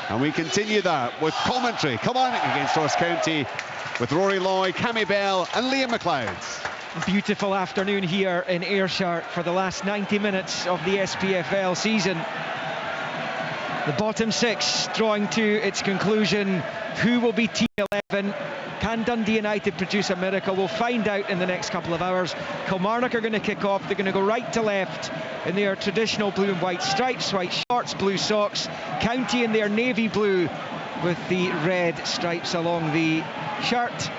And we continue that with commentary. Kilmarnock against Ross County with Rory Loy, Cammy Bell and Liam McLeod. Beautiful afternoon here in Ayrshire for the last 90 minutes of the SPFL season. The bottom six drawing to its conclusion. Who will be Team 11? Can Dundee United produce a miracle? We'll find out in the next couple of hours. Kilmarnock are going to kick off. They're going to go right to left in their traditional blue and white stripes, white shorts, blue socks. County in their navy blue with the red stripes along the shirt.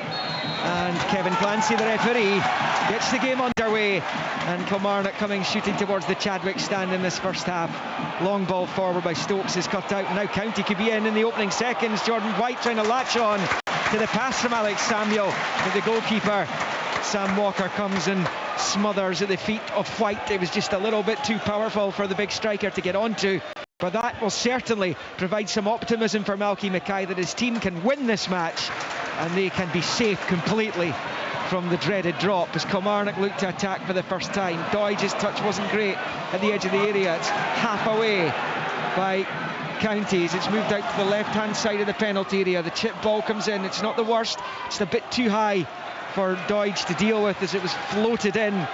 And Kevin Clancy, the referee, gets the game underway. And Kilmarnock coming shooting towards the Chadwick stand in this first half. Long ball forward by Stokes is cut out. Now County could be in the opening seconds. Jordan White trying to latch on to the pass from Alex Samuel. But the goalkeeper, Sam Walker, comes and smothers at the feet of White. It was just a little bit too powerful for the big striker to get onto. But that will certainly provide some optimism for Malky Mackay that his team can win this match and they can be safe completely from the dreaded drop as Kilmarnock look to attack for the first time. Doidge's touch wasn't great at the edge of the area. It's half away by Counties. It's moved out to the left-hand side of the penalty area. The chip ball comes in. It's not the worst. It's a bit too high for Doidge to deal with as it was floated in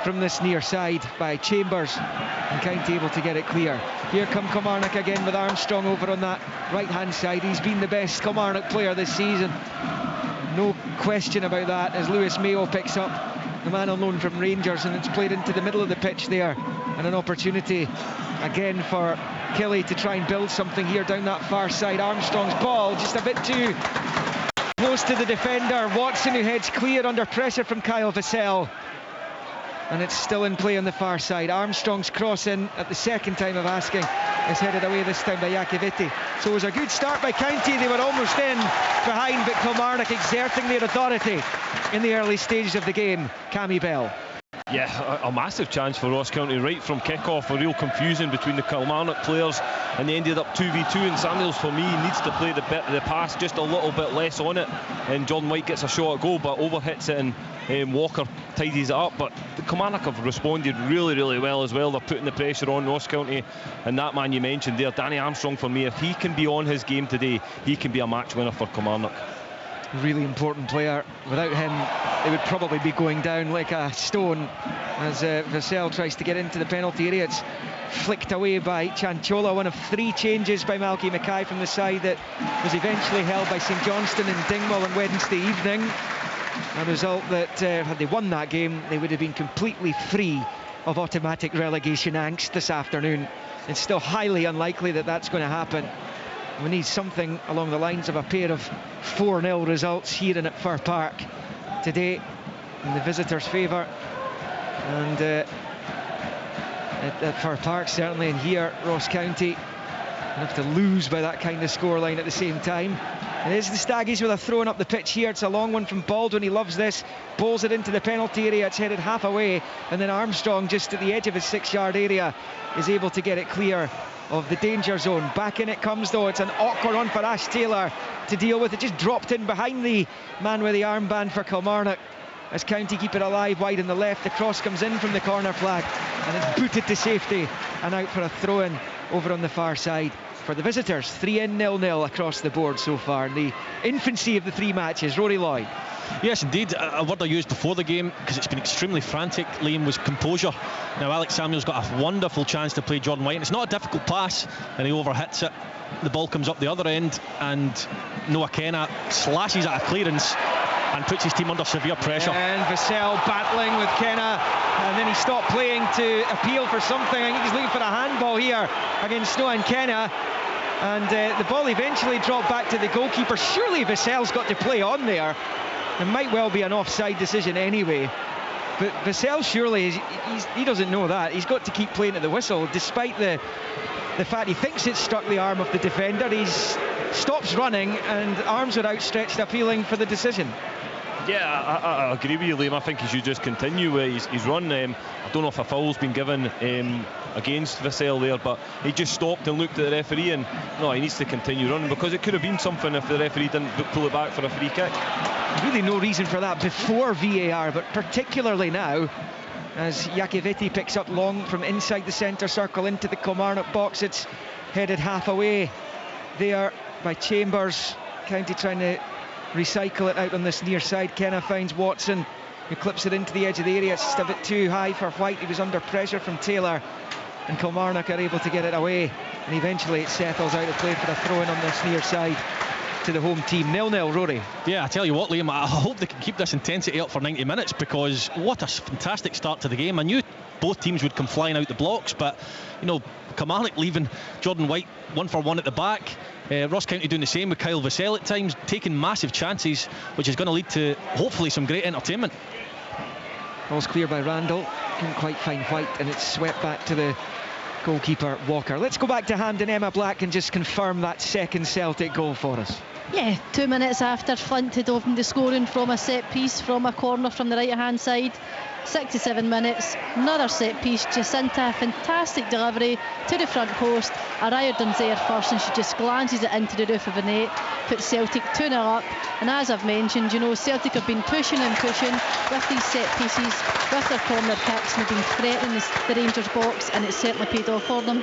from this near side by Chambers, and County able to get it clear. Here come Kilmarnock again with Armstrong over on that right-hand side. He's been the best Kilmarnock player this season. No question about that, as Lewis Mayo picks up the man on loan from Rangers, and it's played into the middle of the pitch there, and an opportunity again for Kelly to try and build something here down that far side. Armstrong's ball just a bit too close to the defender. Watson, who heads clear under pressure from Kyle Vassell, and it's still in play on the far side. Armstrong's cross in at the second time of asking is headed away this time by Iacovitti. So it was a good start by County. They were almost in behind, but Kilmarnock exerting their authority in the early stages of the game. Cammy Bell. Yeah, a massive chance for Ross County right from kick-off. A real confusion between the Kilmarnock players, and they ended up 2v2, and Samuels, for me, needs to play the pass just a little bit less on it, and Jordan White gets a shot at goal but overhits it, and Walker tidies it up. But the Kilmarnock have responded really well as well. They're putting the pressure on Ross County, and that man you mentioned there, Danny Armstrong, for me, if he can be on his game today, he can be a match winner for Kilmarnock. Really important player. Without him, they would probably be going down like a stone as Vassell tries to get into the penalty area. It's flicked away by Chanchola. One of three changes by Malky Mackay from the side that was eventually held by St Johnstone in Dingwall on Wednesday evening. A result that, had they won that game, they would have been completely free of automatic relegation angst this afternoon. It's still highly unlikely that that's going to happen. We need something along the lines of a pair of 4-0 results here in at Fir Park today in the visitors' favour, and at Fir Park certainly, and here Ross County have to lose by that kind of scoreline at the same time. There's the Staggies with a throw up the pitch here. It's a long one from Baldwin. He loves this. Bowls it into the penalty area. It's headed half away, and then Armstrong, just at the edge of his 6-yard area, is able to get it clear of the danger zone. Back in it comes though. It's an awkward one for Ash Taylor to deal with. It just dropped in behind the man with the armband for Kilmarnock as County keep it alive wide on the left. The cross comes in from the corner flag and it's booted to safety and out for a throw-in over on the far side for the visitors. 3-0, 0-0 across the board so far in the infancy of the three matches. Rory Loy. Yes, indeed. A word I used before the game, because it's been extremely frantic, Liam, was composure. Now Alex Samuel's got a wonderful chance to play Jordan White, and it's not a difficult pass, and he overhits it. The ball comes up the other end, and Noah Kenna slashes at a clearance and puts his team under severe pressure. And Vassell battling with Kenna, and then he stopped playing to appeal for something. I think he's looking for a handball here against Noah and Kenna. And the ball eventually dropped back to the goalkeeper. Surely Vassell's got to play on there. It might well be an offside decision anyway. But Vassell surely, he doesn't know that. He's got to keep playing at the whistle, despite the fact he thinks it struck the arm of the defender. He stops running and arms are outstretched appealing for the decision. Yeah, I agree with you, Liam. I think he should just continue with his run. I don't know if a foul's been given against Vassell there, but he just stopped and looked at the referee, and no, he needs to continue running, because it could have been something if the referee didn't pull it back for a free kick. Really no reason for that before VAR, but particularly now, as Iacovitti picks up long from inside the centre circle into the Kilmarnock box. It's headed half away there by Chambers. County trying to recycle it out on this near side. Kenna finds Watson, who clips it into the edge of the area. It's just a bit too high for White. He was under pressure from Taylor, and Kilmarnock are able to get it away, and eventually it settles out of play for a throw-in on this near side to the home team. 0-0, Rory. Yeah, I tell you what, Liam, I hope they can keep this intensity up for 90 minutes, because what a fantastic start to the game. I knew both teams would come flying out the blocks, but you know, Kilmarnock leaving Jordan White 1-for-1 at the back, Ross County doing the same with Kyle Vassell at times, taking massive chances, which is going to lead to hopefully some great entertainment. Ball's clear by Randall, couldn't quite find White, and it's swept back to the goalkeeper Walker. Let's go back to Hampden, Emma Black, and just confirm that second Celtic goal for us. Yeah, 2 minutes after Flint had opened the scoring from a set piece from a corner from the right hand side. 67 minutes, another set piece. Jacinta, fantastic delivery to the front post. Ariarden's there first, and she just glances it into the roof of the net, puts Celtic 2-0 up. And as I've mentioned, you know, Celtic have been pushing and pushing with these set pieces, with their corner kicks, and have been threatening the Rangers box, and it's certainly paid off for them.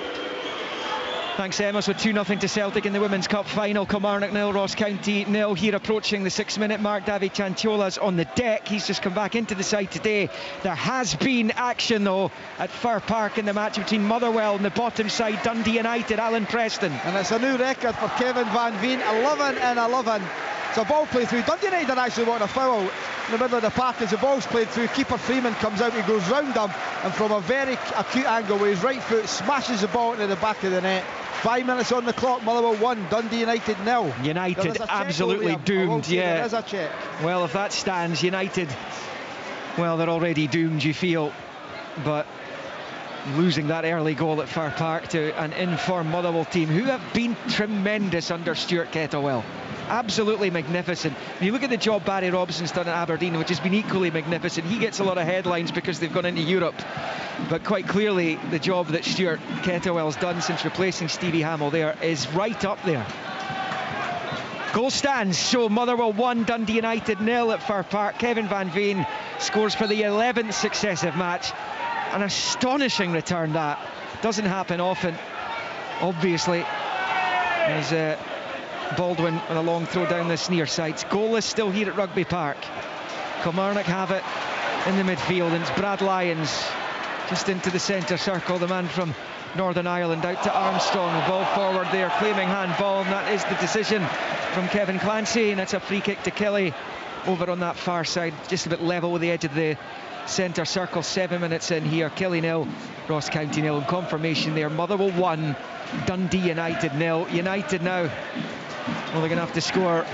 Thanks, Emma. So 2-0 to Celtic in the Women's Cup final. Kilmarnock 0, Ross County 0. Here approaching the 6-minute mark, David Chantiola's on the deck. He's just come back into the side today. There has been action though at Fir Park in the match between Motherwell and the bottom side, Dundee United. Alan Preston. And it's a new record for Kevin Van Veen, 11 and 11. It's a ball played through. Dundee United actually want a foul in the middle of the park as the ball's played through. Keeper Freeman comes out, he goes round him, and from a very acute angle with his right foot smashes the ball into the back of the net. 5 minutes on the clock, Motherwell 1, Dundee United 0. United absolutely doomed, yeah. There is a check. Well, if that stands, United, well, they're already doomed, you feel. But losing that early goal at Fir Park to an in-form Motherwell team who have been tremendous under Stuart Kettlewell. Absolutely magnificent. When you look at the job Barry Robson's done at Aberdeen, which has been equally magnificent, he gets a lot of headlines because they've gone into Europe, but quite clearly the job that Stuart Kettlewell's done since replacing Stevie Hamill there is right up there. Goal stands, so Motherwell 1, Dundee United 0 at Fir Park. Kevin Van Veen scores for the 11th successive match. An astonishing return that. Doesn't happen often, obviously. As Baldwin on a long throw down this near side. It's goalless still here at Rugby Park. Kilmarnock have it in the midfield, and it's Brad Lyons just into the centre circle, the man from Northern Ireland, out to Armstrong. The ball forward there, claiming handball, and that is the decision from Kevin Clancy, and it's a free kick to Kelly over on that far side, just a bit level with the edge of the centre circle. 7 minutes in here. Kelly 0, Ross County 0, and confirmation there. Motherwell 1, Dundee United 0. United now, well, they're going to have to score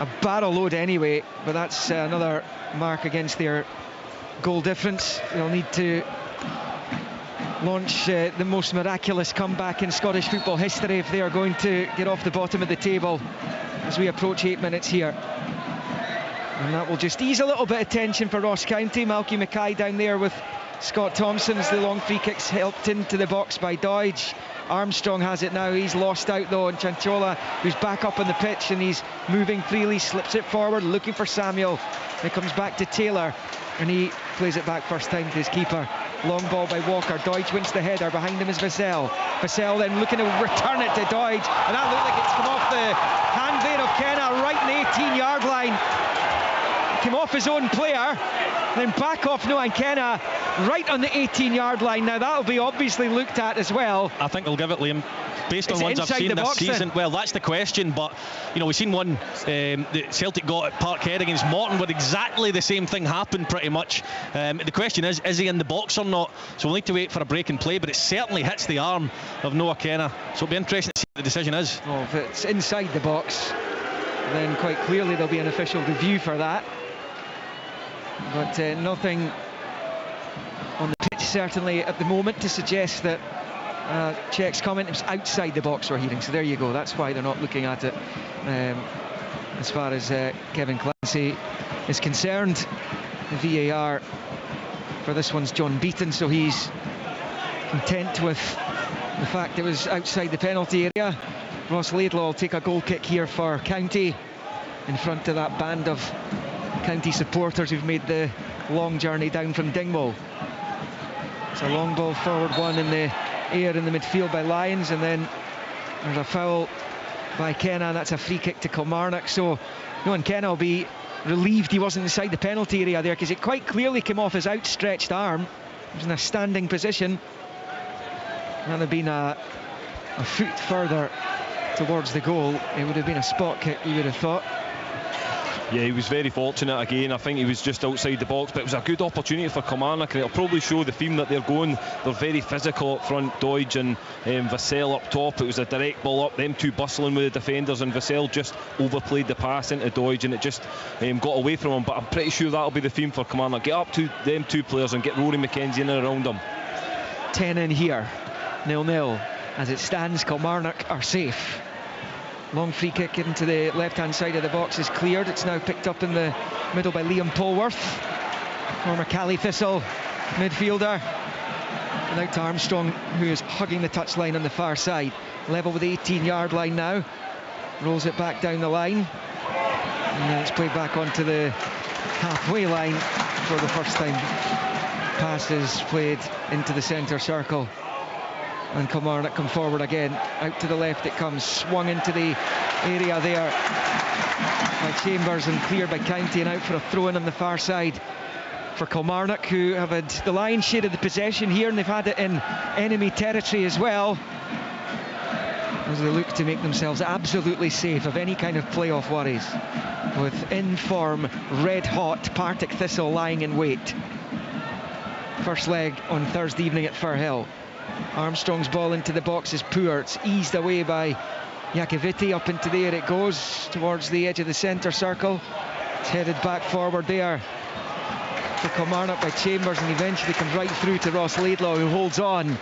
a barrel load anyway, but that's another mark against their goal difference. They'll need to launch the most miraculous comeback in Scottish football history if they are going to get off the bottom of the table as we approach 8 minutes here. And that will just ease a little bit of tension for Ross County. Malky Mackay down there with Scott Thompson as the long free kicks helped into the box by Doidge. Armstrong has it now, he's lost out though, and Chantiola, who's back up on the pitch and he's moving freely, slips it forward, looking for Samuel. It comes back to Taylor, and he plays it back first time to his keeper. Long ball by Walker. Doidge wins the header. Behind him is Vassell. Vassell then looking to return it to Doidge, and that looked like it's come off the hand there of Kenna, right in the 18-yard line. Came off his own player, then back off Noah Kenna right on the 18-yard line. Now that'll be obviously looked at as well. I think they'll give it, Liam, based on ones I've seen this season. Then? Well, that's the question, but you know, we've seen one that Celtic got at Parkhead against Morton where exactly the same thing happened pretty much. The question is he in the box or not? So we'll need to wait for a break in play, but it certainly hits the arm of Noah Kenna, so it'll be interesting to see what the decision is. Oh, if it's inside the box, then quite clearly there'll be an official review for that. But nothing on the pitch certainly at the moment to suggest that Czech's comment was outside the box we're hearing. So there you go, that's why they're not looking at it as far as Kevin Clancy is concerned. The VAR for this one's John Beaton, so he's content with the fact it was outside the penalty area. Ross Laidlaw will take a goal kick here for County in front of that band of County supporters who've made the long journey down from Dingwall. It's a long ball forward, one in the air in the midfield by Lyons, and then There's a foul by Kenna, that's a free kick to Kilmarnock. So Nolan Kenna will be relieved he wasn't inside the penalty area there, because it quite clearly came off his outstretched arm. He was in a standing position. Had there been a foot further towards the goal, it would have been a spot kick, you would have thought. Yeah, he was very fortunate again. I think he was just outside the box, but it was a good opportunity for Kilmarnock, and it'll probably show the theme that they're going. They're very physical up front. Doidge and Vassell up top. It was a direct ball up, them two bustling with the defenders, and Vassell just overplayed the pass into Doidge, and it just got away from him. But I'm pretty sure that'll be the theme for Kilmarnock. Get up to them two players and get Rory McKenzie in and around them. 10 in here, 0-0. As it stands, Kilmarnock are safe. Long free kick into the left-hand side of the box is cleared. It's now picked up in the middle by Liam Polworth, former Cali Thistle midfielder. And out to Armstrong, who is hugging the touchline on the far side. Level with the 18-yard line now. Rolls it back down the line. And then it's played back onto the halfway line for the first time. Pass is played into the centre circle. And Kilmarnock come forward again. Out to the left it comes, swung into the area there by Chambers and cleared by County, and out for a throw-in on the far side for Kilmarnock, who have had the lion's share of the possession here, and they've had it in enemy territory as well, as they look to make themselves absolutely safe of any kind of playoff worries, with in-form, red-hot Partick Thistle lying in wait. First leg on Thursday evening at Firhill. Armstrong's ball into the box is poor. It's eased away by Iakoviti. Up into the air it goes towards the edge of the centre circle. It's headed back forward there for Kilmarnock by Chambers, and eventually comes right through to Ross Laidlaw, who holds on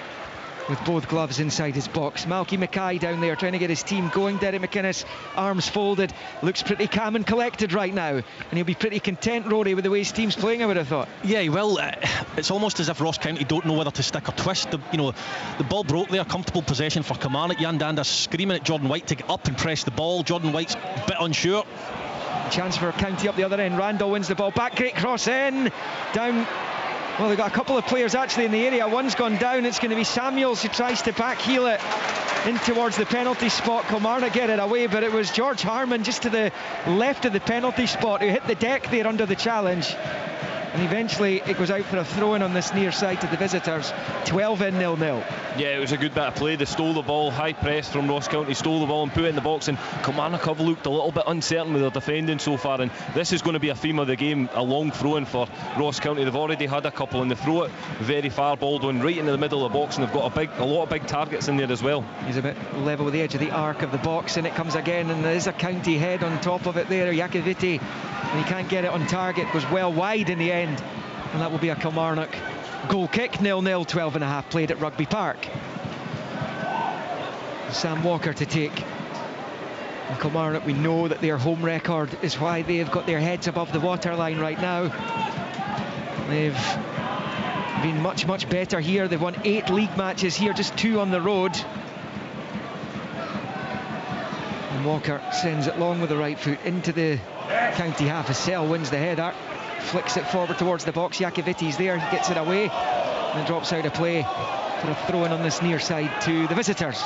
with both gloves inside his box. Malky Mackay down there trying to get his team going. Derek McInnes, arms folded, looks pretty calm and collected right now, and he'll be pretty content, Rory, with the way his team's playing, I would have thought. Yeah, well, it's almost as if Ross County don't know whether to stick or twist. The ball broke there, comfortable possession for Kilmarnock. Jan Danda screaming at Jordan White to get up and press the ball. Jordan White's a bit unsure. Chance for County up the other end. Randall wins the ball back, great cross in, down. Well, they've got a couple of players actually in the area. One's gone down. It's going to be Samuels who tries to backheel it in towards the penalty spot. Kilmarnock get it away, but it was George Harmon just to the left of the penalty spot who hit the deck there under the challenge. And eventually it goes out for a throw-in on this near side to the visitors. 12 in, 0-0. Yeah, it was a good bit of play. They stole the ball, high press from Ross County, stole the ball and put it in the box, and Kilmarnock have looked a little bit uncertain with their defending so far, and this is going to be a theme of the game, a long throw-in for Ross County. They've already had a couple, and they throw it very far, Baldwin, right into the middle of the box, and they've got a lot of big targets in there as well. He's a bit level with the edge of the arc of the box, and it comes again, and there's a County head on top of it there. Iakoviti, and he can't get it on target, goes well wide in the end. And that will be a Kilmarnock goal kick. 0-0, 12.5 played at Rugby Park. Sam Walker to take. And Kilmarnock, we know that their home record is why they've got their heads above the waterline right now. They've been much, much better here. They've won 8 league matches here, just 2 on the road. And Walker sends it long with the right foot into the County half. Vassell wins the header. Flicks it forward towards the box. Iakoviti's there, he gets it away and drops out of play for a throw-in on this near side to the visitors.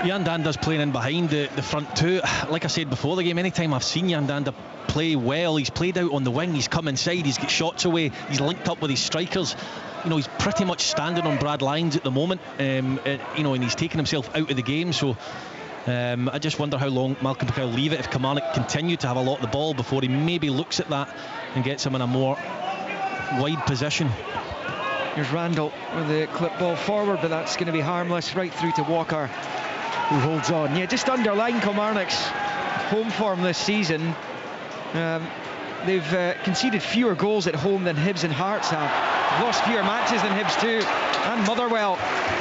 Jan Danda's playing in behind the front two. Like I said before the game, anytime I've seen Jan Danda play well, he's played out on the wing, he's come inside, he's got shots away, he's linked up with his strikers. He's pretty much standing on Brad Lyons at the moment, and he's taking himself out of the game. So I just wonder how long Malcolm Mackay will leave it if Kilmarnock continue to have a lot of the ball before he maybe looks at that and gets him in a more wide position. Here's Randall with the clip ball forward, but that's going to be harmless, right through to Walker, who holds on. Yeah, just underline Kilmarnock's home form this season. They've conceded fewer goals at home than Hibs and Hearts have. Lost fewer matches than Hibs too, and Motherwell,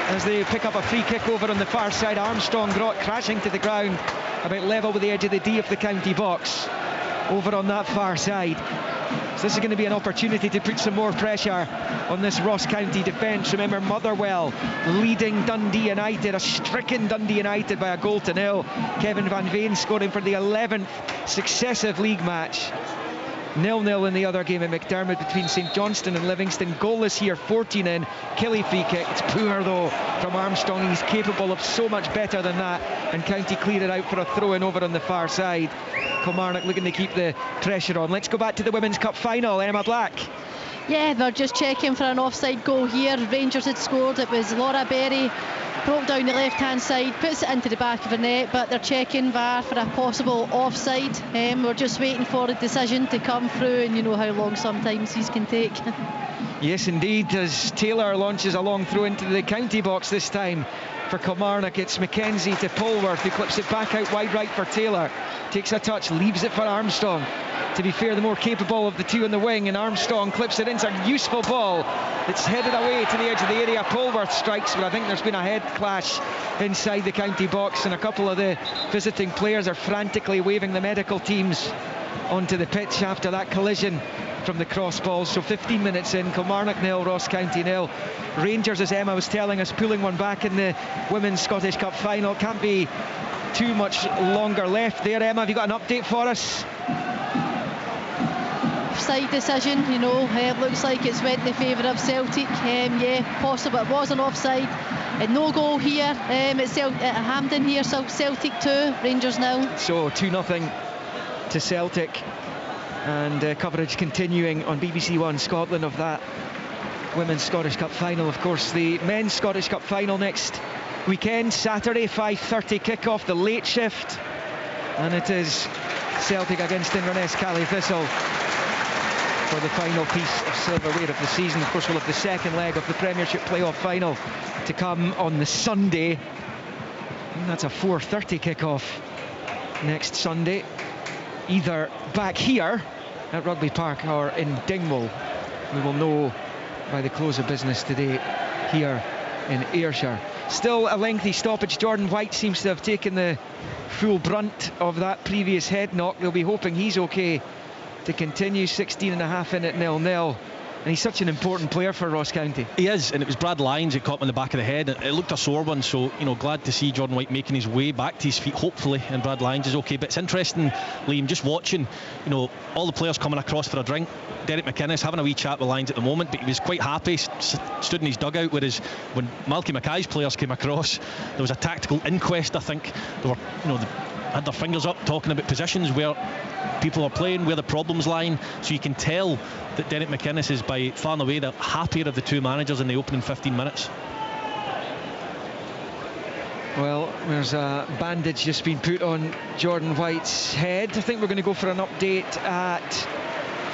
as they pick up a free kick over on the far side. Armstrong brought crashing to the ground about level with the edge of the D of the County box over on that far side. So this is going to be an opportunity to put some more pressure on this Ross County defence. Remember, Motherwell leading Dundee United, a stricken Dundee United by a 1-0. Kevin Van Veen scoring for the 11th successive league match. 0-0 in the other game at McDermott between St Johnstone and Livingston. Goalless here, 14 in. Kelly free kick. It's poor though from Armstrong. He's capable of so much better than that, and County clear it out for a throw-in over on the far side. Kilmarnock looking to keep the pressure on. Let's go back to the Women's Cup final. Emma Black. Yeah, they're just checking for an offside goal here. Rangers had scored. It was Laura Berry. Broke down the left-hand side, puts it into the back of the net, but they're checking VAR for a possible offside. We're just waiting for a decision to come through, and you know how long sometimes these can take. Yes, indeed, as Taylor launches a long throw into the county box this time for Kilmarnock. It's Mackenzie to Polworth, who clips it back out wide right for Taylor. Takes a touch, leaves it for Armstrong. To be fair, the more capable of the two in the wing, and Armstrong clips it in. It's a useful ball. It's headed away to the edge of the area. Polworth strikes, but I think there's been a head clash inside the county box, and a couple of the visiting players are frantically waving the medical teams onto the pitch after that collision from the cross ball. So 15 minutes in, Kilmarnock 0, Ross County 0. Rangers, as Emma was telling us, pulling one back in the Women's Scottish Cup final. Can't be too much longer left there. Emma, have you got an update for us? Offside decision, you know, it looks like it's went in favour of Celtic. Yeah, possible it was an offside. No goal here at Hampden here, so Celtic 2, Rangers 0. So 2-0 to Celtic, and coverage continuing on BBC One Scotland of that Women's Scottish Cup final. Of course, the Men's Scottish Cup final next weekend, Saturday, 5:30 kick-off, the late shift, and it is Celtic against Inverness Cally Thistle for the final piece of silverware of the season. Of course, we'll have the second leg of the Premiership playoff final to come on the Sunday, and that's a 4:30 kick-off next Sunday, either back here at Rugby Park or in Dingwall. We will know by the close of business today here in Ayrshire. Still a lengthy stoppage. Jordan White seems to have taken the full brunt of that previous head knock. They'll be hoping he's okay to continue. 16.5 in at 0-0, and he's such an important player for Ross County. He is, and it was Brad Lyons who caught him in the back of the head. It looked a sore one, so you know, glad to see Jordan White making his way back to his feet, hopefully, and Brad Lyons is okay. But it's interesting, Liam, just watching, you know, all the players coming across for a drink. Derek McInnes having a wee chat with Lyons at the moment, but he was quite happy, stood in his dugout, whereas when Malky Mackay's players came across, there was a tactical inquest. I think they were, you know, they had their fingers up talking about positions where people are playing, where the problems lying. So you can tell that Derek McInnes is by far and away the happier of the two managers in the opening 15 minutes. Well, there's a bandage just been put on Jordan White's head. I think we're going to go for an update at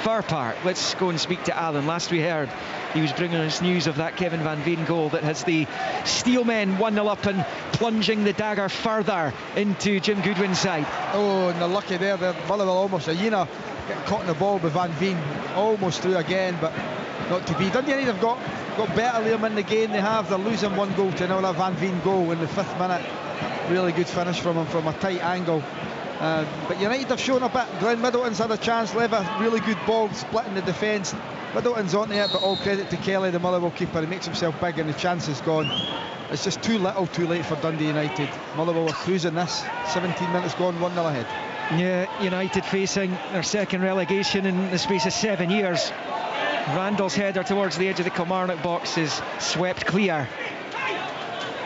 Fir Park. Let's go and speak to Alan. Last we heard, he was bringing us news of that Kevin Van Veen goal that has the Steelmen 1-0 up and plunging the dagger further into Jim Goodwin's side. Oh, and they're lucky there. Motherwell almost, Aina getting caught in the ball with Van Veen, almost through again, but not to be. Dundee United have got better Liam in the game. They have. They're losing 1-0 to 0. That Van Veen goal in the 5th minute. Really good finish from him from a tight angle. But United have shown a bit. Glenn Middleton's had a chance. Lever, really good ball, splitting the defence. Middleton's onto it, but all credit to Kelly, the Motherwell keeper. He makes himself big, and the chance is gone. It's just too little, too late for Dundee United. Motherwell are cruising this. 17 minutes gone, 1-0 ahead. Yeah, United facing their second relegation in the space of 7 years. Randall's header towards the edge of the Kilmarnock box is swept clear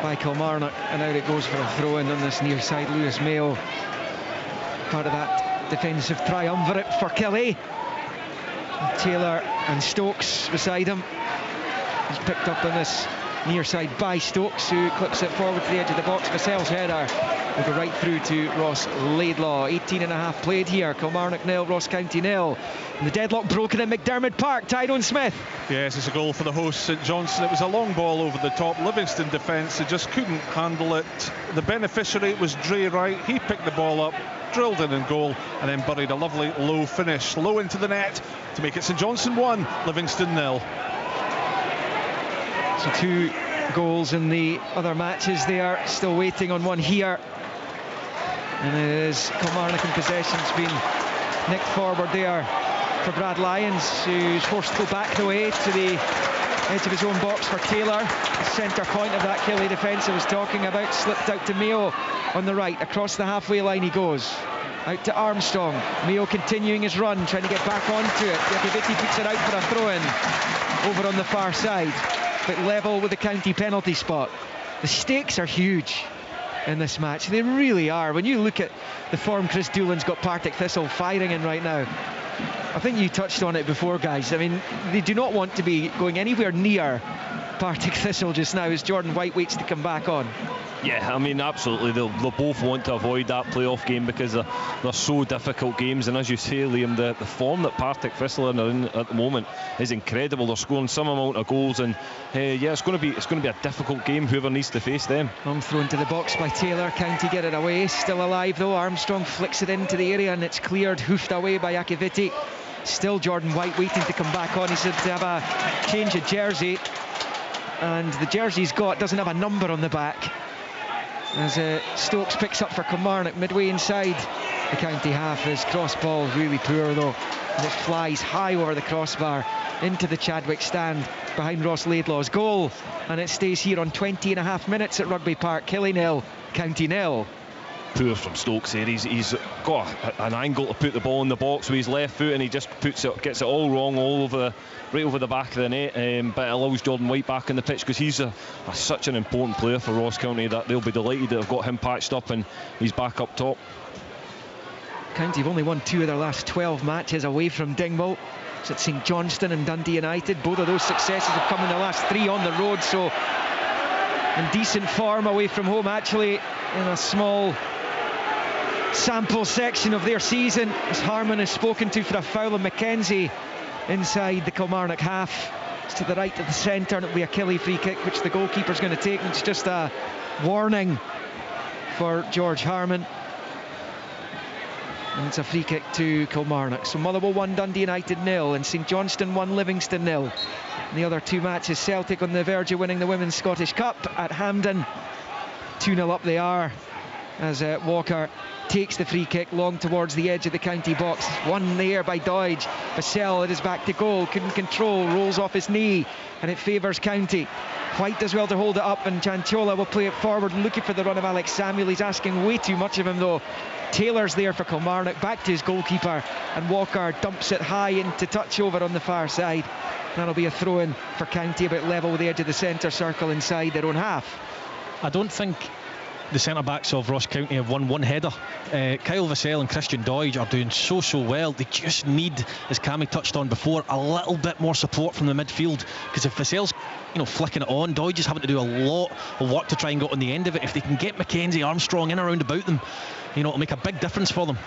by Kilmarnock, and out it goes for a throw-in on this near side. Lewis Mayo, part of that defensive triumvirate for Kelly. Taylor and Stokes beside him. He's picked up on this near side by Stokes, who clips it forward to the edge of the box. Vassell's header will go right through to Ross Laidlaw. 18.5 played here. Kilmarnock 0, Ross County 0. And the deadlock broken at McDermott Park. Tyrone Smith. Yes, it's a goal for the hosts, St Johnstone. It was a long ball over the top. Livingston defence, they just couldn't handle it. The beneficiary was Dre Wright. He picked the ball up, drilled in goal, and then buried a lovely low finish, low into the net, to make it St Johnstone 1, Livingston 0. So 2 goals in the other matches. They are still waiting on one here, and it is Kilmarnock in possession. It's been nicked forward there for Brad Lyons, who's forced to go back the way to the edge of his own box for Taylor. The centre point of that Kelly defence I was talking about, slipped out to Mayo on the right. Across the halfway line he goes. Out to Armstrong. Mayo continuing his run, trying to get back onto it. Yakaviti puts it out for a throw-in over on the far side, but level with the county penalty spot. The stakes are huge in this match. They really are. When you look at the form Chris Doolan's got Partick Thistle firing in right now, I think you touched on it before, guys. I mean, they do not want to be going anywhere near Partick Thistle just now as Jordan White waits to come back on. Yeah, I mean, absolutely. They'll both want to avoid that playoff game because they're so difficult games. And as you say, Liam, the form that Partick Thistle are in at the moment is incredible. They're scoring some amount of goals, and yeah, it's going to be a difficult game. Whoever needs to face them. Thrown to the box by Taylor. County get it away. Still alive though. Armstrong flicks it into the area, and it's cleared, hoofed away by Yakaviti. Still Jordan White waiting to come back on. He said to have a change of jersey, and the jersey he's got doesn't have a number on the back. As Stokes picks up for Kilmarnock midway inside the county half. His cross ball really poor though, and it flies high over the crossbar into the Chadwick stand behind Ross Laidlaw's goal, and it stays here on 20.5 minutes at Rugby Park. Killie 0, County 0. Poor from Stokes there. He's got an angle to put the ball in the box with his left foot, and he just gets it all wrong, right over the back of the net, but it allows Jordan White back in the pitch because he's such an important player for Ross County that they'll be delighted that they've got him patched up and he's back up top. County have only won 2 of their last 12 matches away from Dingwall. It's at St Johnstone and Dundee United. Both of those successes have come in the last 3 on the road, so in decent form away from home, actually, in a small sample section of their season, as Harmon is spoken to for a foul on Mackenzie inside the Kilmarnock half. It's to the right of the centre, and it'll be a Killie free kick which the goalkeeper's going to take, and it's just a warning for George Harmon, and it's a free kick to Kilmarnock. So Motherwell 1, Dundee United 0, and St Johnstone 1, Livingston 0. In the other 2 matches, Celtic on the verge of winning the Women's Scottish Cup at Hampden. 2-0 up they are as Walker takes the free kick long towards the edge of the county box. One there by Doidge. Vassell, it is back to goal, couldn't control, rolls off his knee, and it favours County. White does well to hold it up, and Chantiola will play it forward, looking for the run of Alex Samuel. He's asking way too much of him though. Taylor's there for Kilmarnock, back to his goalkeeper, and Walker dumps it high into touch over on the far side. That'll be a throw-in for County, about level with the edge of the centre circle inside their own half. I don't think the centre-backs of Ross County have won one header. Kyle Vassell and Christian Doidge are doing so well. They just need, as Cammy touched on before, a little bit more support from the midfield, because if Vassell's flicking it on, Doidge is having to do a lot of work to try and get on the end of it. If they can get Mackenzie, Armstrong in around about them, it'll make a big difference for them.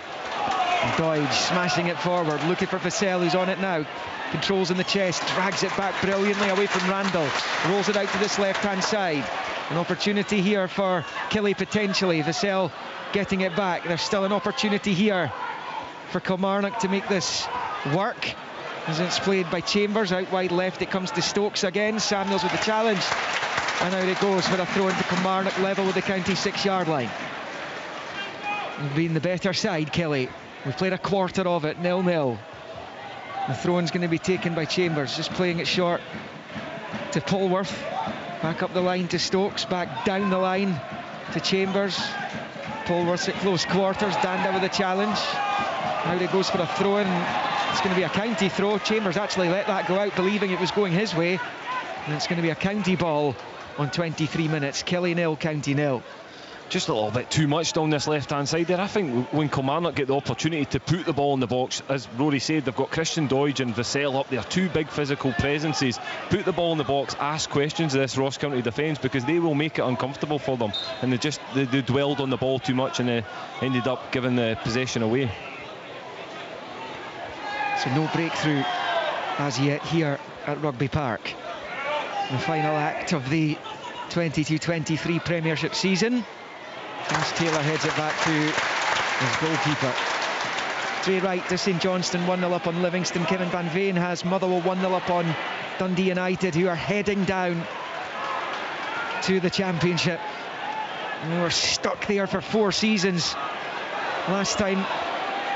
Doidge smashing it forward, looking for Vassell, who's on it now. Controls in the chest, drags it back brilliantly away from Randall, rolls it out to this left-hand side. An opportunity here for Killie potentially. Vassell getting it back. There's still an opportunity here for Kilmarnock to make this work, as it's played by Chambers. Out wide left it comes to Stokes again. Samuels with the challenge, and out it goes for a throw into Kilmarnock, level with the county 6-yard line. We've been the better side, Killie. We've played a quarter of it, 0-0. The throw-in's going to be taken by Chambers, just playing it short to Polworth. Back up the line to Stokes, back down the line to Chambers. Polworth's at close quarters, Danda with a challenge. Now it goes for a throw-in. It's going to be a county throw. Chambers actually let that go out, believing it was going his way. And it's going to be a county ball on 23 minutes. Killie 0, County 0. Just a little bit too much down this left-hand side there. I think when Kilmarnock get the opportunity to put the ball in the box, as Rory said, they've got Christian Doidge and Vassell up there, 2 big physical presences. Put the ball in the box, ask questions of this Ross County defence, because they will make it uncomfortable for them. And they dwelled on the ball too much, and they ended up giving the possession away. So no breakthrough as yet here at Rugby Park. The final act of the 22-23 Premiership season. As Taylor heads it back to his goalkeeper. Dre Wright to St Johnstone, 1-0 up on Livingston. Kevin Van Veen has Motherwell 1-0 up on Dundee United, who are heading down to the Championship. And they were stuck there for 4 seasons. Last time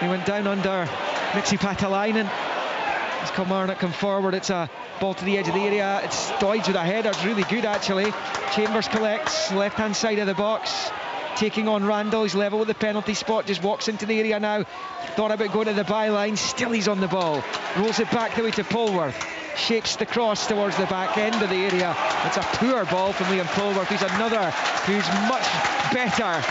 they went down under Mixi Patalainen. As Kilmarnock come forward, it's a ball to the edge of the area. It's Doidge with a header, it's really good actually. Chambers collects, left-hand side of the box. taking on Randall. He's level with the penalty spot, just walks into the area now. Thought about going to the byline, still he's on the ball. Rolls it back the way to Polworth. Shapes the cross towards the back end of the area. It's a poor ball from Liam Polworth. He's another who's much better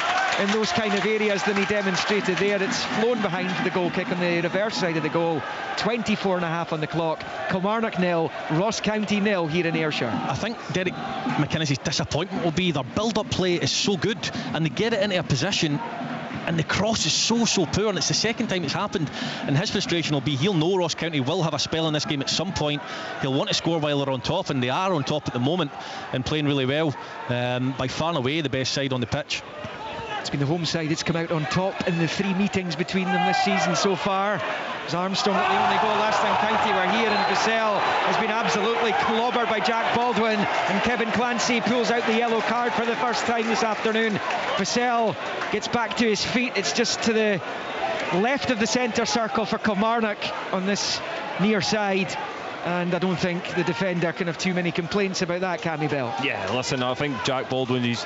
in those kind of areas than he demonstrated there. It's flown behind the goal kick on the reverse side of the goal. 24.5 on the clock. Kilmarnock 0, Ross County 0 here in Ayrshire. I think Derek McInnes's disappointment will be their build-up play is so good, and they get it into a position and the cross is so poor, and it's the second time it's happened, and his frustration will be he'll know Ross County will have a spell in this game at some point. He'll want to score while they're on top, and they are on top at the moment and playing really well. By far and away the best side on the pitch. It's been the home side that's come out on top in the 3 meetings between them this season so far. It was Armstrong got the only goal last time County were here, and Vassell has been absolutely clobbered by Jack Baldwin, and Kevin Clancy pulls out the yellow card for the first time this afternoon. Vassell gets back to his feet. It's just to the left of the centre circle for Kilmarnock on this near side. And I don't think the defender can have too many complaints about that, Cammy Bell. Yeah, listen, I think Jack Baldwin, he's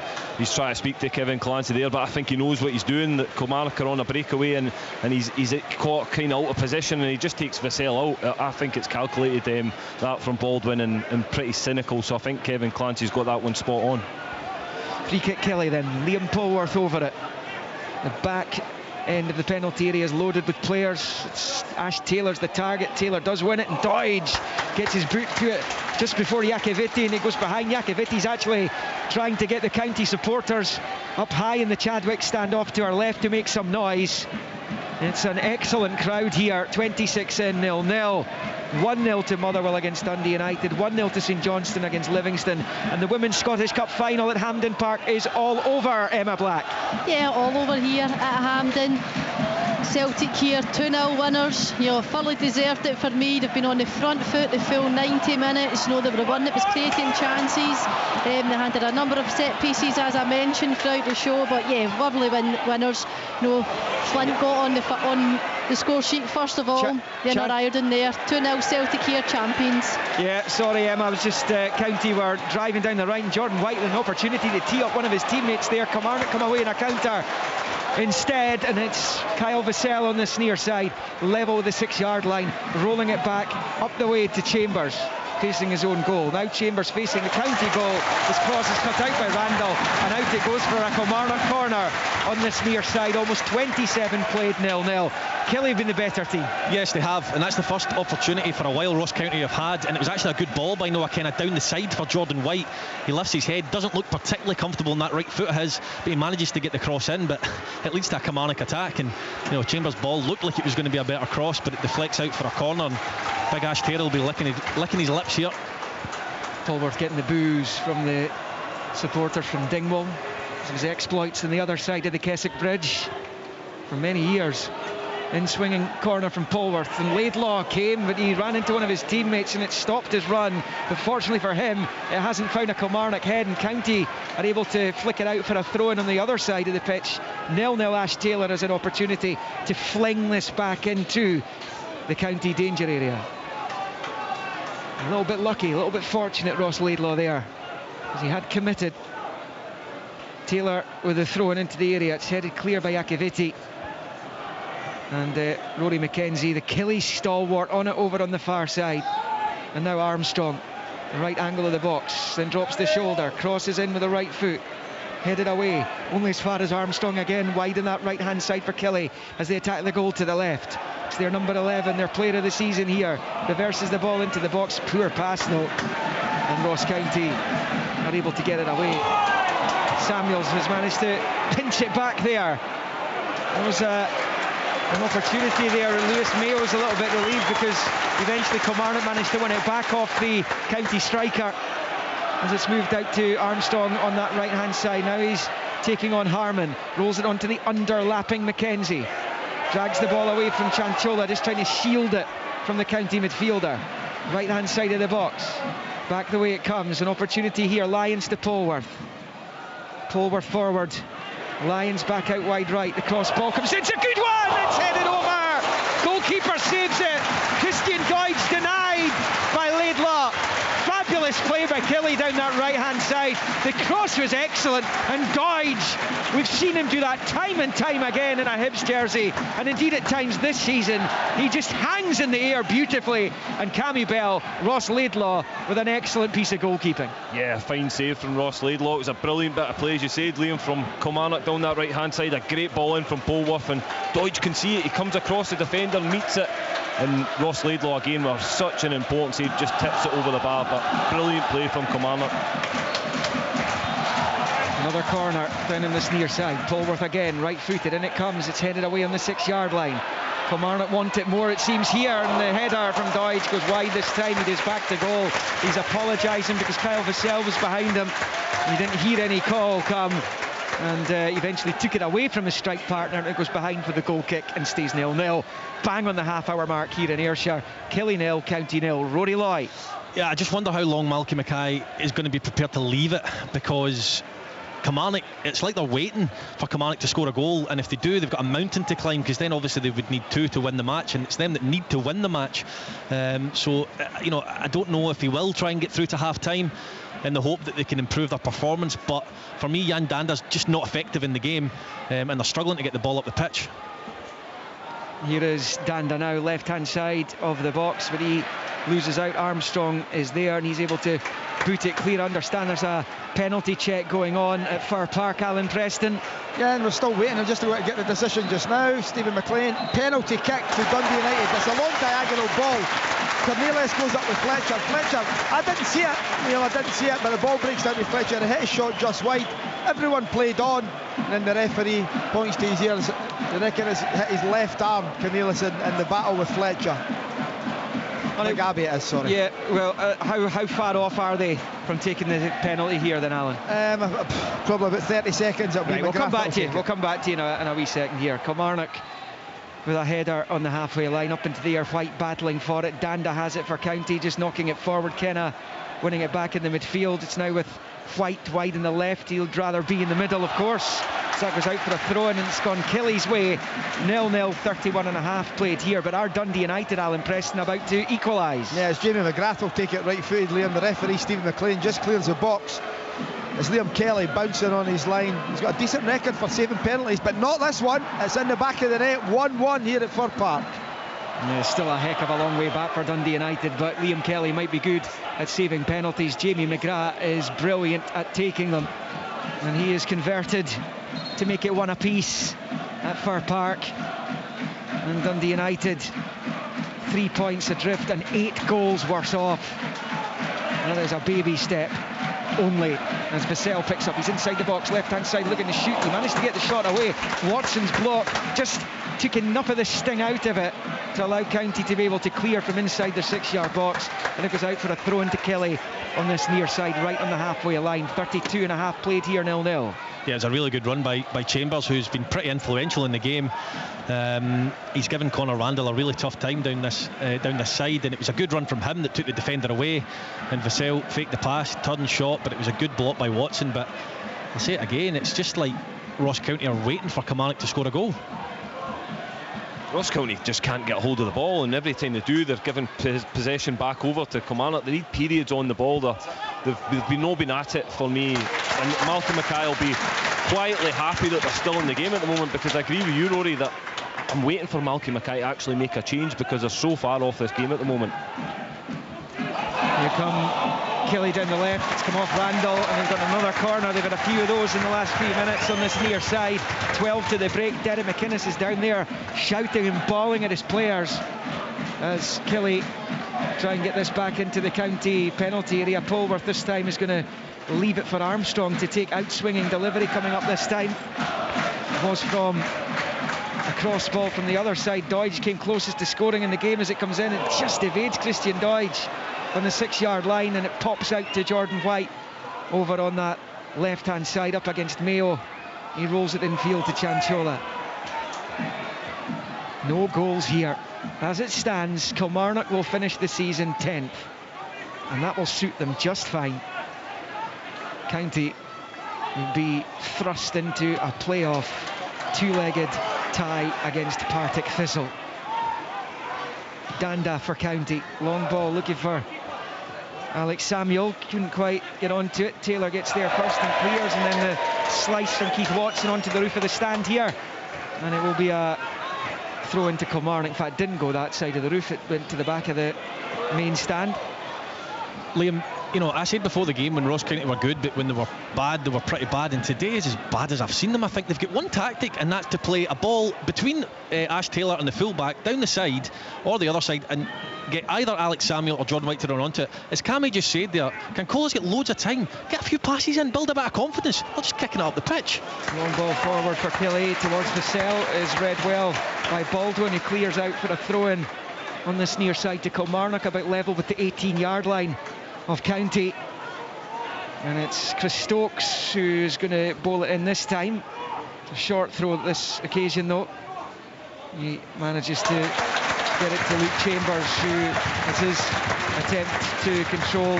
trying to speak to Kevin Clancy there, but I think he knows what he's doing. That Kilmarnock are on a breakaway, and he's caught kind of out of position, and he just takes Vassell out. I think it's calculated, that from Baldwin, and pretty cynical, so I think Kevin Clancy's got that one spot on. Free kick Kelly then, Liam Polworth over it. The back end of the penalty area is loaded with players. It's Ash Taylor's the target. Taylor does win it, and Doidge gets his boot to it just before Iacovitti, and it goes behind. Iakovitti's actually trying to get the County supporters up high in the Chadwick stand off to our left to make some noise. It's an excellent crowd here. 26 in, 0-0. 1-0 to Motherwell against Dundee United, 1-0 to St Johnstone against Livingston, and the Women's Scottish Cup final at Hampden Park is all over, Emma Black. Yeah, all over here at Hampden. Celtic here, 2-0 winners. You know, thoroughly deserved it for me. They've been on the front foot the full 90 minutes. You know, they were the one that was creating chances. They handed a number of set pieces, as I mentioned, throughout the show. But yeah, lovely winners. You know, Flint got on the score sheet first of all. Then Riordan there. 2-0 Celtic here, champions. Yeah, sorry Emma, I was just County were driving down the right, and Jordan White had an opportunity to tee up one of his teammates there. Kilmarnock come away in a counter instead, and it's Kyle Vassell on this near side, level with the 6-yard line, rolling it back up the way to Chambers, facing his own goal. Now Chambers facing the County goal. This cross is cut out by Randall, and out it goes for a Kilmarnock corner on this near side. Almost 27 played, 0-0. Kelly have been the better team. Yes, they have, and that's the first opportunity for a while Ross County have had, and it was actually a good ball by Noah Kenna down the side for Jordan White. He lifts his head, doesn't look particularly comfortable in that right foot of his, but he manages to get the cross in, but it leads to a Kilmarnock attack, and you know, Chambers' ball looked like it was going to be a better cross, but it deflects out for a corner, and Big Ash Taylor will be licking his lips here. Polworth getting the boos from the supporters from Dingwall. His exploits on the other side of the Keswick Bridge for many years. In swinging corner from Polworth, and Laidlaw came, but he ran into one of his teammates and it stopped his run, but fortunately for him it hasn't found a Kilmarnock head, and County are able to flick it out for a throw-in on the other side of the pitch. 0-0. Ash Taylor has an opportunity to fling this back into the County danger area. A little bit lucky, a little bit fortunate, Ross Laidlaw there, as he had committed. Taylor with the throw-in into the area. It's headed clear by Iacovitti, and Rory McKenzie, the Killie stalwart, on it over on the far side. And now Armstrong, the right angle of the box, then drops the shoulder, crosses in with the right foot, headed away only as far as Armstrong again, wide in that right hand side for Killie as they attack the goal to the left. It's their number 11, their player of the season here, reverses the ball into the box. Poor pass though, and Ross County are able to get it away. Samuels has managed to pinch it back there. There was an opportunity there, and Lewis Mayo's a little bit relieved because eventually Kilmarnock managed to win it back off the County striker as it's moved out to Armstrong on that right hand side. Now he's taking on Harmon, rolls it onto the underlapping McKenzie, drags the ball away from Chanchola, just trying to shield it from the County midfielder. Right hand side of the box, back the way it comes. An opportunity here, Lyons to Polworth. Polworth forward, Lyons back out wide right, the cross ball comes in, it's a good one, it's headed over, goalkeeper saves it. Christian Doidge denied by Laidlaw. Fabulous play by Killie down that right hand side. right. The cross was excellent, and Doidge, we've seen him do that time and time again in a Hibs jersey, and indeed at times this season. He just hangs in the air beautifully, and Cammy Bell, Ross Laidlaw with an excellent piece of goalkeeping. Yeah, fine save from Ross Laidlaw. It was a brilliant bit of play, as you said, Liam, from Kilmarnock down that right hand side. A great ball in from Polworth, and Doidge can see it. He comes across the defender, meets it, and Ross Laidlaw again with such an important save, just tips it over the bar. But brilliant play from Kilmarnock. Another corner down in this near side. Polworth again, right footed, in it comes. It's headed away on the 6-yard line. Kilmarnock want it more, it seems, here, and the header from Doidge goes wide this time. He goes back to goal. He's apologising because Kyle Vassell was behind him. He didn't hear any call come, and eventually took it away from his strike partner, and it goes behind for the goal kick and stays 0-0. Bang on the half-hour mark here in Ayrshire. Killie 0, County 0. Rory Loy. Yeah, I just wonder how long Malky Mackay is going to be prepared to leave it, because Kilmarnock, it's like they're waiting for Kilmarnock to score a goal, and if they do, they've got a mountain to climb, because then obviously they would need 2 to win the match, and it's them that need to win the match. You know, I don't know if he will try and get through to half-time in the hope that they can improve their performance, but for me, Jan Danda's just not effective in the game, and they're struggling to get the ball up the pitch. Here is Danda now, left-hand side of the box, but he loses out. Armstrong is there, and he's able to boot it clear. Understand there's a penalty check going on at Fir Park, Alan Preston. Yeah, and we're still waiting. I'm just about to get the decision just now. Stephen McLean, penalty kick to Dundee United. It's a long diagonal ball. Cornelius goes up with Fletcher. I didn't see it, but the ball breaks down with Fletcher. It hit his shot just wide. Everyone played on, and then the referee points to his ears. They reckon it's hit his left arm, Cornelius, in the battle with Fletcher. Gabby it is, sorry. Yeah, well, how far off are they from taking the penalty here then, Alan? Probably about 30 seconds. Right, we'll come back to you. We'll come back to you in a wee second here. Kilmarnock with a header on the halfway line, up into the air, White battling for it. Danda has it for County, just knocking it forward. Kenna winning it back in the midfield. It's now with White wide in the left. He'd rather be in the middle, of course. So that goes out for a throw-in, and it's gone Killie's way. 0-0, 31 and a half played here, but are Dundee United, Alan Preston, about to equalise? Yeah, it's Jamie McGrath will take it right-footed, Liam. The referee, Stephen McLean, just clears the box. It's Liam Kelly bouncing on his line. He's got a decent record for saving penalties, but not this one. It's in the back of the net, 1-1 here at Fir Park. Yeah, still a heck of a long way back for Dundee United, but Liam Kelly might be good at saving penalties. Jamie McGrath is brilliant at taking them, and he is converted to make it 1 apiece at Fir Park. And Dundee United 3 points adrift and 8 goals worse off. Now there's a baby step only as Vassell picks up. He's inside the box, left-hand side, looking to shoot. He managed to get the shot away. Watson's block just took enough of the sting out of it to allow County to be able to clear from inside the 6-yard box, and it goes out for a throw into Kelly on this near side, right on the halfway line. 32 and a half played here, 0-0. Yeah, it's a really good run by Chambers, who's been pretty influential in the game. He's given Conor Randall a really tough time down this side, and it was a good run from him that took the defender away, and Vassell faked the pass, turned shot, but it was a good block by Watson. But I'll say it again, it's just like Ross County are waiting for Kilmarnock to score a goal. Ross County just can't get a hold of the ball, and every time they do, they're giving possession back over to Kilmarnock. They need periods on the ball. They've not been at it for me, and Malcolm Mackay will be quietly happy that they're still in the game at the moment, because I agree with you, Rory, that I'm waiting for Malcolm Mackay to actually make a change, because they're so far off this game at the moment. Here come Kelly down the left. It's come off Randall, and they've got another corner. They've had a few of those in the last few minutes on this near side. 12 to the break. Derek McInnes is down there shouting and bawling at his players as Kelly try and get this back into the County penalty area. Polworth this time is going to leave it for Armstrong to take out swinging delivery coming up this time. It was from a cross ball from the other side. Doidge came closest to scoring in the game as it comes in. It just evades Christian Doidge on the 6-yard line, and it pops out to Jordan White over on that left-hand side up against Mayo. He rolls it infield to Chanchola. No goals here. As it stands, Kilmarnock will finish the season 10th, and that will suit them just fine. County will be thrust into a playoff two-legged tie against Partick Thistle. Danda for County, long ball looking for Alex Samuel couldn't quite get onto it. Taylor gets there first and clears, and then the slice from Keith Watson onto the roof of the stand here, and it will be a throw into Kilmarnock. In fact, didn't go that side of the roof, it went to the back of the main stand. Liam, you know, I said before the game when Ross County were good, but when they were bad, they were pretty bad, and today is as bad as I've seen them. I think they've got one tactic, and that's to play a ball between Ash Taylor and the fullback down the side or the other side, and get either Alex Samuel or John White to run onto it. As Cammy just said there, can Colas get loads of time, get a few passes in, build a bit of confidence? They're just kicking it up the pitch. Long ball forward for Kelly towards the cell is read well by Baldwin, who clears out for a throw-in on this near side to Kilmarnock, about level with the 18-yard line of County. And it's Chris Stokes who's going to bowl it in this time. It's a short throw at this occasion though. He manages to get it to Luke Chambers, who is his attempt to control.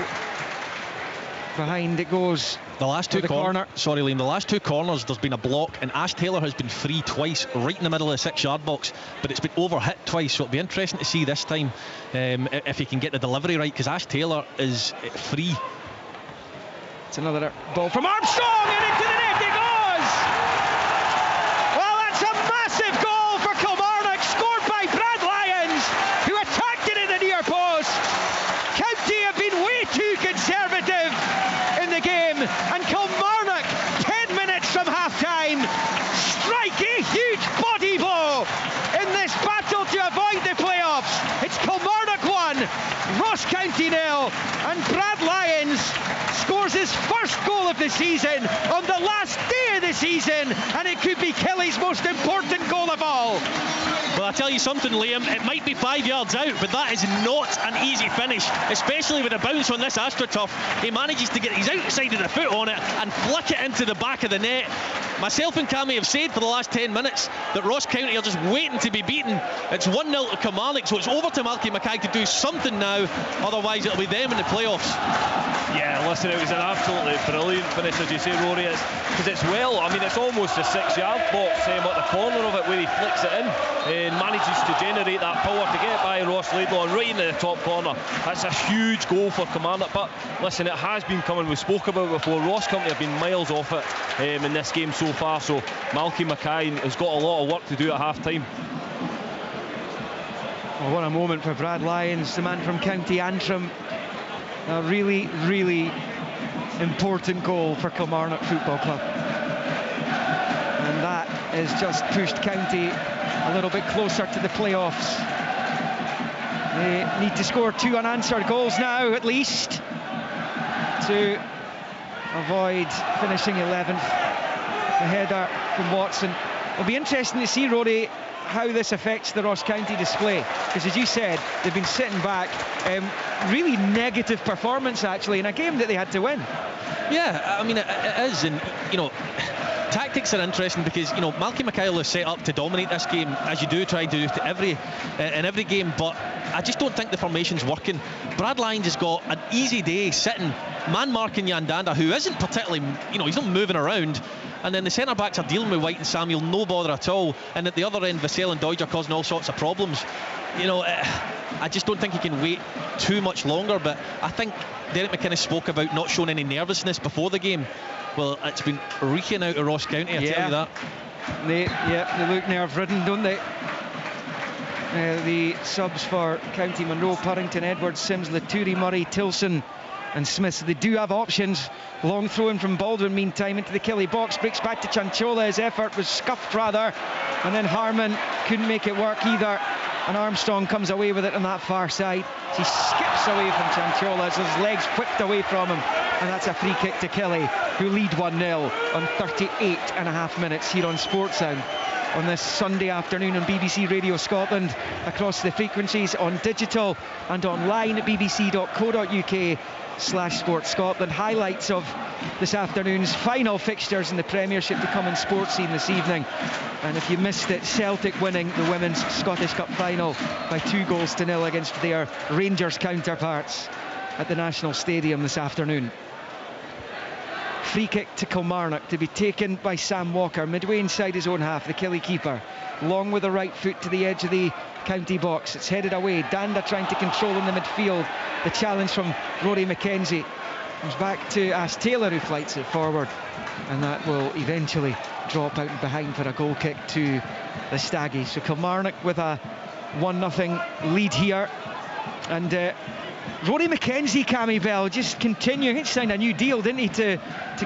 Behind it goes. The last two corner. Sorry, Liam. The last two corners, there's been a block, and Ash Taylor has been free twice, right in the middle of the 6-yard box. But it's been overhit twice, so it'll be interesting to see this time if he can get the delivery right, because Ash Taylor is free. It's another ball from Armstrong, and into the net it goes. Well, that's a massive goal for Kilmarnock, scored by Brad Lyons, who attacked it in the near post. County have been way too conservative in the game, and Kilmarnock, 10 minutes from half-time, strike a huge body blow in this battle to avoid the playoffs. It's Kilmarnock 1, Ross County 0, and Brad Lyons scores his first goal of the season on the last day of the season, and it could be Kelly's most important goal of all. Well, I tell you something, Liam, it might be 5 yards out, but that is not an easy finish, especially with a bounce on this AstroTurf. He manages to get his outside of the foot on it and flick it into the back of the net. Myself and Cammy have said for the last 10 minutes that Ross County are just waiting to be beaten. It's 1-0 to Kilmarnock, so it's over to Malky Mackay to do something now, otherwise it'll be them in the playoffs. Yeah, listen, it was an absolutely brilliant finish, as you say, Rory, because it's well, I mean, it's almost a 6-yard box at the corner of it where he flicks it in and manages to generate that power to get by Ross Laidlaw right into the top corner. That's a huge goal for Kilmarnock, but listen, it has been coming. We spoke about it before. Ross County have been miles off it in this game so far, so Malky Mackay has got a lot of work to do at half-time. Well, what a moment for Brad Lyons, the man from County Antrim. A really, really important goal for Kilmarnock Football Club. And that has just pushed County a little bit closer to the playoffs. They need to score 2 unanswered goals now, at least, to avoid finishing 11th. The header from Watson. It'll be interesting to see, Rory, how this affects the Ross County display, because as you said, they've been sitting back. Really negative performance actually in a game that they had to win. Yeah, I mean it is, and you know, tactics are interesting because, you know, Malky Mackay is set up to dominate this game, as you do try to do to in every game, but I just don't think the formation's working. Brad Lyons has got an easy day sitting man marking Yandanda, who isn't particularly, you know, he's not moving around, and then the centre backs are dealing with White and Samuel, no bother at all, and at the other end Vassell and Doidge are causing all sorts of problems. You know, I just don't think he can wait too much longer, but I think Derek McInnes spoke about not showing any nervousness before the game. Well, it's been reeking out of Ross County, I tell you that. They look nerve-ridden, don't they? The subs for County: Monroe, Purrington, Edwards, Sims, Laturi, Murray, Tilson and Smith. So they do have options. Long throw in from Baldwin meantime into the Kelly box, breaks back to Chanchola. His effort was scuffed rather, and then Harman couldn't make it work either, and Armstrong comes away with it on that far side. He skips away from Chanchola as his legs whipped away from him, and that's a free kick to Kelly, who lead 1-0 on 38 and a half minutes here on Sportsound on this Sunday afternoon on BBC Radio Scotland, across the frequencies, on digital and online at bbc.co.uk/sportscotland. Highlights of this afternoon's final fixtures in the Premiership to come in Sports Scene this evening. And if you missed it, Celtic winning the Women's Scottish Cup final by 2-0 against their Rangers counterparts at the National Stadium this afternoon. Free kick to Kilmarnock to be taken by Sam Walker, midway inside his own half, the Killie keeper. Long with the right foot to the edge of the county box. It's headed away. Danda trying to control in the midfield. The challenge from Rory McKenzie. Comes back to Ash Taylor, who flights it forward. And that will eventually drop out and behind for a goal kick to the Staggies. So Kilmarnock with a 1-0 lead here. And Rory McKenzie, Cammy Bell, just continuing. He signed a new deal, didn't he, to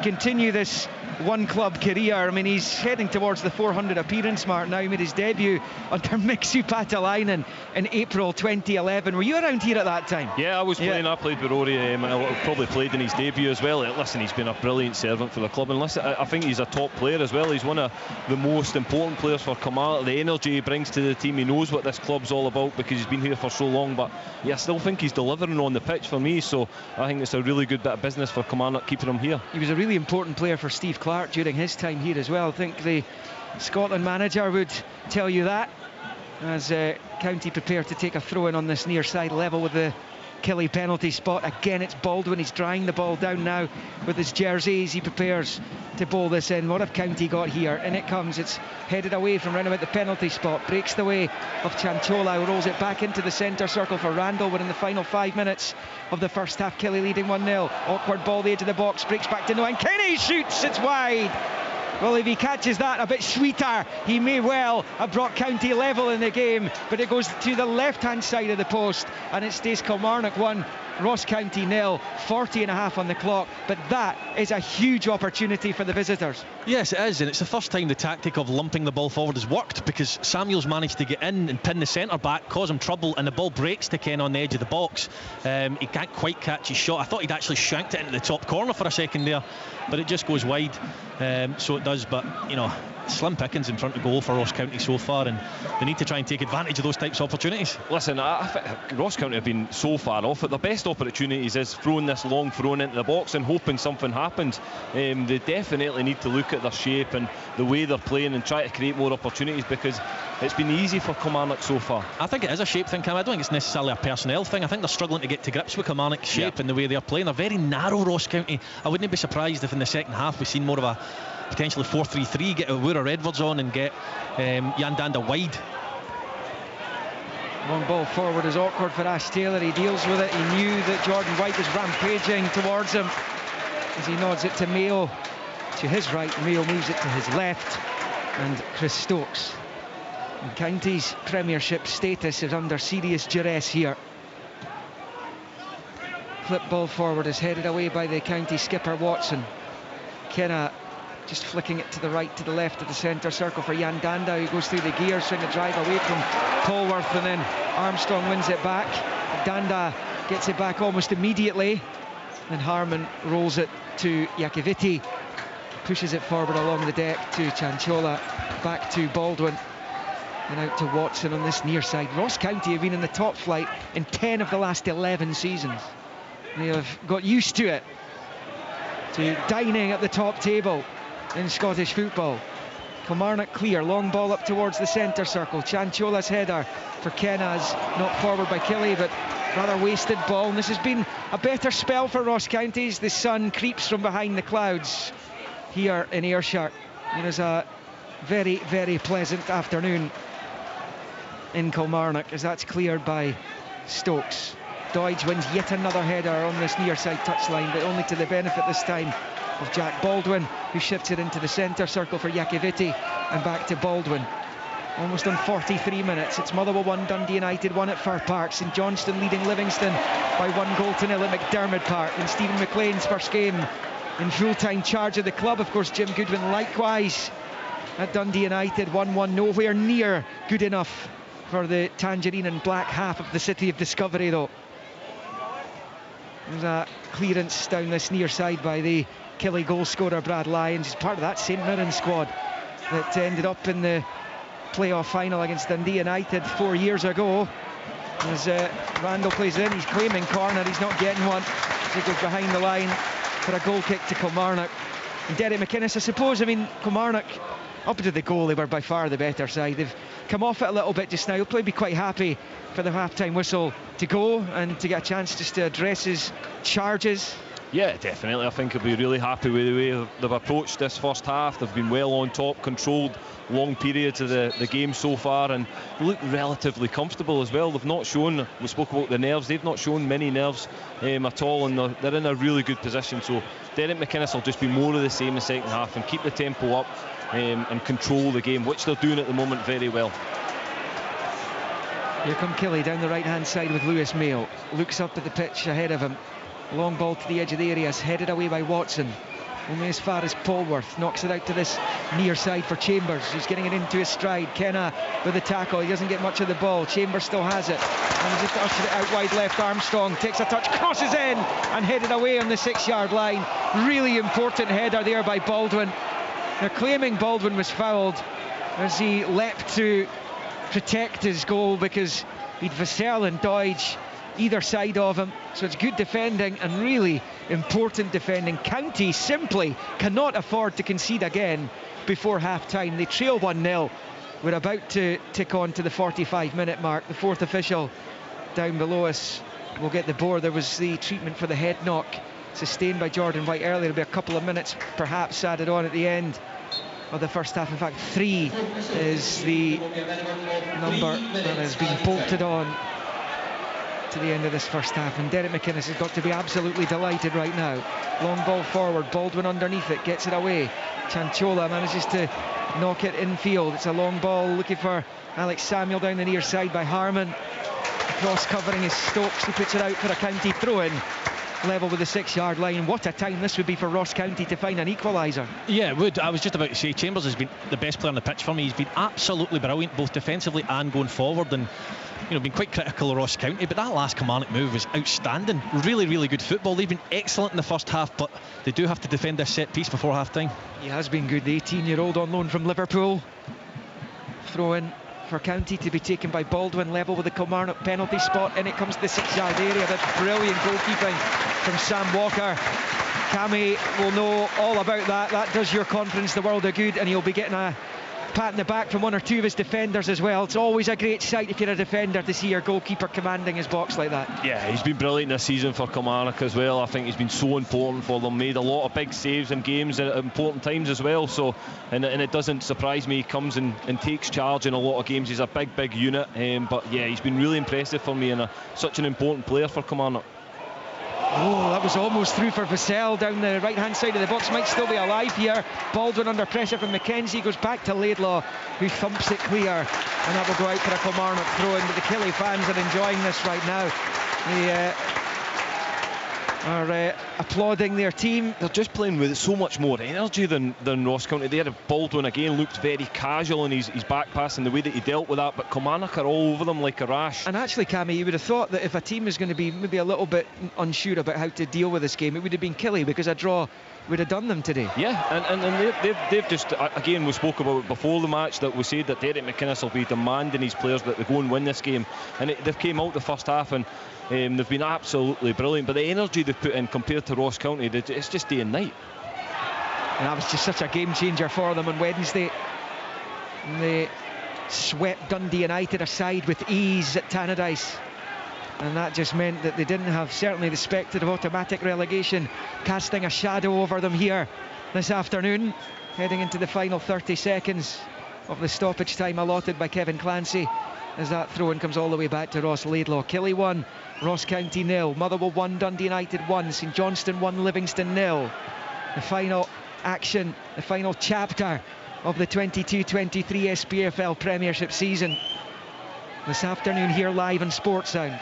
continue this one-club career. I mean, he's heading towards the 400 appearance mark now. He made his debut under Mixu Patalainen in April 2011. Were you around here at that time? Yeah, I was playing. I played with Rory. I probably played in his debut as well. Listen, he's been a brilliant servant for the club, and listen, I think he's a top player as well. He's one of the most important players for Kilmarnock. The energy he brings to the team, he knows what this club's all about because he's been here for so long. But yeah, I still think he's delivering on the pitch for me. So I think it's a really good bit of business for Kilmarnock keeping him here. He was a really important player for Steve Clark during his time here as well. I think the Scotland manager would tell you that, as County prepare to take a throw in on this near side level with the Killie penalty spot. Again, it's Baldwin. He's drying the ball down now with his jersey as he prepares to bowl this in. What have County got here? In it comes. It's headed away from round about the penalty spot. Breaks the way of Chanchola, who rolls it back into the centre circle for Randall. We're in the final 5 minutes of the first half. Killie leading 1-0. Awkward ball, the edge of the box. Breaks back to Noah. Kenny shoots. It's wide. Well, if he catches that a bit sweeter, he may well have brought County level in the game, but it goes to the left-hand side of the post, and it stays Kilmarnock 1, Ross County 0, 40.5 on the clock. But that is a huge opportunity for the visitors. Yes, it is, and it's the first time the tactic of lumping the ball forward has worked, because Samuels managed to get in and pin the centre back, cause him trouble, and the ball breaks to Ken on the edge of the box. He can't quite catch his shot. I thought he'd actually shanked it into the top corner for a second there, but it just goes wide. So it does, but you know, slim pickings in front of goal for Ross County so far, and they need to try and take advantage of those types of opportunities. Listen, I think Ross County have been so far off it. Their best opportunities is throwing this long throw into the box and hoping something happens. They definitely need to look at their shape and the way they're playing and try to create more opportunities, because it's been easy for Kilmarnock so far. I think it is a shape thing, Cam. I don't think it's necessarily a personnel thing. I think they're struggling to get to grips with Kilmarnock's shape and the way they're playing. They're very narrow, Ross County. I wouldn't be surprised if in the second half we've seen more of a potentially 4-3-3, get Woorer Edwards on and get Jan Danda wide. Long ball forward is awkward for Ash Taylor. He deals with it. He knew that Jordan White was rampaging towards him as he nods it to Mayo to his right. Mayo moves it to his left, and Chris Stokes. And County's Premiership status is under serious duress here. Flip ball forward is headed away by the County skipper Watson. Kenna just flicking it to the right, to the left of the centre circle for Jan Danda, who goes through the gears, trying to drive away from Polworth, and then Armstrong wins it back. Danda gets it back almost immediately, and Harmon rolls it to Iakoviti, pushes it forward along the deck to Chanchola, back to Baldwin, and out to Watson on this near side. Ross County have been in the top flight in 10 of the last 11 seasons. They have got used to it, to dining at the top table in Scottish football. Kilmarnock clear, long ball up towards the centre circle. Chanchola's header for Kenna's not forward by Killie, but rather wasted ball. And this has been a better spell for Ross County as the sun creeps from behind the clouds here in Ayrshire. It is a very, very pleasant afternoon in Kilmarnock as that's cleared by Stokes. Dodge wins yet another header on this near side touchline, but only to the benefit this time of Jack Baldwin, who shifts it into the centre circle for Iakoviti, and back to Baldwin. Almost on 43 minutes. It's Motherwell 1, Dundee United 1 at Fir Park. St Johnstone leading Livingston by 1-0 at McDermott Park. And Stephen McLean's first game in full-time charge of the club. Of course, Jim Goodwin likewise at Dundee United 1-1. Nowhere near good enough for the tangerine and black half of the City of Discovery, though. There's a clearance down this near side by the Killie goal scorer Brad Lyons. He's part of that St Mirren squad that ended up in the playoff final against Dundee United 4 years ago. As Randall plays it in, he's claiming corner, he's not getting one. He goes behind the line for a goal kick to Kilmarnock. And Derek McInnes, I suppose, I mean, Kilmarnock, up to the goal, they were by far the better side. They've come off it a little bit just now. He'll probably be quite happy for the half-time whistle to go and to get a chance just to address his charges. Yeah, definitely. I think he'll be really happy with the way they've approached this first half. They've been well on top, controlled long periods of the game so far, and look relatively comfortable as well. They've not shown, we spoke about the nerves, they've not shown many nerves at all, and they're in a really good position. So Derek McInnes will just be more of the same in the second half and keep the tempo up and control the game, which they're doing at the moment very well. Here come Kelly down the right hand side with Lewis Mayo. Looks up at the pitch ahead of him. Long ball to the edge of the area, headed away by Watson. Only as far as Polworth. Knocks it out to this near side for Chambers. He's getting it into his stride. Kenna with the tackle. He doesn't get much of the ball. Chambers still has it. And he just ushered it out wide left. Armstrong takes a touch, crosses in, and headed away on the 6-yard line. Really important header there by Baldwin. They're claiming Baldwin was fouled as he leapt to protect his goal because he'd Vassell and Doidge either side of him, so it's good defending and really important defending. County simply cannot afford to concede again before half-time. They trail 1-0. We're about to tick on to the 45-minute mark. The fourth official down below us will get the board. There was the treatment for the head knock sustained by Jordan White earlier. There'll be a couple of minutes perhaps added on at the end of the first half. In fact, 3 is the number that has been bolted on to the end of this first half, and Derek McInnes has got to be absolutely delighted right now. Long ball forward, Baldwin underneath it, gets it away. Chanchola manages to knock it infield. It's a long ball looking for Alex Samuel down the near side by Harmon. Cross covering his Stokes, who puts it out for a County throw-in. Level with the 6-yard line. What a time this would be for Ross County to find an equaliser. Yeah, it would. I was just about to say Chambers has been the best player on the pitch for me. He's been absolutely brilliant, both defensively and going forward, and been quite critical of Ross County, but that last Kilmarnock move was outstanding. Really, really good football. They've been excellent in the first half, but they do have to defend this set piece before half time. He has been good. The 18-year-old on loan from Liverpool. Throw in for County to be taken by Baldwin, level with the Kilmarnock penalty spot. In it comes to the 6-yard area. That's brilliant goalkeeping from Sam Walker. Cammy will know all about that. That does your confidence the world of good, and he'll be getting a pat in the back from 1 or 2 of his defenders as well. It's always a great sight if you're a defender to see your goalkeeper commanding his box like that. Yeah, he's been brilliant this season for Kilmarnock as well. I think he's been so important for them, made a lot of big saves in games at important times as well. So, and it doesn't surprise me, he comes and takes charge in a lot of games. He's a big unit, but yeah, he's been really impressive for me and such an important player for Kilmarnock. Oh, that was almost through for Vassell down the right-hand side of the box. Might still be alive here. Baldwin under pressure from McKenzie. Goes back to Laidlaw, who thumps it clear. And that will go out for a Kilmarnock throw-in. But the Killie fans are enjoying this right now. They are applauding their team. They're just playing with so much more energy than Ross County. There, Baldwin again looked very casual in his back pass and the way that he dealt with that, but Kilmarnock are all over them like a rash. And actually, Cammy, you would have thought that if a team is going to be maybe a little bit unsure about how to deal with this game, it would have been Killie, because a draw would have done them today. Yeah, and they've just, again, we spoke about it before the match, that we said that Derek McInnes will be demanding his players that they go and win this game, and they've came out the first half and they've been absolutely brilliant, but the energy they've put in compared to Ross County, it's just day and night. And that was just such a game changer for them on Wednesday. And they swept Dundee United aside with ease at Tannadice, and that just meant that they didn't have certainly the spectre of automatic relegation casting a shadow over them here this afternoon, heading into the final 30 seconds of the stoppage time allotted by Kevin Clancy, as that throw-in comes all the way back to Ross Laidlaw. Killie 1, Ross County 0, Motherwell 1, Dundee United 1, St Johnstone 1, Livingston 0. The final action, the final chapter of the 22-23 SPFL Premiership season this afternoon here live on Sportsound.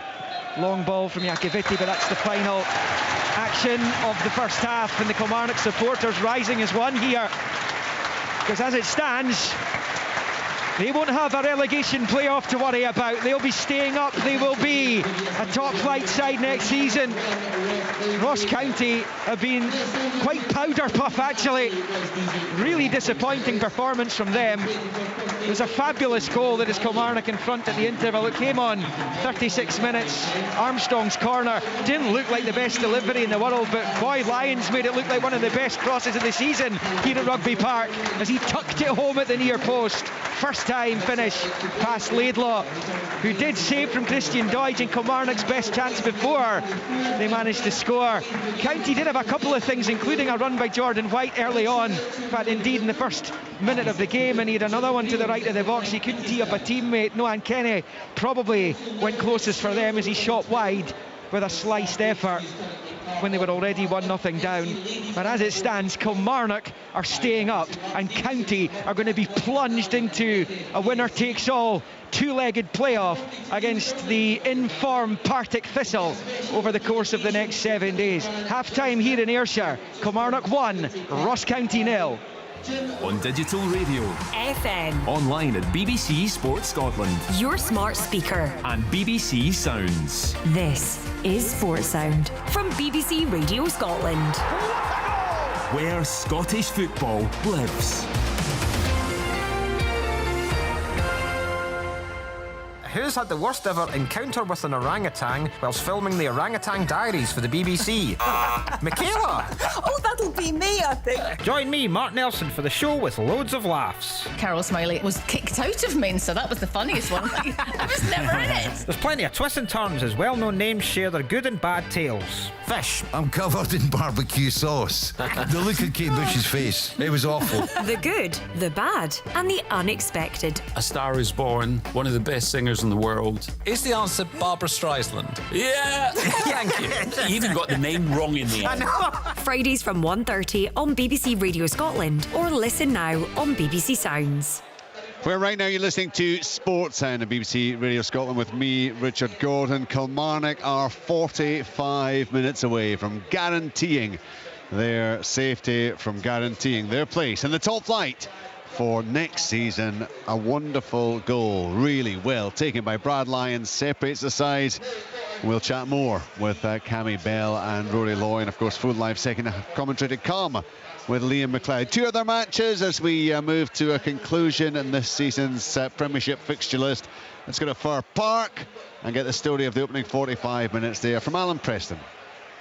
Long ball from Iacovitti, but that's the final action of the first half, and the Kilmarnock supporters rising as one here, because as it stands, they won't have a relegation playoff to worry about. They'll be staying up. They will be a top-flight side next season. Ross County have been quite powder puff, actually. Really disappointing performance from them. It was a fabulous goal that is Kilmarnock in front at the interval. It came on 36 minutes. Armstrong's corner didn't look like the best delivery in the world, but boy, Lyons made it look like one of the best crosses of the season here at Rugby Park as he tucked it home at the near post. First time finish past Laidlaw, who did save from Christian Doidge in Kilmarnock's best chance before they managed to score. County did have a couple of things, including a run by Jordan White early on, but indeed in the first minute of the game, and he had another one to the right of the box. He couldn't tee up a teammate. Nohan Kenny probably went closest for them as he shot wide with a sliced effort when they were already 1-0 down. But as it stands, Kilmarnock are staying up and County are going to be plunged into a winner-takes-all two-legged playoff against the in-form Partick Thistle over the course of the next 7 days. Half-time here in Ayrshire, Kilmarnock 1, Ross County 0. On digital radio, FM, online at BBC Sports Scotland, your smart speaker, and BBC Sounds. This is Sports Sound from BBC Radio Scotland, where Scottish football lives. Who's had the worst ever encounter with an orangutan whilst filming the Orangutan Diaries for the BBC? Michaela! Oh, that'll be me, I think. Join me, Mark Nelson, for the show with loads of laughs. Carol Smiley was kicked out of Minster. That was the funniest one. I was never in it. There's plenty of twists and turns as well-known names share their good and bad tales. Fish. I'm covered in barbecue sauce. The look at Kate Bush's face, it was awful. The good, the bad, and the unexpected. A Star Is Born, one of the best singers in the world. Is the answer Barbara Streisand? Yeah! Thank you. You even got the name wrong in the end. Fridays from 1:30 on BBC Radio Scotland, or listen now on BBC Sounds. Where right now you're listening to Sports Sound on BBC Radio Scotland with me, Richard Gordon. Kilmarnock are 45 minutes away from guaranteeing their safety, from guaranteeing their place in the top flight for next season. A wonderful goal, really well taken by Brad Lyons, separates the side. We'll chat more with Cammy Bell and Rory Loy, and of course full live second commentary to come with Liam McLeod. Two other matches as we move to a conclusion in this season's Premiership fixture list. Let's go to Fir Park and get the story of the opening 45 minutes there from Alan Preston.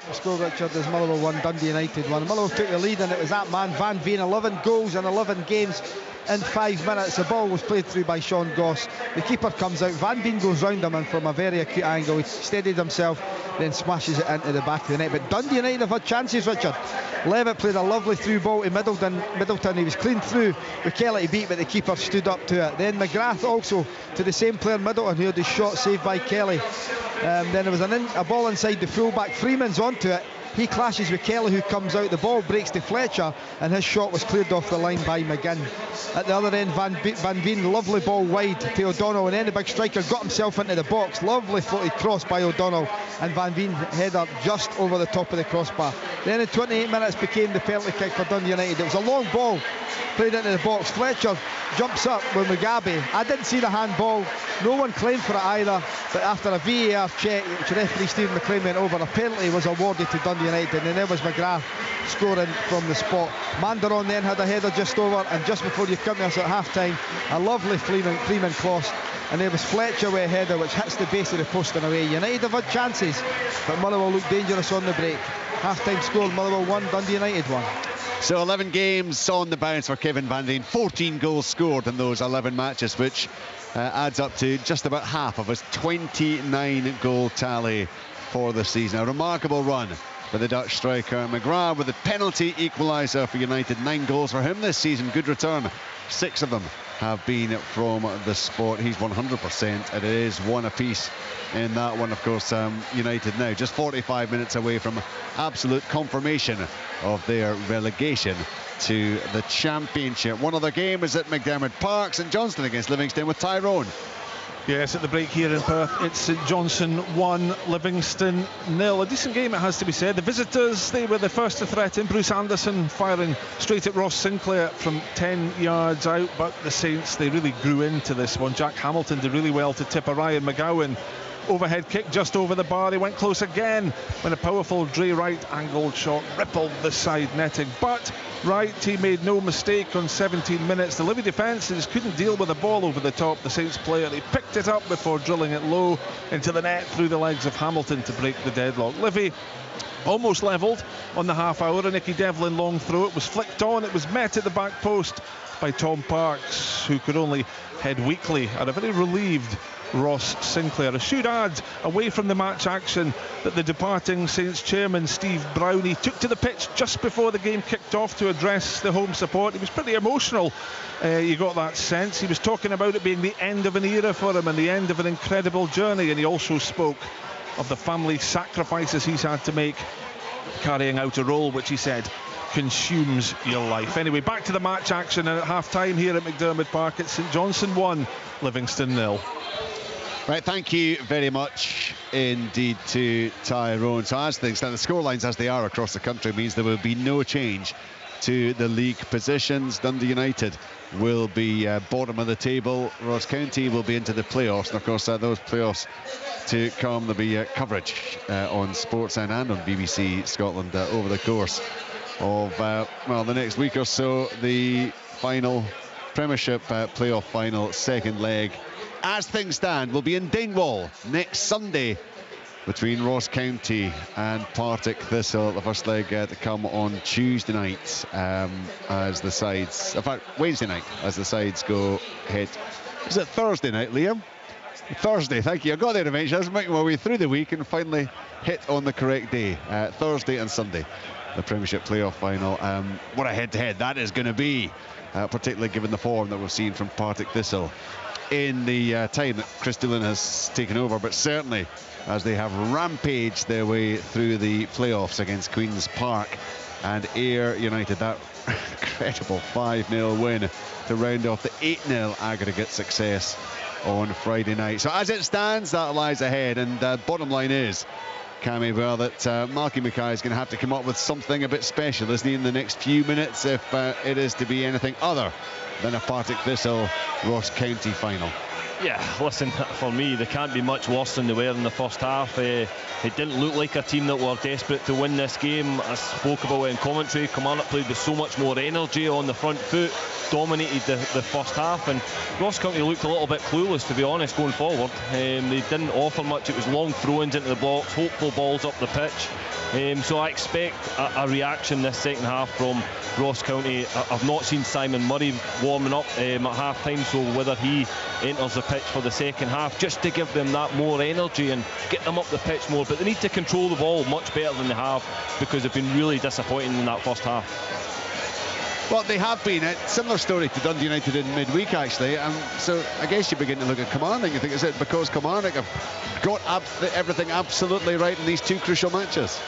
The score, Richard, is Motherwell 1, Dundee United 1. Motherwell took the lead, and it was that man Van Veen, 11 goals in 11 games in 5 minutes. The ball was played through by Sean Goss. The keeper comes out, Van Veen goes round him, and from a very acute angle he steadied himself, then smashes it into the back of the net. But Dundee United have had chances, Richard. Levitt played a lovely through ball to Middleton. He was clean through with Kelly to beat, but the keeper stood up to it. Then McGrath also to the same player, Middleton, who had his shot saved by Kelly. Then there was a ball inside the fullback. Freeman's onto it. He clashes with Kelly, who comes out. The ball breaks to Fletcher, and his shot was cleared off the line by McGinn. At the other end, Van Veen, lovely ball wide to O'Donnell, and then the big striker got himself into the box. Lovely floated cross by O'Donnell, and Van Veen header just over the top of the crossbar. Then in 28 minutes became the penalty kick for Dundee United. It was a long ball played into the box. Fletcher jumps up with Mugabe. I didn't see the handball. No one claimed for it either, but after a VAR check, which referee Stephen McLean went over, a penalty was awarded to Dundee United, and there was McGrath scoring from the spot. Mandaron then had a header just over, and just before you come to us at half-time, a lovely Freeman cross, and there was Fletcher with a header which hits the base of the post and away. United have had chances, but Motherwell looked dangerous on the break. Half-time score, Motherwell 1, Dundee United 1. So 11 games on the bounce for Kevin Van Veen, 14 goals scored in those 11 matches, which adds up to just about half of his 29 goal tally for the season. A remarkable run by the Dutch striker McGrath with the penalty equaliser for United. 9 goals for him this season, good return. 6 of them have been from the spot. He's 100%, and it is one apiece in that one. Of course, United now just 45 minutes away from absolute confirmation of their relegation to the Championship. One other game is at McDermott Park, St Johnstone against Livingston with Tyrone. Yes, at the break here in Perth, it's St Johnstone 1, Livingston 0. A decent game, it has to be said. The visitors, they were the first to threaten. Bruce Anderson firing straight at Ross Sinclair from 10 yards out, but the Saints, they really grew into this one. Jack Hamilton did really well to tip a Ryan McGowan. Overhead kick just over the bar. They went close again when a powerful Dre Wright angled shot rippled the side netting. But Wright, he made no mistake on 17 minutes. The Livy defences couldn't deal with the ball over the top. The Saints player, he picked it up before drilling it low into the net through the legs of Hamilton to break the deadlock. Livy almost levelled on the half hour. A Nicky Devlin long throw. It was flicked on. It was met at the back post by Tom Parks, who could only head weakly at a very relieved Ross Sinclair. I should add, away from the match action, that the departing Saints chairman Steve Brownie took to the pitch just before the game kicked off to address the home support. He was pretty emotional. You got that sense. He was talking about it being the end of an era for him and the end of an incredible journey, and he also spoke of the family sacrifices he's had to make carrying out a role which he said consumes your life. Anyway, back to the match action, and at half-time here at McDermott Park, it's St Johnstone 1, Livingston 0. Right, thank you very much indeed to Tyrone. So as things stand, the scorelines as they are across the country means there will be no change to the league positions. Dundee United will be bottom of the table. Ross County will be into the playoffs, and of course those playoffs to come. There'll be coverage on Sportssound and on BBC Scotland over the course of the next week or so. The final Premiership playoff final second leg, as things stand, will be in Dingwall next Sunday between Ross County and Partick Thistle. The first leg to come on Tuesday night as the sides, in fact Wednesday night, as the sides go head. Is it Thursday night, Liam? Thursday, thank you. I got there eventually. I was making my way through the week and finally hit on the correct day. Thursday and Sunday, the Premiership playoff final. What a head-to-head that is going to be, particularly given the form that we've seen from Partick Thistle in the time that Chris Doolan has taken over, but certainly as they have rampaged their way through the playoffs against Queen's Park and Ayr United. That incredible 5-0 win to round off the 8-0 aggregate success on Friday night. So as it stands, that lies ahead, and bottom line is, Cammy, well, that Malky Mackay is going to have to come up with something a bit special, isn't he, in the next few minutes, if it is to be anything other than a Partick Thistle Ross County final. Yeah, listen, for me, they can't be much worse than they were in the first half. It didn't look like a team that were desperate to win this game. I spoke about it in commentary. Kilmarnock played with so much more energy on the front foot, dominated the first half, and Ross County looked a little bit clueless, to be honest, going forward. They didn't offer much. It was long throw-ins into the box, hopeful balls up the pitch. So I expect a reaction this second half from Ross County. I've not seen Simon Murray warming up at half-time, so whether he enters the pitch for the second half, just to give them that more energy and get them up the pitch more. But they need to control the ball much better than they have, because they've been really disappointing in that first half. Well, they have been. A similar story to Dundee United in midweek, actually. So I guess you begin to look at Kilmarnock. You think, is it because Kilmarnock have got everything absolutely right in these two crucial matches?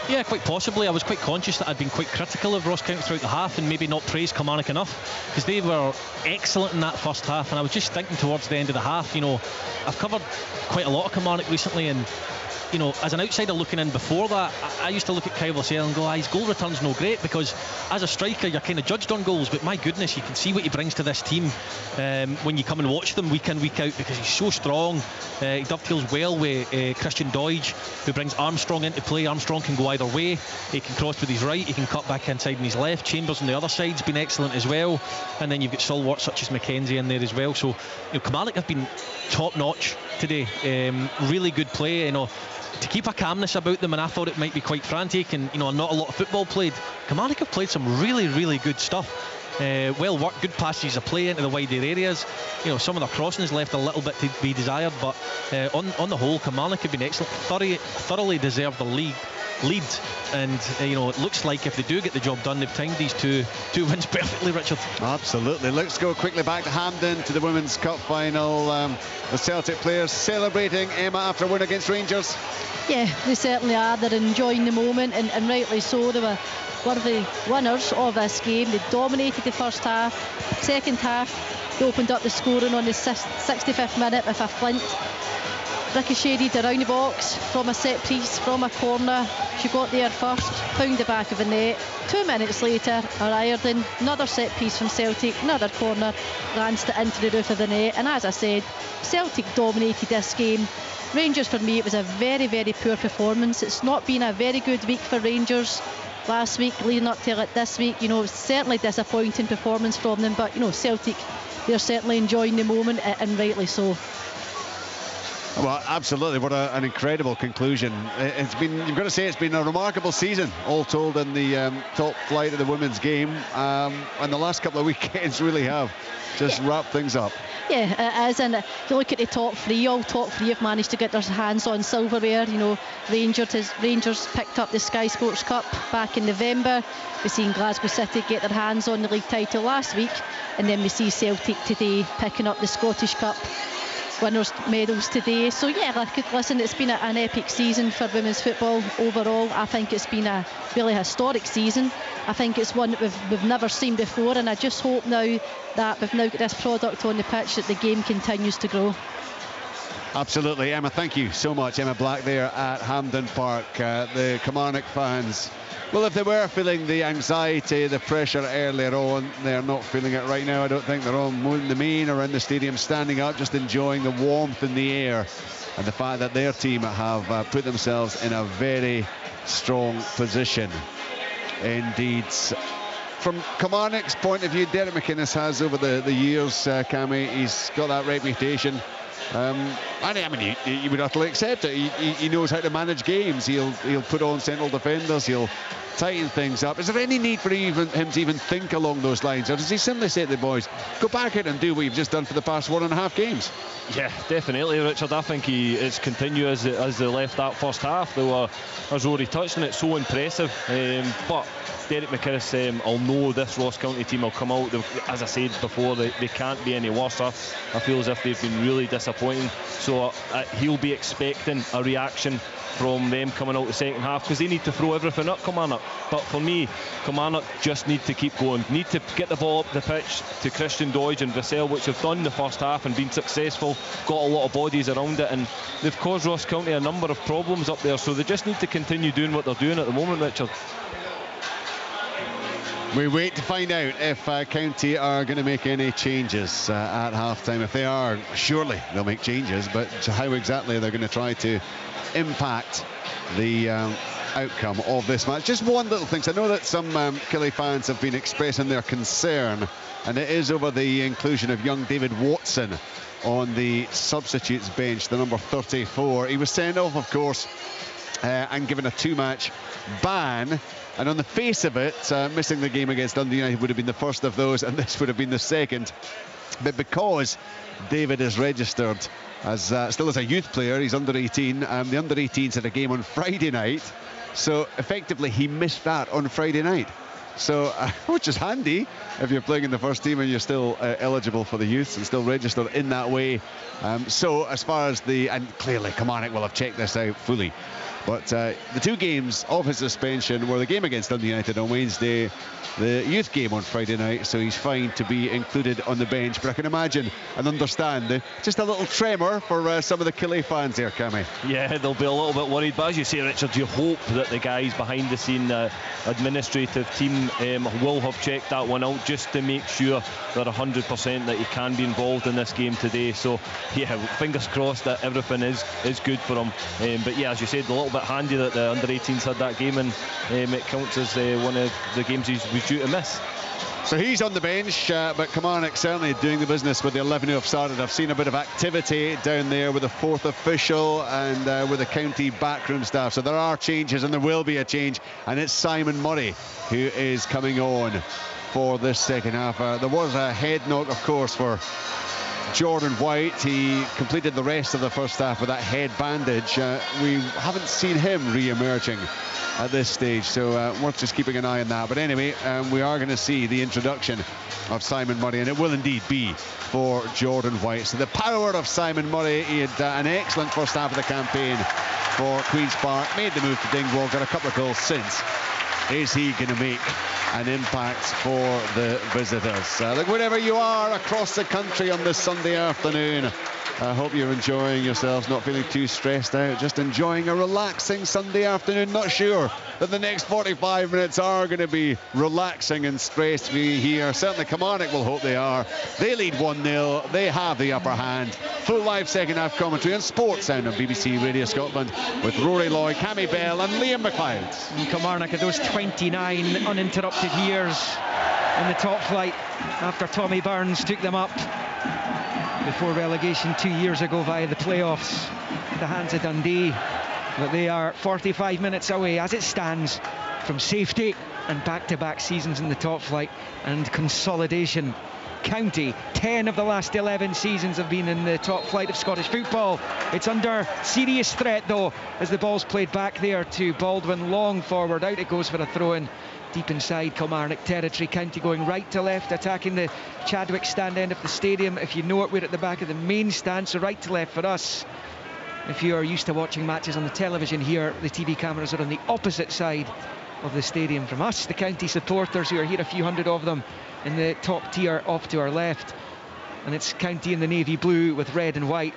Yeah, quite possibly. I was quite conscious that I'd been quite critical of Ross County throughout the half and maybe not praised Kilmarnock enough, because they were excellent in that first half. And I was just thinking towards the end of the half, you know, I've covered quite a lot of Kilmarnock recently, and you know, as an outsider looking in before that, I used to look at Kyle Lascelles and go, his goal return's no great, because as a striker you're kind of judged on goals, but my goodness, you can see what he brings to this team when you come and watch them week in, week out, because he's so strong. He dovetails well with Christian Doidge, who brings Armstrong into play. Armstrong can go either way. He can cross with his right, he can cut back inside on his left. Chambers on the other side's been excellent as well, and then you've got stalwarts such as Mackenzie in there as well. So, you know, Kilmarnock have been top notch today. Really good play, you know, to keep a calmness about them, and I thought it might be quite frantic and, you know, not a lot of football played. Kilmarnock have played some really, really good stuff. Well worked, good passes of play into the wider areas. You know, some of the crossings left a little bit to be desired, but on the whole, Kilmarnock have been excellent. Thoroughly deserved the lead, and you know, it looks like if they do get the job done, they've timed these two wins perfectly, Richard. Absolutely. Let's go quickly back to Hampden to the Women's Cup final. The Celtic players celebrating, Emma, after a win against Rangers. Yeah, they certainly are. They're enjoying the moment, and rightly so. They were worthy winners of this game. They dominated the first half. Second half, they opened up the scoring on the 65th minute with a flint. Ricocheted around the box from a set piece, from a corner. She got there first, found the back of the net. 2 minutes later, Ireland, another set piece from Celtic, another corner, glanced it into the roof of the net. And as I said, Celtic dominated this game. Rangers, for me, it was a very, very poor performance. It's not been a very good week for Rangers. Last week, leading up to it this week, you know, certainly disappointing performance from them. But, you know, Celtic, they're certainly enjoying the moment, and rightly so. Well, absolutely. What an incredible conclusion. It's been, you've got to say, it's been a remarkable season, all told, in the top flight of the women's game. And the last couple of weekends really have just wrapped things up. Yeah, it is. And if you look at the top three, all top three have managed to get their hands on silverware. You know, Rangers picked up the Sky Sports Cup back in November. We've seen Glasgow City get their hands on the league title last week. And then we see Celtic today picking up the Scottish Cup winners' medals today. So yeah, listen, it's been an epic season for women's football overall. I think it's been a really historic season. I think it's one that we've never seen before, and I just hope now that we've now got this product on the pitch that the game continues to grow. Absolutely, Emma, thank you so much. Emma Black there at Hampden Park. The Kilmarnock fans, well, if they were feeling the anxiety, the pressure earlier on, they're not feeling it right now. I don't think they're on the main around the stadium, standing up, just enjoying the warmth in the air and the fact that their team have put themselves in a very strong position. Indeed. From Kilmarnock's point of view, Derek McInnes has over the years, Cammy, he's got that reputation. And I mean, he would utterly accept it. He knows how to manage games. He'll put on central defenders. He'll tighten things up. Is there any need for him to even think along those lines, or does he simply say to the boys, go back in and do what you've just done for the past 1.5 games? Yeah, definitely, Richard. I think it's continued as they left that first half. They were, as Rory touched on it, so impressive. But Derek McInnes will know this Ross County team will come out. As I said before, they can't be any worse. I feel as if they've been really disappointing. So he'll be expecting a reaction from them coming out the second half, because they need to throw everything up Kilmarnock. But for me, Kilmarnock just need to keep going, need to get the ball up the pitch to Christian Doidge and Vassell, which have done the first half and been successful, got a lot of bodies around it, and they've caused Ross County a number of problems up there. So they just need to continue doing what they're doing at the moment, Richard. We wait to find out if County are going to make any changes at half-time. If they are, surely they'll make changes, but how exactly they're going to try to impact the outcome of this match. Just one little thing. I know that some Killie fans have been expressing their concern, and it is over the inclusion of young David Watson on the substitutes bench, the number 34. He was sent off, of course, and given a 2-match ban. And on the face of it, missing the game against Dundee United would have been the first of those, and this would have been the second. But because David is registered as still as a youth player, he's under 18. The under 18s had a game on Friday night, so effectively he missed that on Friday night. So, which is handy if you're playing in the first team and you're still eligible for the youths and still registered in that way. So as far as and clearly Kilmarnock will have checked this out fully. But the 2 games of his suspension were the game against Dundee United on Wednesday, the youth game on Friday night, so he's fine to be included on the bench. But I can imagine and understand just a little tremor for some of the Killie fans there, Cammy. Yeah, they'll be a little bit worried, but as you say, Richard, you hope that the guys behind the scene, administrative team, will have checked that one out just to make sure they're 100% that he can be involved in this game today. So yeah, fingers crossed that everything is good for him. But yeah, as you said, a little bit handy that the under 18s had that game, and it counts as one of the games he was due to miss. So he's on the bench, but Kilmarnock certainly doing the business with the 11 who have started. I've seen a bit of activity down there with the 4th official and with the county backroom staff. So there are changes, and there will be a change, and it's Simon Murray who is coming on for this second half. There was a head knock, of course, for Jordan White. He completed the rest of the first half with that head bandage. We haven't seen him re-emerging at this stage, so worth just keeping an eye on that. But anyway, we are going to see the introduction of Simon Murray, and it will indeed be for Jordan White. So the power of Simon Murray. He had an excellent first half of the campaign for Queen's Park, made the move to Dingwall, got a couple of goals since. Is he going to make an impact for the visitors? Look, wherever you are across the country on this Sunday afternoon, I hope you're enjoying yourselves, not feeling too stressed out, just enjoying a relaxing Sunday afternoon. Not sure that the next 45 minutes are going to be relaxing and stress-free here. Certainly Kilmarnock will hope they are. They lead 1-0. They have the upper hand. Full live second half commentary on Sports Sound on BBC Radio Scotland with Rory Lloyd, Cammy Bell and Liam McLeod. And Kilmarnock had those 29 uninterrupted years in the top flight after Tommy Burns took them up. before relegation 2 years ago via the playoffs at the hands of Dundee. But they are 45 minutes away as it stands from safety and back-to-back seasons in the top flight and consolidation. County, 10 of the last 11 seasons have been in the top flight of Scottish football. It's under serious threat though as the ball's played back there to Baldwin, long forward, out it goes for a throw-in deep inside Kilmarnock territory. County going right to left, attacking the Chadwick stand end of the stadium. If you know it, we're at the back of the main stand, so right to left for us. If you are used to watching matches on the television here, the TV cameras are on the opposite side of the stadium from us. The County supporters, who are here, a few hundred of them, in the top tier off to our left. And it's County in the navy blue with red and white,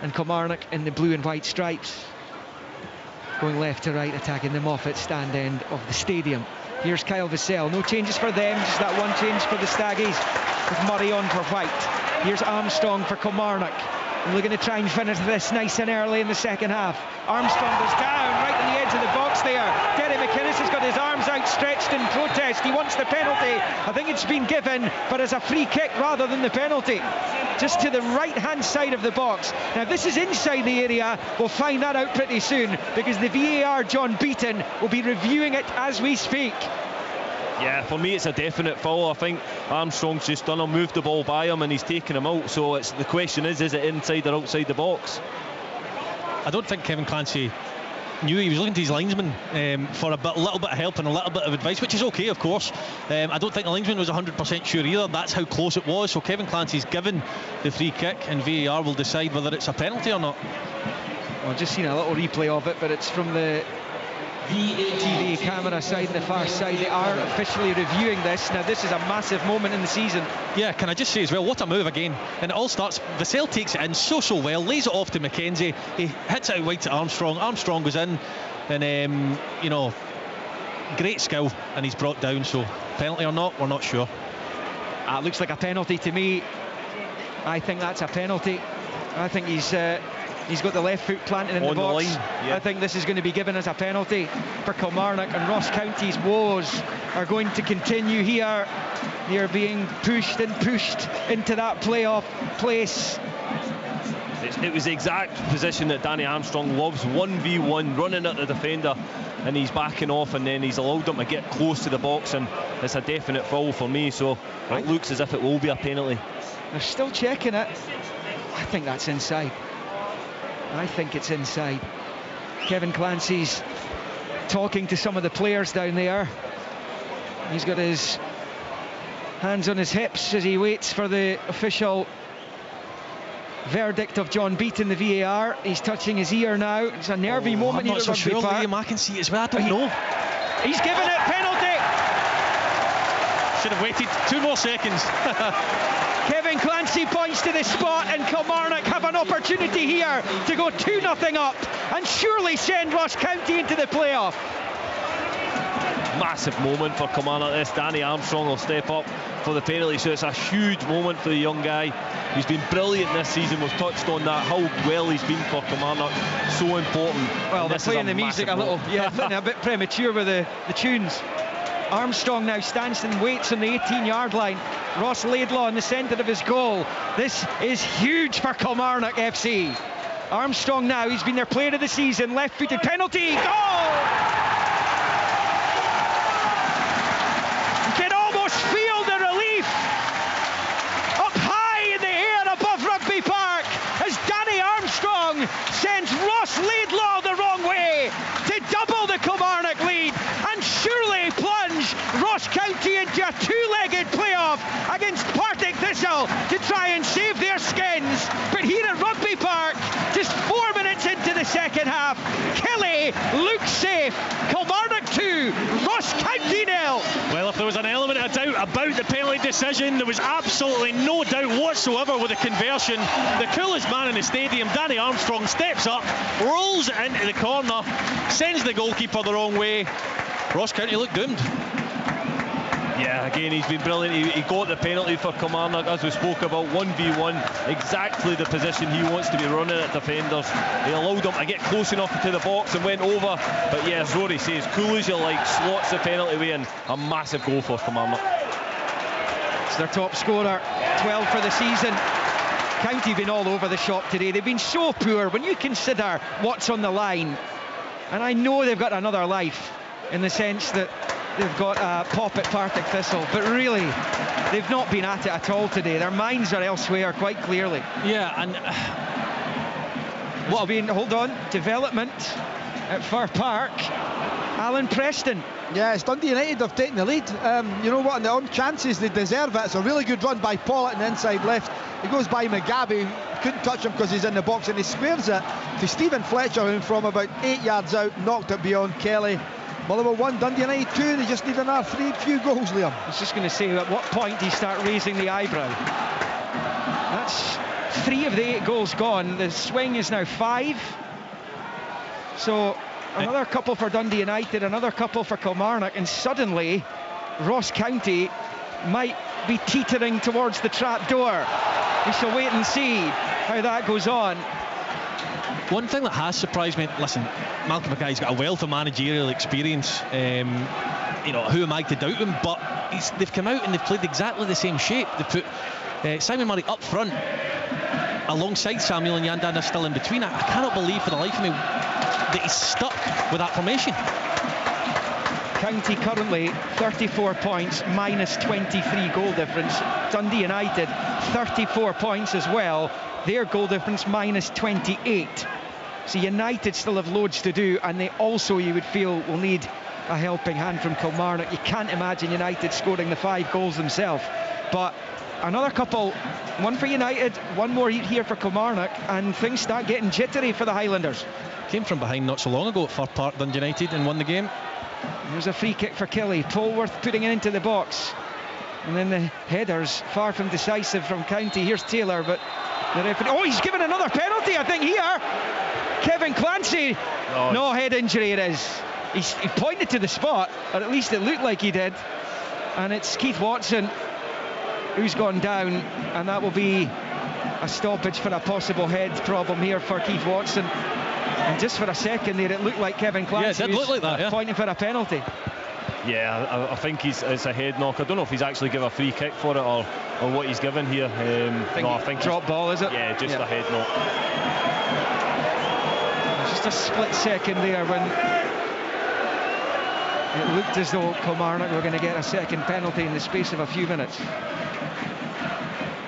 and Kilmarnock in the blue and white stripes. Going left to right, attacking the Moffat stand end of the stadium. Here's Kyle Vassell. No changes for them, just that one change for the Staggies, with Murray on for White. Here's Armstrong for Kilmarnock. And looking to try and finish this nice and early in the second half. Armstrong goes down right on the edge of the box there. Terry McInnes has got his arms outstretched in protest. He wants the penalty. I think it's been given, but as a free kick rather than the penalty. Just to the right-hand side of the box. Now, this is inside the area. We'll find that out pretty soon, because the VAR, John Beaton, will be reviewing it as we speak. Yeah, for me it's a definite foul. I think Armstrong's just done him, moved the ball by him, and he's taken him out. So it's the question is it inside or outside the box? I don't think Kevin Clancy knew. He was looking to his linesman for a little bit of help and a little bit of advice, which is okay, of course. I don't think the linesman was 100% sure either. That's how close it was. So Kevin Clancy's given the free kick, and VAR will decide whether it's a penalty or not. Well, I've just seen a little replay of it, but it's from the TV camera side, the far side. They are officially reviewing this. Now, this is a massive moment in the season. Yeah, can I just say as well, what a move again. And it all starts, Vassell takes it in so well, lays it off to McKenzie, he hits it out wide to Armstrong. Armstrong goes in, and you know, great skill, and he's brought down. So penalty or not, we're not sure. It looks like a penalty to me. I think that's a penalty. I think he's got the left foot planted in the box. Yeah. I think this is going to be given as a penalty for Kilmarnock, and Ross County's woes are going to continue here. They are being pushed into that playoff place. It was the exact position that Danny Armstrong loves, 1v1, running at the defender, and he's backing off, and then he's allowed them to get close to the box, and it's a definite foul for me. So it looks as if it will be a penalty. They're still checking it. I think that's inside. I think it's inside. Kevin Clancy's talking to some of the players down there. He's got his hands on his hips as he waits for the official verdict of John Beaton, the VAR. He's touching his ear now. It's a nervy moment here at Rugby Park. Liam, I can see it as well. I don't know. He's given it, penalty. Should have waited 2 more seconds. Kevin Clancy points to the spot, and Kilmarnock have an opportunity here to go 2-0 up and surely send Ross County into the playoff. Massive moment for Kilmarnock. This Danny Armstrong will step up for the penalty, so it's a huge moment for the young guy. He's been brilliant this season. We've touched on that, how well he's been for Kilmarnock. So important. Well, they're playing the music a little, a bit premature with the tunes. Armstrong now stands and waits on the 18-yard line. Ross Laidlaw in the centre of his goal. This is huge for Kilmarnock FC. Armstrong now, he's been their player of the season. Left-footed penalty, goal! You can almost feel the relief up high in the air above Rugby Park as Danny Armstrong sends Ross Laidlaw the wrong way to double the Kilmarnock lead and surely plunge Ross County into a 2-legged playoff against Partick Thistle to try and save their skins. But here at Rugby Park, just 4 minutes into the second half, Kelly looks safe. Kilmarnock 2, Ross County 0. Well, if there was an element of doubt about the penalty decision, there was absolutely no doubt whatsoever with the conversion. The coolest man in the stadium, Danny Armstrong, steps up, rolls it into the corner, sends the goalkeeper the wrong way. Ross County looked doomed. Yeah, again, he's been brilliant. He got the penalty for Kilmarnock, as we spoke about, 1v1, exactly the position he wants to be running at defenders. He allowed them to get close enough to the box and went over. But yeah, as Rory says, cool as you like, slots the penalty away, and a massive goal for Kilmarnock. It's their top scorer, 12 for the season. County have been all over the shop today. They've been so poor when you consider what's on the line. And I know they've got another life in the sense that they've got a pop at Partick Thistle, but really they've not been at it at all today. Their minds are elsewhere quite clearly. Yeah, and what's been, hold on, development at Fir Park. Alan Preston. Yes, Dundee United have taken the lead. You know what, on the on chances they deserve it. It's a really good run by Pollitt in the inside left. He goes by Mugabe, couldn't touch him because he's in the box, and he squares it to Stephen Fletcher, who from about 8 yards out knocked it beyond Kelly. Motherwell 1, Dundee United 2. They just need another few goals, Liam. I was just going to say, at what point do you start raising the eyebrow? That's 3 of the 8 goals gone. The swing is now 5. So another couple for Dundee United, another couple for Kilmarnock, and suddenly Ross County might be teetering towards the trap door. We shall wait and see how that goes on. One thing that has surprised me, listen, Malcolm Mackay's got a wealth of managerial experience. You know, who am I to doubt him? But they've come out and they've played exactly the same shape. They put Simon Murray up front alongside Samuel, and Yandanda still in between. I cannot believe for the life of me that he's stuck with that formation. County currently 34 points, minus 23 goal difference. Dundee United 34 points as well, their goal difference minus 28. So United still have loads to do, and they also, you would feel, will need a helping hand from Kilmarnock. You can't imagine United scoring the 5 goals themselves. But another couple, one for United, one more here for Kilmarnock, and things start getting jittery for the Highlanders. Came from behind not so long ago at Fir Park, Dundee United, and won the game. There's a free kick for Kelly. Polworth putting it into the box. And then the headers, far from decisive from County. Here's Taylor, but the referee... Oh, he's given another penalty, I think, here. Kevin Clancy. Oh. No, head injury it is. He pointed to the spot, or at least it looked like he did. And it's Keith Watson who's gone down, and that will be a stoppage for a possible head problem here for Keith Watson. And just for a second there, it looked like Kevin Clancy look like that, yeah, pointing for a penalty. Yeah, I think it's a head knock. I don't know if he's actually given a free kick for it or what he's given here. I think drop ball, is it? Yeah, just a head knock. Just a split second there when it looked as though Kilmarnock were going to get a second penalty in the space of a few minutes.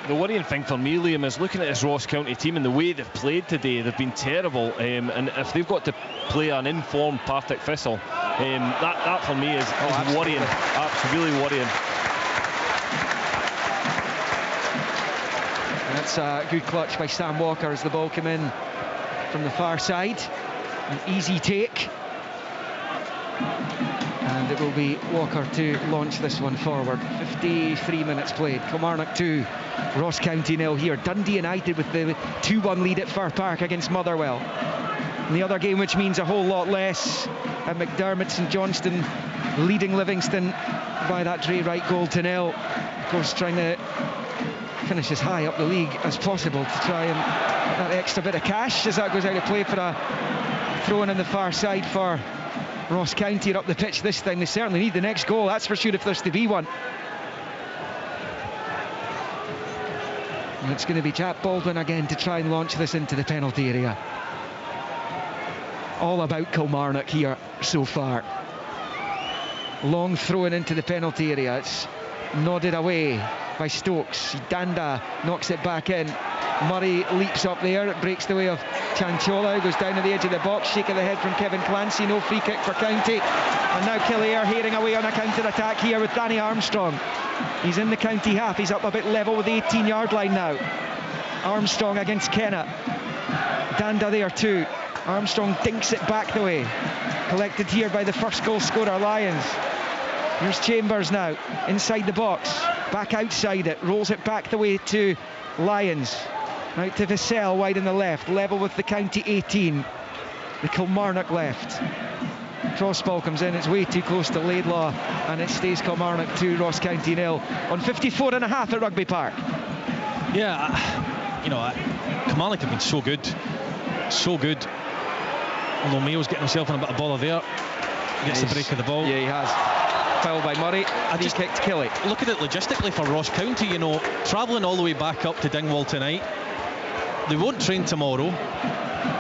The worrying thing for me, Liam, is looking at this Ross County team and the way they've played today. They've been terrible, and if they've got to play an informed Partick Thistle, that for me is worrying. Absolutely worrying. That's a good clutch by Sam Walker as the ball came in from the far side. An easy take. And it will be Walker to launch this one forward. 53 minutes played. Kilmarnock 2, Ross County 0 here. Dundee United with the 2-1 lead at Fir Park against Motherwell. And the other game, which means a whole lot less, at McDermott's and Johnstone leading Livingston by that Dre Wright goal to 0. Of course, trying to finish as high up the league as possible to try and get that extra bit of cash as that goes out of play for a throw-in on the far side for Ross County. Are up the pitch this time. They certainly need the next goal, that's for sure, if there's to be one. And it's going to be Jack Baldwin again to try and launch this into the penalty area. All about Kilmarnock here so far. Long throw-in into the penalty area. It's nodded away by Stokes. Danda knocks it back in. Murray leaps up there, it breaks the way of Chanchola, goes down to the edge of the box. Shake of the head from Kevin Clancy. No free kick for County. And now Kildare heading away on a counter-attack here with Danny Armstrong. He's in the County half. He's up a bit level with the 18-yard line now. Armstrong against Kenna. Danda there too. Armstrong dinks it back the way. Collected here by the first goal scorer, Lions. Here's Chambers now, inside the box. Back outside it, rolls it back the way to Lions. Out to Vassell, wide in the left, level with the County 18. The Kilmarnock left. Cross ball comes in, it's way too close to Laidlaw, and it stays Kilmarnock 2, Ross County 0 on 54 and a half at Rugby Park. Yeah, you know, Kilmarnock have been so good. So good. Although Mayo's getting himself in a bit of bother there. Gets the break of the ball. Yeah, he has. Foul by Murray. He kicked Kelly. Look at it logistically for Ross County, you know, travelling all the way back up to Dingwall tonight. They won't train tomorrow.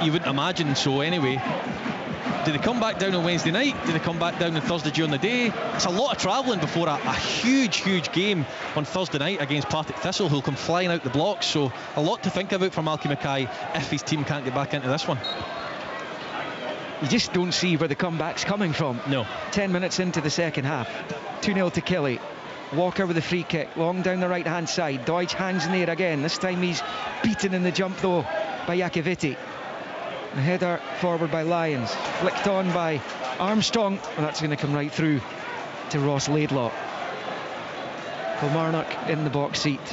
You wouldn't imagine so anyway. Do they come back down on Wednesday night? Do they come back down on Thursday during the day? It's a lot of travelling before a huge game on Thursday night against Partick Thistle, who'll come flying out the blocks. So a lot to think about for Malky Mackay if his team can't get back into this one. You just don't see where the comeback's coming from. No. 10 minutes into the second half. 2-0 to Killy. Walker with the free kick, long down the right hand side. Deutsch hands in the air again. This time he's beaten in the jump though by Jakiviti. A header forward by Lyons, flicked on by Armstrong, and that's going to come right through to Ross Laidlaw. Kilmarnock in the box seat,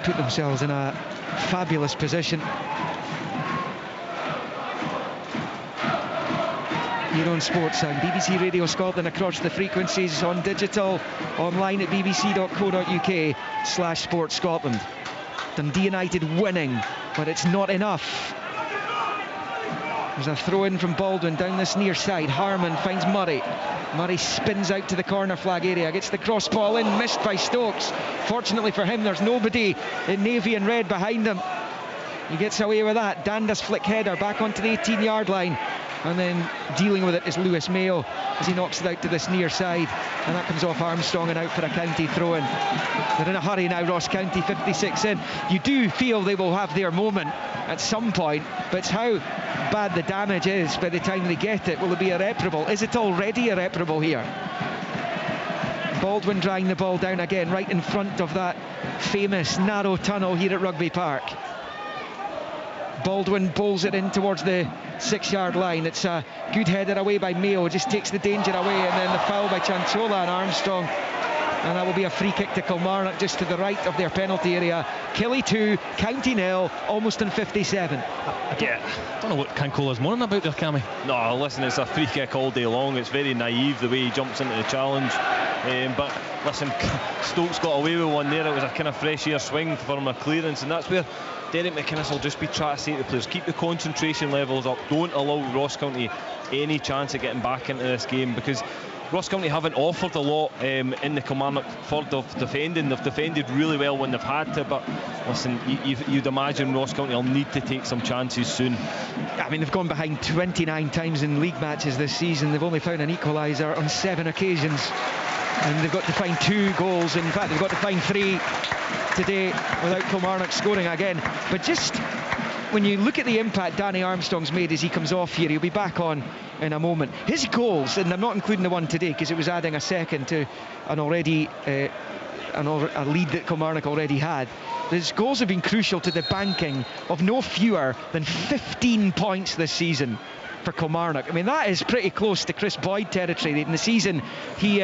put themselves in a fabulous position. Here on Sportsound, BBC Radio Scotland across the frequencies, on digital, online at bbc.co.uk/sportscotland. Dundee United winning, but it's not enough. There's a throw in from Baldwin down this near side. Harman finds Murray. Murray spins out to the corner flag area, gets the cross ball in, missed by Stokes. Fortunately for him, there's nobody in navy and red behind him. He gets away with that. Danda's flick header back onto the 18-yard line, and then dealing with it is Lewis Mayo as he knocks it out to this near side, and that comes off Armstrong and out for a County throw-in. They're in a hurry now, Ross County, 56 in. You do feel they will have their moment at some point, but it's how bad the damage is by the time they get it. Will it be irreparable? Is it already irreparable here? Baldwin drying the ball down again right in front of that famous narrow tunnel here at Rugby Park. Baldwin bowls it in towards the 6-yard line. It's a good header away by Mayo, just takes the danger away, and then the foul by Chanchola and Armstrong, and that will be a free kick to Kilmarnock just to the right of their penalty area. Killy 2, County 0, almost in 57. Yeah, I don't know what Cancola's moaning about there, Cammy. No, listen, it's a free kick all day long. It's very naive the way he jumps into the challenge. But listen, Stokes got away with one there. It was a kind of fresh air swing from a clearance, and that's where Derek McInnes will just be trying to say to the players, keep the concentration levels up, don't allow Ross County any chance of getting back into this game, because Ross County haven't offered a lot in the Kilmarnock third of defending. They've defended really well when they've had to, but listen, you'd imagine Ross County will need to take some chances soon. I mean, they've gone behind 29 times in league matches this season. They've only found an equaliser on 7 occasions, and they've got to find 2 goals. In fact, they've got to find 3 today without Kilmarnock scoring again. But just when you look at the impact Danny Armstrong's made as he comes off here, he'll be back on in a moment. His goals, and I'm not including the one today because it was adding a second to an already a lead that Kilmarnock already had. His goals have been crucial to the banking of no fewer than 15 points this season for Kilmarnock. I mean, that is pretty close to Chris Boyd territory. In the season, he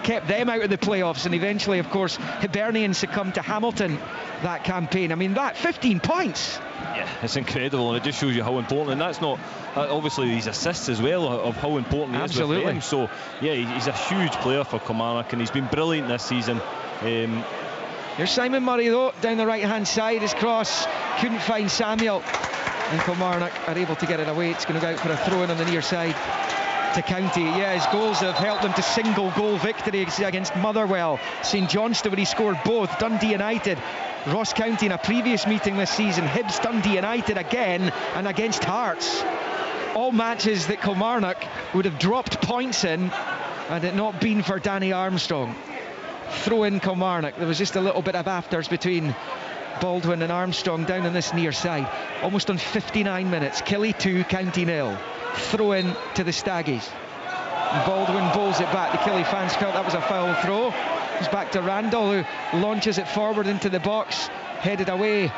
kept them out of the playoffs, and eventually, of course, Hibernian succumbed to Hamilton that campaign. I mean, that 15 points. Yeah, it's incredible, and it just shows you how important, and that's not obviously these assists as well of how important he is with them. So yeah, he's a huge player for Kilmarnock, and he's been brilliant this season. Here's Simon Murray though, down the right hand side. His cross couldn't find Samuel, and Kilmarnock are able to get it away. It's going to go out for a throw-in on the near side to County. Yeah, his goals have helped them to single goal victories against Motherwell, St Johnstone where he scored both, Dundee United, Ross County in a previous meeting this season, Hibs, Dundee United again, and against Hearts. All matches that Kilmarnock would have dropped points in had it not been for Danny Armstrong. Throw in Kilmarnock. There was just a little bit of afters between Baldwin and Armstrong down on this near side. Almost on 59 minutes. Killy 2, County 0. Throw in to the Staggies. And Baldwin bowls it back. The Killy fans felt that was a foul throw. It's back to Randall, who launches it forward into the box, headed away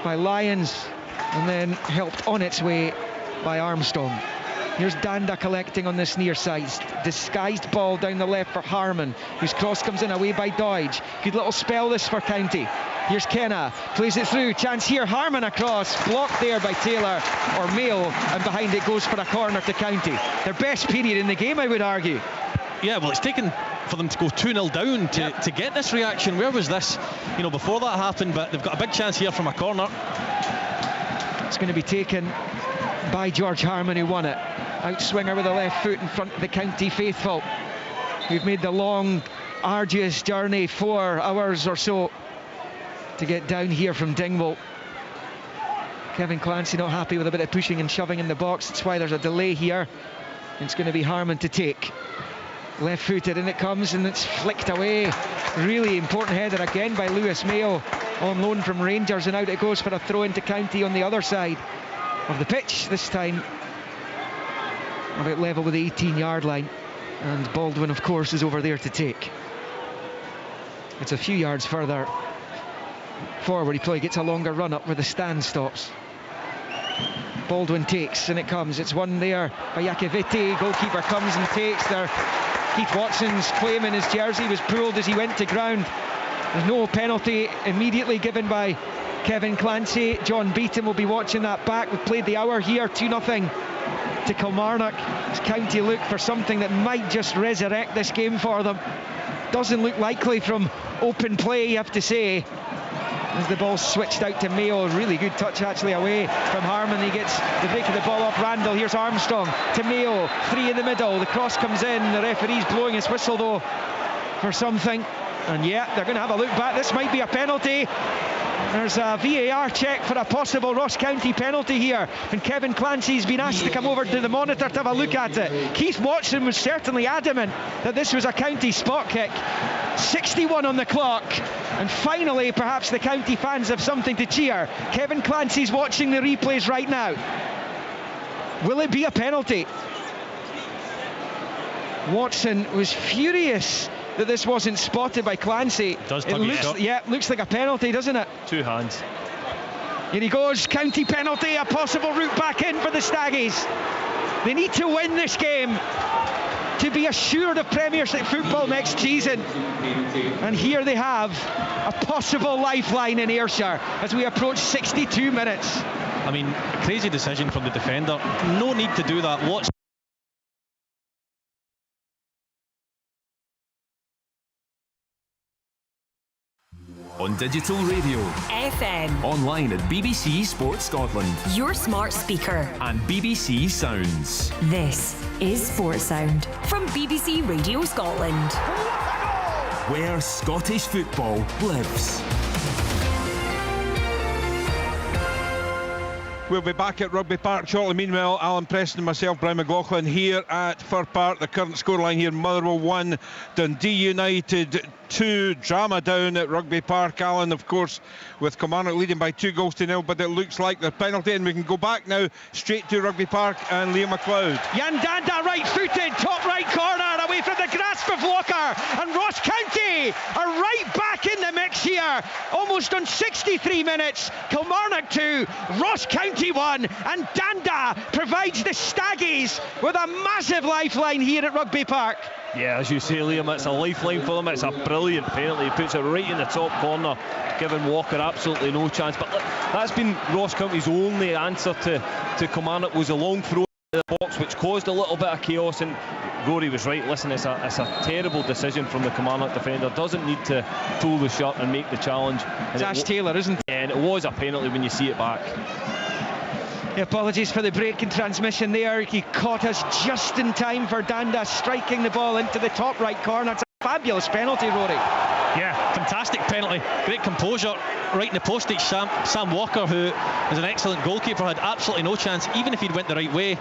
by Lyons, and then helped on its way by Armstrong. Here's Danda collecting on this near side. Disguised ball down the left for Harman, whose cross comes in away by Deutsch. Good little spell this for County. Here's Kenna, plays it through, chance here, Harman across, blocked there by Taylor or Mayo, and behind it goes for a corner to County. Their best period in the game, I would argue. Yeah, well, it's taken for them to go 2-0 down to get this reaction. Where was this, before that happened? But they've got a big chance here from a corner. It's going to be taken by George Harman, who won it. Outswinger with the left foot in front of the County faithful, who've made the long, arduous journey, 4 hours or so, to get down here from Dingwall. Kevin Clancy not happy with a bit of pushing and shoving in the box. That's why there's a delay here. It's going to be Harmon to take. Left-footed, and it comes, and it's flicked away. Really important header again by Lewis Mayo, on loan from Rangers, and out it goes for a throw into County on the other side of the pitch. This time about level with the 18-yard line, and Baldwin, of course, is over there to take. It's a few yards further forward. He probably gets a longer run up where the stand stops. Baldwin takes, and it comes. It's one there by Yakaviti. Goalkeeper comes and takes there. Keith Watson's claim in his jersey was pulled as he went to ground. There's no penalty immediately given by Kevin Clancy. John Beaton will be watching that back. We've played the hour here, 2-0 to Kilmarnock. As County look for something that might just resurrect this game for them. Doesn't look likely from open play, you have to say. As the ball switched out to Mayo, really good touch actually away from Harmon. He gets the break of the ball off Randall. Here's Armstrong to Mayo, 3 in the middle. The cross comes in, the referee's blowing his whistle though for something. And yeah, they're going to have a look back. This might be a penalty. There's a VAR check for a possible Ross County penalty here, and Kevin Clancy's been asked to come over to the monitor to have a look at it. Keith Watson was certainly adamant that this was a County spot kick. 61 on the clock, and finally perhaps the County fans have something to cheer. Kevin Clancy's watching the replays right now. Will it be a penalty? Watson was furious that this wasn't spotted by Clancy. It looks like a penalty, doesn't it? 2 hands. Here he goes, County penalty, a possible route back in for the Staggies. They need to win this game to be assured of Premiership football next season. And here they have a possible lifeline in Ayrshire as we approach 62 minutes. I mean, crazy decision from the defender. No need to do that. Watch. On digital radio, FM, online at BBC Sport Scotland, your smart speaker, and BBC Sounds. This is Sports Sound from BBC Radio Scotland, where Scottish football lives. We'll be back at Rugby Park shortly. Meanwhile, Alan Preston and myself, Brian McLaughlin, here at Fir Park. The current scoreline here: Motherwell 1, Dundee United 2. Drama down at Rugby Park, Alan, of course, with Kilmarnock leading by 2-0, but it looks like the penalty, and we can go back now straight to Rugby Park and Liam McLeod. Jan Danda, right-footed, top right corner, away from the grasp of Walker, and Ross County are right back in the mix here, almost on 63 minutes. Kilmarnock 2, Ross County 1, and Danda provides the Staggies with a massive lifeline here at Rugby Park. Yeah, as you say, Liam, it's a lifeline for them. It's a brilliant penalty. He puts it right in the top corner, giving Walker absolutely no chance. But look, that's been Ross County's only answer to Kilmarnock, was a long throw in the box, which caused a little bit of chaos. And Rory was right. Listen, it's a terrible decision from the Kilmarnock defender. Doesn't need to pull the shirt and make the challenge. It's Ash Taylor, isn't it? Yeah, and it was a penalty when you see it back. Apologies for the break in transmission there. He caught us just in time for Danda striking the ball into the top right corner. It's a fabulous penalty, Rory. Yeah, fantastic penalty. Great composure right in the postage. Sam Walker, who is an excellent goalkeeper, had absolutely no chance, even if he'd went the right way.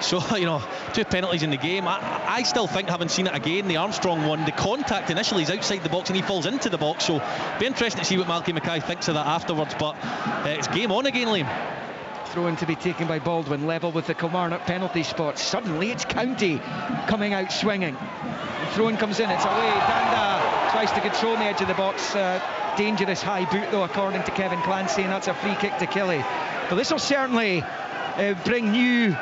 So, you know, 2 penalties in the game. I still think, having seen it again, the Armstrong one, the contact initially is outside the box and he falls into the box. So, be interesting to see what Malky Mackay thinks of that afterwards. But it's game on again, Liam. Throw in to be taken by Baldwin, level with the Kilmarnock penalty spot. Suddenly it's County coming out swinging. The throw in comes in, it's away. Danda tries to control the edge of the box. Dangerous high boot though, according to Kevin Clancy, and that's a free kick to Killie. But this will certainly bring new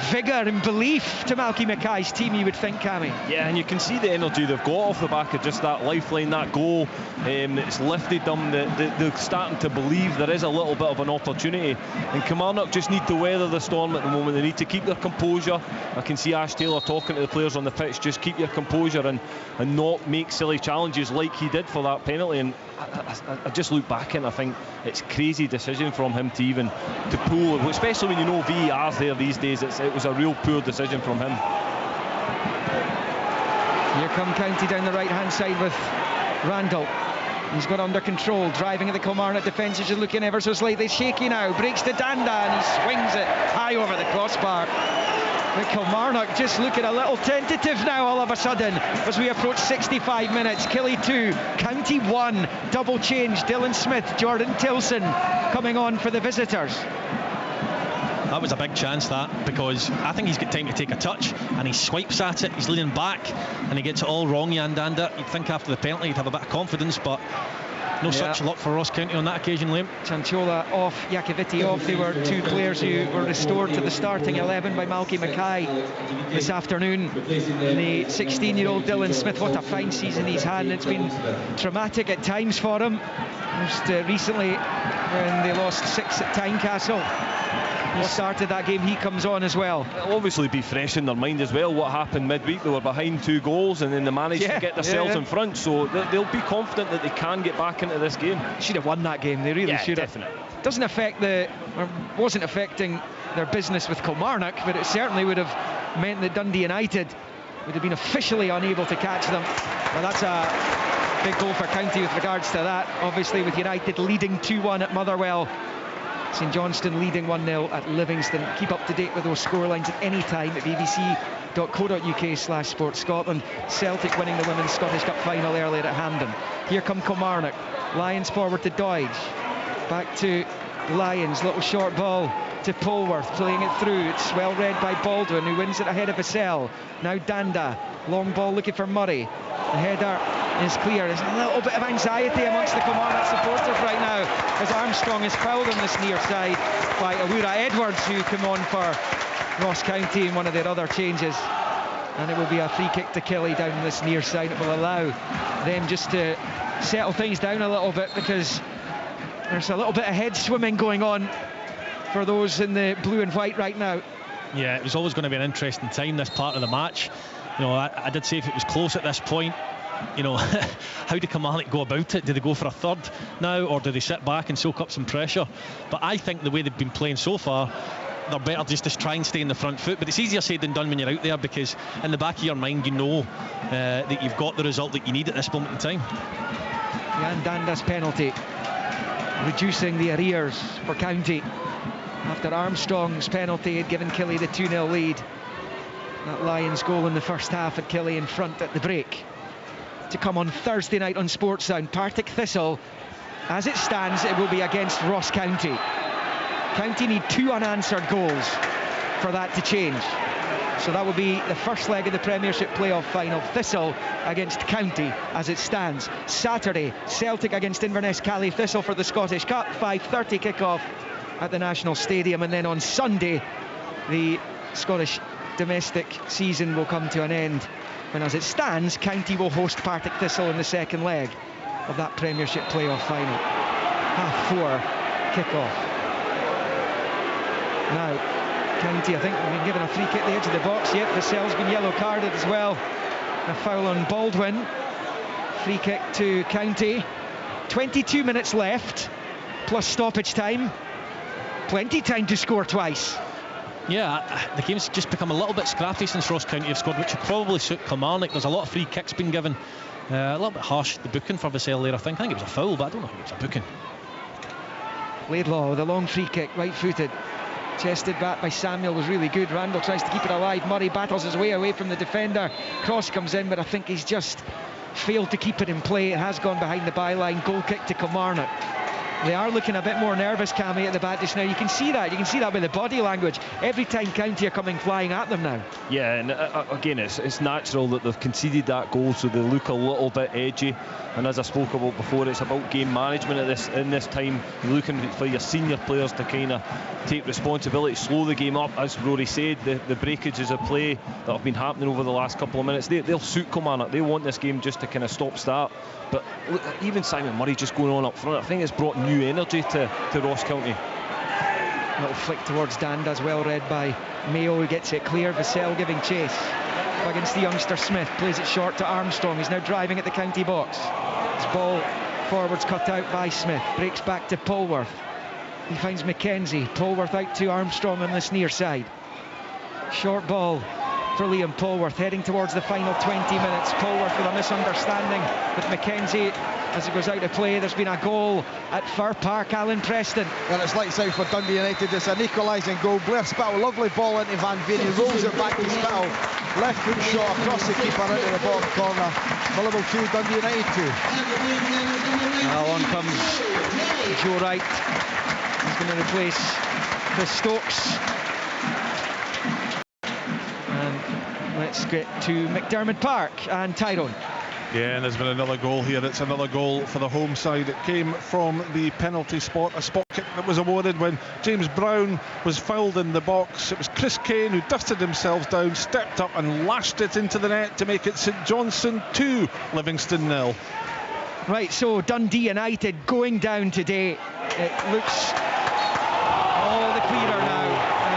vigour and belief to Malky Mackay's team, you would think, Cammy. Yeah, and you can see the energy they've got off the back of just that lifeline, that goal. It's lifted them. They're starting to believe there is a little bit of an opportunity, and Kilmarnock just need to weather the storm at the moment. They need to keep their composure. I can see Ash Taylor talking to the players on the pitch, just keep your composure and not make silly challenges like he did for that penalty. And I just look back and I think it's a crazy decision from him to even to pull, especially when you know VAR's there these days. It was a real poor decision from him. Here come County down the right hand side with Randall. He's got under control, driving at the Kilmarnock defence, is looking ever so slightly shaky now, breaks to Danda and he swings it high over the crossbar. But Kilmarnock just looking a little tentative now all of a sudden as we approach 65 minutes. Killie 2, County 1, double change, Dylan Smith, Jordan Tilson coming on for the visitors. That was a big chance, that, because I think he's got time to take a touch and he swipes at it, he's leaning back and he gets it all wrong, Yandanda. You'd think after the penalty he'd have a bit of confidence, but no such luck for Ross County on that occasion, Liam. Chanchola off, Iacovitti off. They were two players who were restored to the starting 11 by Malky Mackay this afternoon. And the 16-year-old Dylan Smith, what a fine season he's had. It's been traumatic at times for him. Most recently when they lost 6 at Tynecastle. He started that game, he comes on as well. It'll obviously be fresh in their mind as well what happened midweek. They were behind 2 goals and then they managed to get themselves in front, so they'll be confident that they can get back into this game. Should have won that game, they really should have. Definitely. Doesn't affect wasn't affecting their business with Kilmarnock, but it certainly would have meant that Dundee United would have been officially unable to catch them. Well, that's a big goal for County with regards to that, obviously, with United leading 2-1 at Motherwell. St Johnstone leading 1-0 at Livingston. Keep up to date with those scorelines at any time at bbc.co.uk/sportscotland. Celtic winning the Women's Scottish Cup final earlier at Hampden. Here come Kilmarnock. Lions forward to Doidge. Back to Lions. Little short ball to Polworth, playing it through. It's well read by Baldwin, who wins it ahead of Vassell. Now Danda. Long ball looking for Murray. The header is clear. There's a little bit of anxiety amongst the Kilmarnock supporters right now as Armstrong is fouled on this near side by Alura Edwards, who come on for Ross County in one of their other changes. And it will be a free kick to Killie down this near side. It will allow them just to settle things down a little bit, because there's a little bit of head swimming going on for those in the blue and white right now. Yeah, it was always going to be an interesting time, this part of the match. You know, I did say if it was close at this point, you know, how do Kilmarnock go about it? Do they go for a third now, or do they sit back and soak up some pressure? But I think the way they've been playing so far, they're better just to try and stay in the front foot. But it's easier said than done when you're out there, because in the back of your mind you know that you've got the result that you need at this moment in time. Jan Danda's penalty reducing the arrears for County after Armstrong's penalty had given Killie the 2-0 lead. That Lions goal in the first half at Killie in front at the break. To come on Thursday night on Sportsound, Partick Thistle, as it stands, it will be against Ross County. County need 2 unanswered goals for that to change. So that will be the first leg of the Premiership playoff final. Thistle against County as it stands. Saturday, Celtic against Inverness Cally Thistle for the Scottish Cup. 5:30 kick-off at the National Stadium. And then on Sunday, the Scottish domestic season will come to an end, when as it stands, County will host Partick Thistle in the second leg of that Premiership playoff final. 4:30 kick-off. Now County, I think, have been given a free kick at the edge of the box. Yep, Vassell's been yellow carded as well. A foul on Baldwin. Free kick to County. 22 minutes left plus stoppage time. Plenty time to score twice. Yeah, the game's just become a little bit scrappy since Ross County have scored, which will probably suit Kilmarnock. There's a lot of free kicks being given. A little bit harsh, the booking for Vassell there, I think. it was a foul, but I don't know if it was a booking. Laidlaw with a long free kick, right-footed. Chested back by Samuel was really good. Randall tries to keep it alive. Murray battles his way away from the defender. Cross comes in, but I think he's just failed to keep it in play. It has gone behind the byline. Goal kick to Kilmarnock. They are looking a bit more nervous, Cammy, at the back just now. You can see that with the body language. Every time County are coming flying at them now. Yeah, and again, it's natural that they've conceded that goal, so they look a little bit edgy. And as I spoke about before, it's about game management in this time. You're looking for your senior players to kind of take responsibility, slow the game up. As Rory said, the breakages of play that have been happening over the last couple of minutes, they'll suit Kilmarnock. They want this game just to kind of stop-start. But look, even Simon Murray just going on up front, I think it's brought new energy to Ross County. Little flick towards Danda's, well read by Mayo, who gets it clear. Vassell giving chase against the youngster Smith, plays it short to Armstrong. He's now driving at the County box. His ball forwards cut out by Smith, breaks back to Polworth. He finds Mackenzie. Polworth out to Armstrong on this near side. Short ball for Liam Polworth, heading towards the final 20 minutes. Polworth with a misunderstanding with Mackenzie as it goes out to play. There's been a goal at Fir Park. Alan Preston. Well, it's lights out for Dundee United. It's an equalising goal. Blair Spittle, lovely ball into Van Veen. He rolls it back to Spittle. Left foot shot across the keeper into the bottom corner. Motherwell 2, Dundee United 2. Now on comes Joe Wright. He's going to replace Chris Stokes. And let's get to McDermott Park and Tyrone. Yeah, and there's been another goal here. It's another goal for the home side. It came from the penalty spot, a spot kick that was awarded when James Brown was fouled in the box. It was Chris Kane who dusted himself down, stepped up and lashed it into the net to make it St Johnstone 2, Livingston 0. Right, so Dundee United going down today. It looks all the clearer now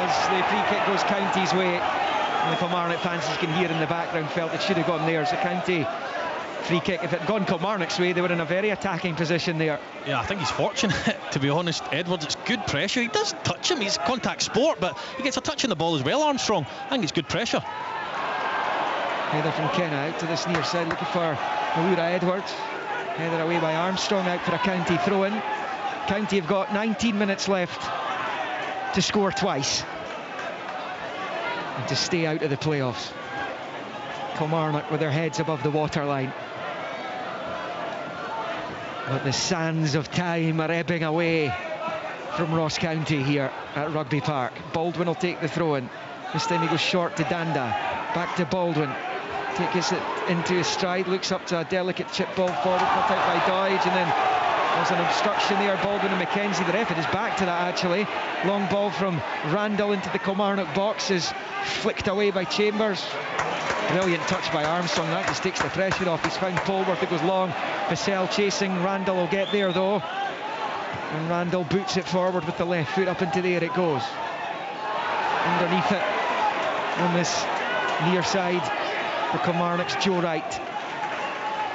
as the free kick goes County's way. And the Kilmarnock fans, as you can hear in the background, felt it should have gone there. It's a County free kick. If it had gone Kilmarnock's way, they were in a very attacking position there. Yeah, I think he's fortunate, to be honest. Edwards, it's good pressure. He does touch him. He's contact sport, but he gets a touch on the ball as well, Armstrong. I think it's good pressure. Header from Kenna out to this near side, looking for Mawura Edwards. Header away by Armstrong, out for a County throw-in. County have got 19 minutes left to score twice and to stay out of the playoffs. Kilmarnock with their heads above the waterline. But the sands of time are ebbing away from Ross County here at Rugby Park. Baldwin will take the throw-in. This time he goes short to Danda. Back to Baldwin. Takes it into his stride, looks up to a delicate chip ball forward, cut out by Doidge, and then there's an obstruction there. Baldwin and Mackenzie, the ref, is back to that actually. Long ball from Randall into the Kilmarnock box is flicked away by Chambers. Brilliant touch by Armstrong. That just takes the pressure off. He's found Polworth. It goes long. Vassell chasing. Randall will get there though. And Randall boots it forward with the left foot. Up into the air it goes. Underneath it on this near side for Kilmarnock's Joe Wright.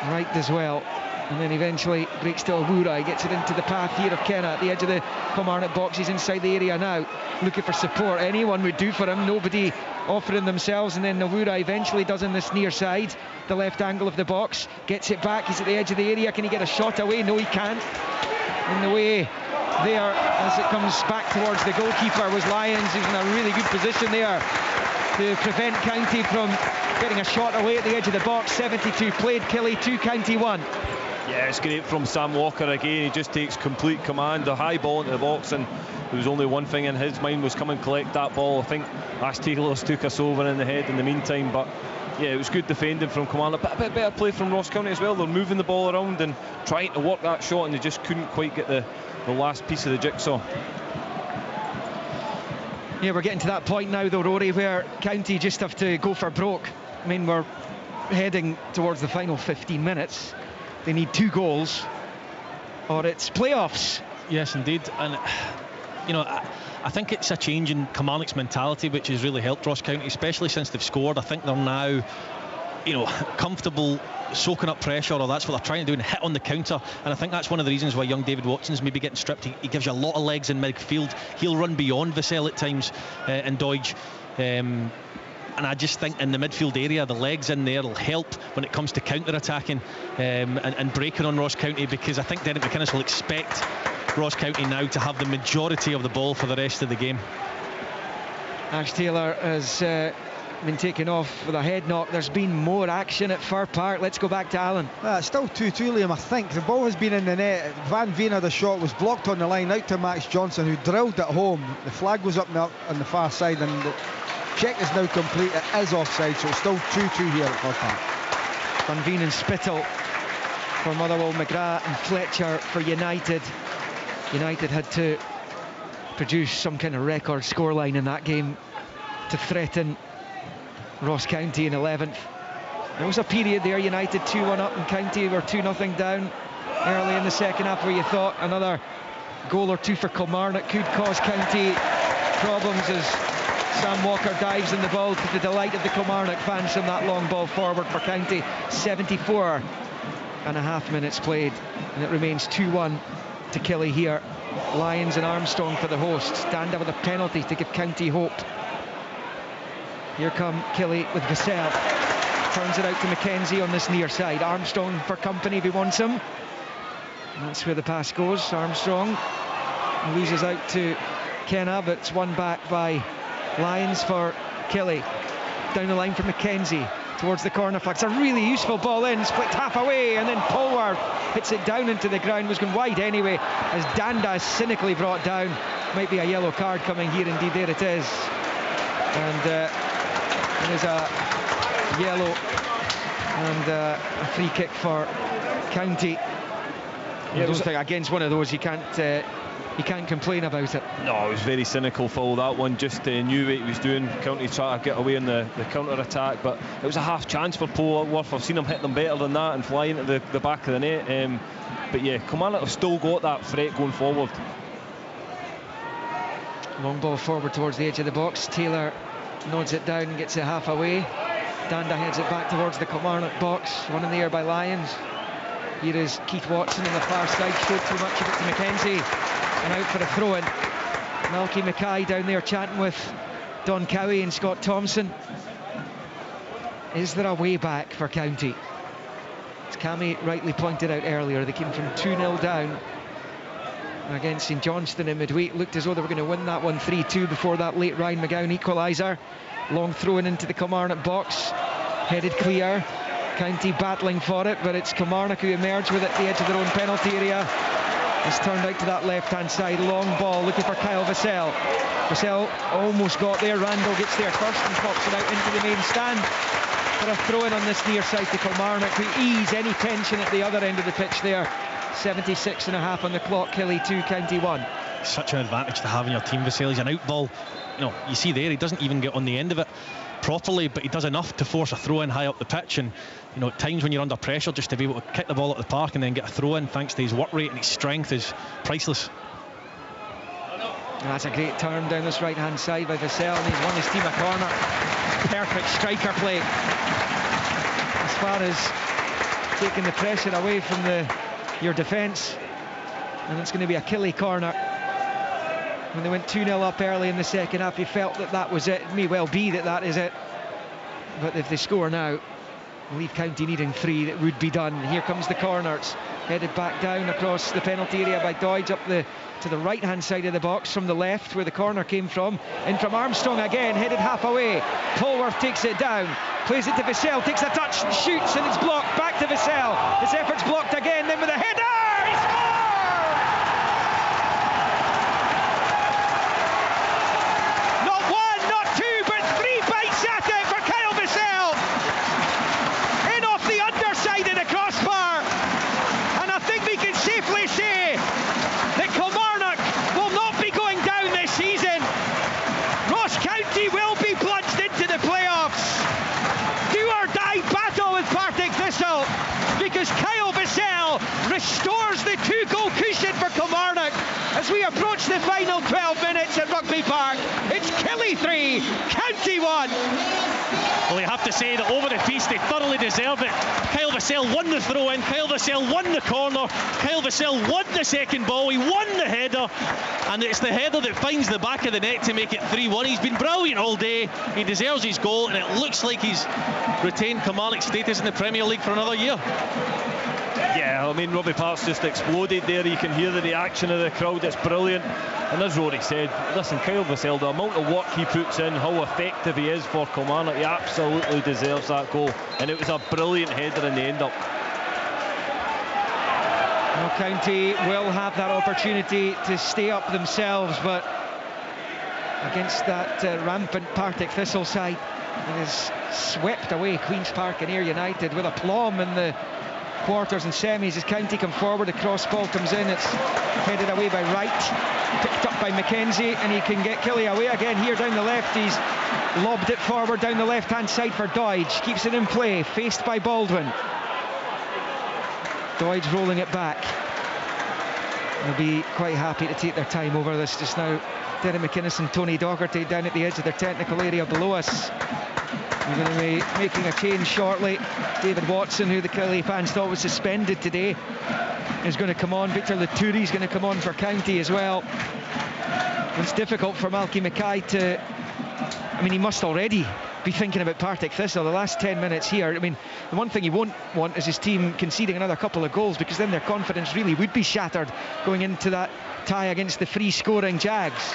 Wright as well. And then eventually breaks to Awura. He gets it into the path here of Kenna at the edge of the Kilmarnock box. He's inside the area now, looking for support. Anyone would do for him. Nobody offering themselves. And then Awura eventually does on this near side, the left angle of the box. Gets it back. He's at the edge of the area. Can he get a shot away? No, he can't. In the way there as it comes back towards the goalkeeper was Lyons, who's in a really good position there to prevent County from getting a shot away at the edge of the box. 72 played. Killie 2, County 1. Yeah, it's great from Sam Walker again. He just takes complete command. The high ball into the box, and there was only one thing in his mind, was come and collect that ball. I think Ash Taylor's took us over in the head in the meantime, but yeah, it was good defending from Kilmarnock, but a bit better play from Ross County as well. They're moving the ball around and trying to work that shot, and they just couldn't quite get the last piece of the jigsaw. Yeah, we're getting to that point now though, Rory, where County just have to go for broke. I mean, we're heading towards the final 15 minutes. They need 2 goals or it's playoffs. Yes, indeed. And you know, I think it's a change in Kilmarnock's mentality which has really helped Ross County, especially since they've scored. I think they're now, you know, comfortable soaking up pressure, or that's what they're trying to do, and hit on the counter. And I think that's one of the reasons why young David Watson's maybe getting stripped. He gives you a lot of legs in midfield. He'll run beyond Vassell at times and Doidge. And I just think in the midfield area, the legs in there will help when it comes to counter-attacking and breaking on Ross County, because I think Derek McInnes will expect Ross County now to have the majority of the ball for the rest of the game. Ash Taylor has been taken off with a head knock. There's been more action at Fir Park. Let's go back to Alan. Still 2-2, Liam, I think. The ball has been in the net. Van Veen had a shot, was blocked on the line, out to Max Johnson, who drilled it home. The flag was up on the far side, and the check is now complete. It is offside, so it's still 2-2 here at Fir Park. Van Veen and Spittle for Motherwell, McGrath and Fletcher for United. United had to produce some kind of record scoreline in that game to threaten Ross County in 11th. There was a period there, United 2-1 up and County were 2-0 down early in the second half, where you thought another goal or two for Kilmarnock could cause County problems, as Sam Walker dives in the ball to the delight of the Kilmarnock fans from that long ball forward for County. 74.5 minutes played, and it remains 2-1 to Killie here. Lyons and Armstrong for the hosts. Danda with a penalty to give County hope. Here come Killy with Vassell. Turns it out to McKenzie on this near side. Armstrong for company if he wants him. And that's where the pass goes. Armstrong loses out to Kenna, but it's won back by Lyons for Killy. Down the line for McKenzie towards the corner flag. It's a really useful ball in, split half away, and then Polward hits it down into the ground. Was going wide anyway, as Danda is cynically brought down. Might be a yellow card coming here. Indeed, there it is. And there's a yellow and a free kick for County. I don't think against one of those you can't complain about it. No, it was very cynical foul, that one. Just knew what he was doing. County trying to get away in the counter-attack, but it was a half chance for Polworth. I've seen him hit them better than that and fly into the back of the net. But yeah, Kilmarnock have still got that threat going forward. Long ball forward towards the edge of the box. Taylor nods it down and gets it half away. Danda heads it back towards the Kilmarnock box. One in the air by Lyons. Here is Keith Watson on the far side. Showed too much of it to McKenzie. And out for a throw-in. Malky Mackay down there chatting with Don Cowie and Scott Thompson. Is there a way back for County? As Cammy rightly pointed out earlier, they came from 2-0 down against St Johnstone in midweek. Looked as though they were going to win that one 3-2 before that late Ryan McGowan equaliser. Long throw-in into the Kilmarnock box. Headed clear. County battling for it, but it's Kilmarnock who emerge with it at the edge of their own penalty area. It's turned out to that left-hand side. Long ball looking for Kyle Vassell. Vassell almost got there. Randall gets there first and pops it out into the main stand for a throw-in on this near side to Kilmarnock, who ease any tension at the other end of the pitch there. 76.5 on the clock. Killy 2, County 1. Such an advantage to have in your team, Vassell. He's an out ball. You see there, he doesn't even get on the end of it properly, but he does enough to force a throw in high up the pitch. And at times when you're under pressure, just to be able to kick the ball up the park and then get a throw in, thanks to his work rate and his strength, is priceless. And that's a great turn down this right hand side by Vassell, and he's won his team a corner. Perfect striker play as far as taking the pressure away from your defence. And it's going to be a Killy corner. When they went 2-0 up early in the second half, he felt that was it. It may well be that is it, but if they score now, leave County needing 3, that would be done. Here comes the corner. It's headed back down across the penalty area by Doidge up to the right hand side of the box from the left where the corner came from. In from Armstrong again, headed half away. Polworth takes it down, plays it to Vassell, takes a touch, shoots, and it's blocked. Back to Vassell. His effort's blocked again, then with a header, he scores! Because Kyle Vassell restores the 2-goal cushion for Kilmarnock as we approach the final 12 minutes at Rugby Park. It's Killy 3, County 1. Well, you have to say that over the piece they thoroughly deserve it. Kyle Vassell won the throw-in, Kyle Vassell won the corner, Kyle Vassell won the second ball, he won the header, and it's the header that finds the back of the net to make it 3-1. He's been brilliant all day, he deserves his goal, and it looks like he's retained Kilmarnock status in the Premier League for another year. Yeah, I mean, Rugby Park's just exploded there. You can hear the reaction of the crowd. It's brilliant. And as Rory said, listen, Kyle Vassell, the amount of work he puts in, how effective he is for Kilmarnock, he absolutely deserves that goal. And it was a brilliant header in the end up. Well, County will have that opportunity to stay up themselves, but against that rampant Partick Thistle side, it is swept away Queen's Park and Ayr United with aplomb in the quarters and semis as County come forward. The cross ball comes in, it's headed away by Wright, picked up by McKenzie, and he can get Killy away again here down the left. He's lobbed it forward down the left hand side for Doidge, keeps it in play, faced by Baldwin. Doidge rolling it back. They'll be quite happy to take their time over this just now. Derek McInnes and Tony Docherty down at the edge of their technical area below us. We're going to be making a change shortly. David Watson, who the Killy fans thought was suspended today, is going to come on. Victor Laturi is going to come on for County as well. It's difficult for Malky Mackay to... I mean, he must already be thinking about Partick Thistle. The last 10 minutes here, I mean, the one thing he won't want is his team conceding another couple of goals, because then their confidence really would be shattered going into that tie against the free-scoring Jags.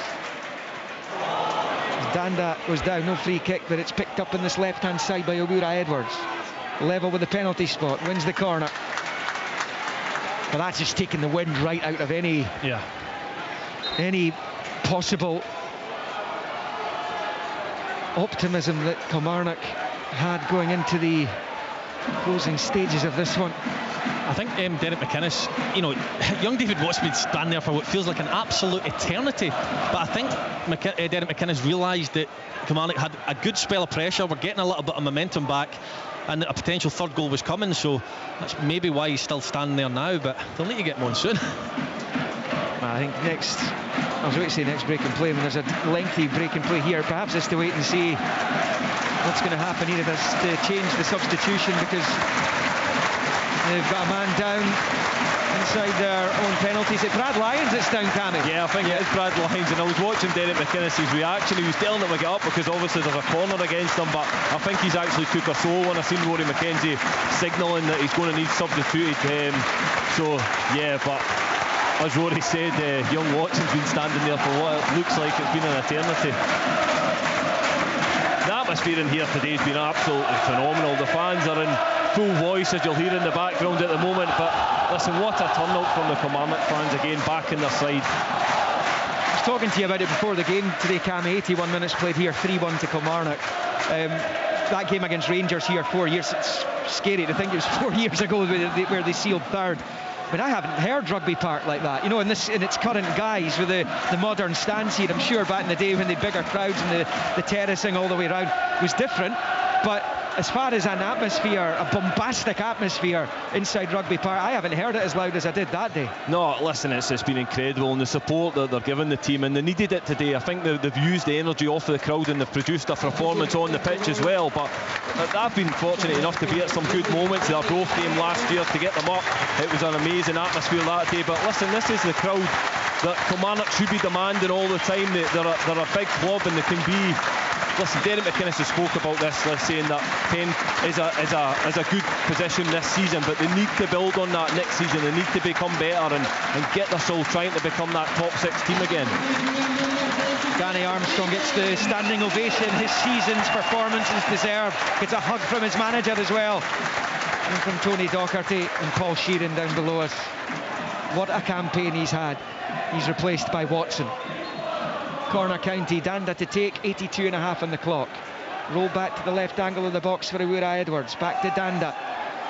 Danda goes down, no free kick, but it's picked up in this left-hand side by Owura Edwards. Level with the penalty spot, wins the corner. But that's just taking the wind right out of any possible optimism that Kilmarnock had going into the closing stages of this one. I think Derek McInnes, you know, young David Watts been standing there for what feels like an absolute eternity, but I think Derek McInnes realised that Kilmarnock had a good spell of pressure, we're getting a little bit of momentum back, and a potential third goal was coming, so that's maybe why he's still standing there now, but they'll need to get one soon. I think next, I was going to say next break and play, when there's a lengthy break and play here, perhaps it's to wait and see what's going to happen here, to change the substitution, because they've got a man down inside their own penalties. It's Brad Lyons that's down, Cammy. Yeah, I think it is Brad Lyons, and I was watching Derek McInnes' reaction. He was telling him to get up because obviously there's a corner against him, but I think he's actually took a soul when I seen Rory McKenzie signalling that he's going to need substituted. So yeah, but as Rory said, young Watson's been standing there for what it looks like it's been an eternity. The atmosphere in here today has been absolutely phenomenal. The fans are in full voice, as you'll hear in the background at the moment, but listen, what a turnout from the Kilmarnock fans again, back in their side. I was talking to you about it before the game today, Cam. 81 minutes played here, 3-1 to Kilmarnock. That game against Rangers here 4 years, it's scary to think it was 4 years ago where they sealed third. But I haven't heard Rugby Park like that, you know, in its current guise with the modern stands here. I'm sure back in the day when they had bigger crowds and the terracing all the way around was different, but as far as an atmosphere, a bombastic atmosphere inside Rugby Park, I haven't heard it as loud as I did that day. No, listen, it's been incredible, and the support that they're giving the team, and they needed it today. I think they've used the energy off of the crowd and they've produced a performance on the pitch as well. But I've been fortunate enough to be at some good moments. Their Grove game last year, to get them up, it was an amazing atmosphere that day. But listen, this is the crowd that Kilmarnock should be demanding all the time. They're a big club, and they can be. Listen, Derek McInnes has spoke about this, saying that 10 is a good position this season, but they need to build on that next season. They need to become better and get themselves trying to become that top 6 team again. Danny Armstrong gets the standing ovation. His season's performance is deserved. Gets a hug from his manager as well, and from Tony Docherty and Paul Sheeran down below us. What a campaign he's had. He's replaced by Watson. Corner County, Danda to take, 82.5 on the clock. Roll back to the left angle of the box for Owura Edwards. Back to Danda.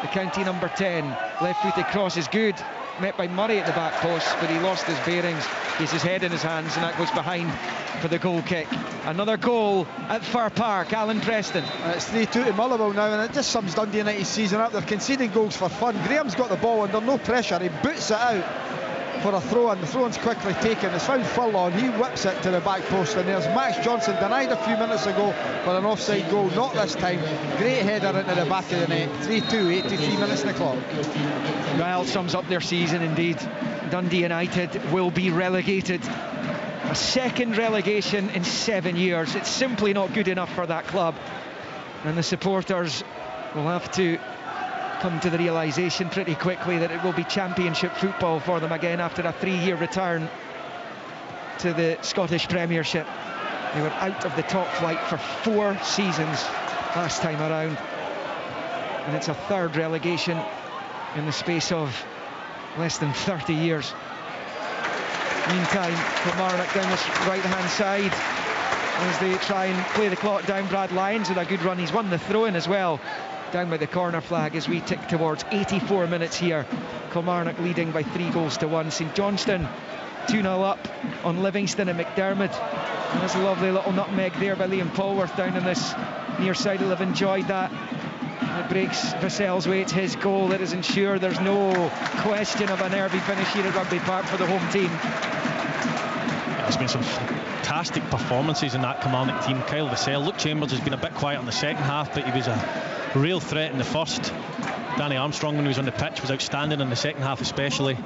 The County number 10. Left-footed cross is good. Met by Murray at the back post, but he lost his bearings. He has his head in his hands, and that goes behind for the goal kick. Another goal at Fir Park. Alan Preston. It's 3-2 to Motherwell now, and it just sums Dundee United's season up. They're conceding goals for fun. Graham's got the ball under no pressure. He boots it out for a throw-in. The throw-in's quickly taken. It's found Furlong. He whips it to the back post, and there's Max Johnson, denied a few minutes ago for an offside goal. Not this time. Great header into the back of the net. 3-2, 83 minutes in the clock. Well, sums up their season indeed. Dundee United will be relegated. A second relegation in 7 years. It's simply not good enough for that club, and the supporters will have to come to the realisation pretty quickly that it will be championship football for them again after a 3-year return to the Scottish Premiership. They were out of the top flight for 4 seasons last time around, and it's a third relegation in the space of less than 30 years. Meantime, Kilmarnock down this right-hand side as they try and play the clock down. Brad Lyons with a good run. He's won the throw-in as well, down by the corner flag as we tick towards 84 minutes here. Kilmarnock leading by 3-1. St Johnstone 2-0 up on Livingston and McDermott. And there's a lovely little nutmeg there by Liam Polworth down on this near side. I'll have enjoyed that. It breaks Vassell's way. It's his goal that has ensured there's no question of a nervy finish here at Rugby Park for the home team. There's been some fantastic performances in that Kilmarnock team. Kyle Vassell, Luke Chambers has been a bit quiet in the second half, but he was a real threat in the first. Danny Armstrong, when he was on the pitch, was outstanding in the second half especially.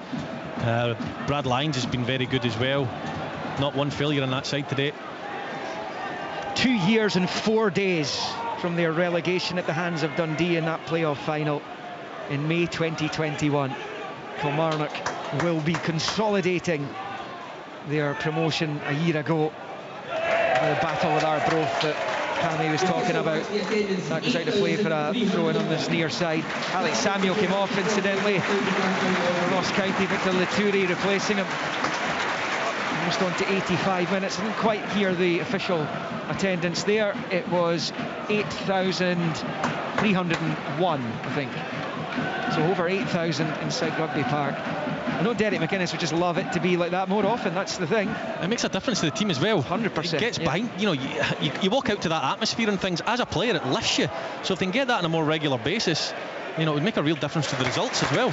Brad Lyons has been very good as well. Not one failure on that side today. 2 years and 4 days from their relegation at the hands of Dundee in that playoff final in May 2021. Kilmarnock will be consolidating their promotion a year ago. The battle with Arbroath that Cammy was talking about, that goes out to play for a throw-in on this near side. Alex Samuel came off incidentally. Ross County, Victor Laturi replacing him. Almost on to 85 minutes. I didn't quite hear the official attendance there. It was 8,301, I think. So over 8,000 inside Rugby Park. I know Derek McInnes would just love it to be like that more often. That's the thing. It makes a difference to the team as well. 100%. It gets behind, you know, you walk out to that atmosphere and things. As a player, it lifts you. So if they can get that on a more regular basis, you know, it would make a real difference to the results as well.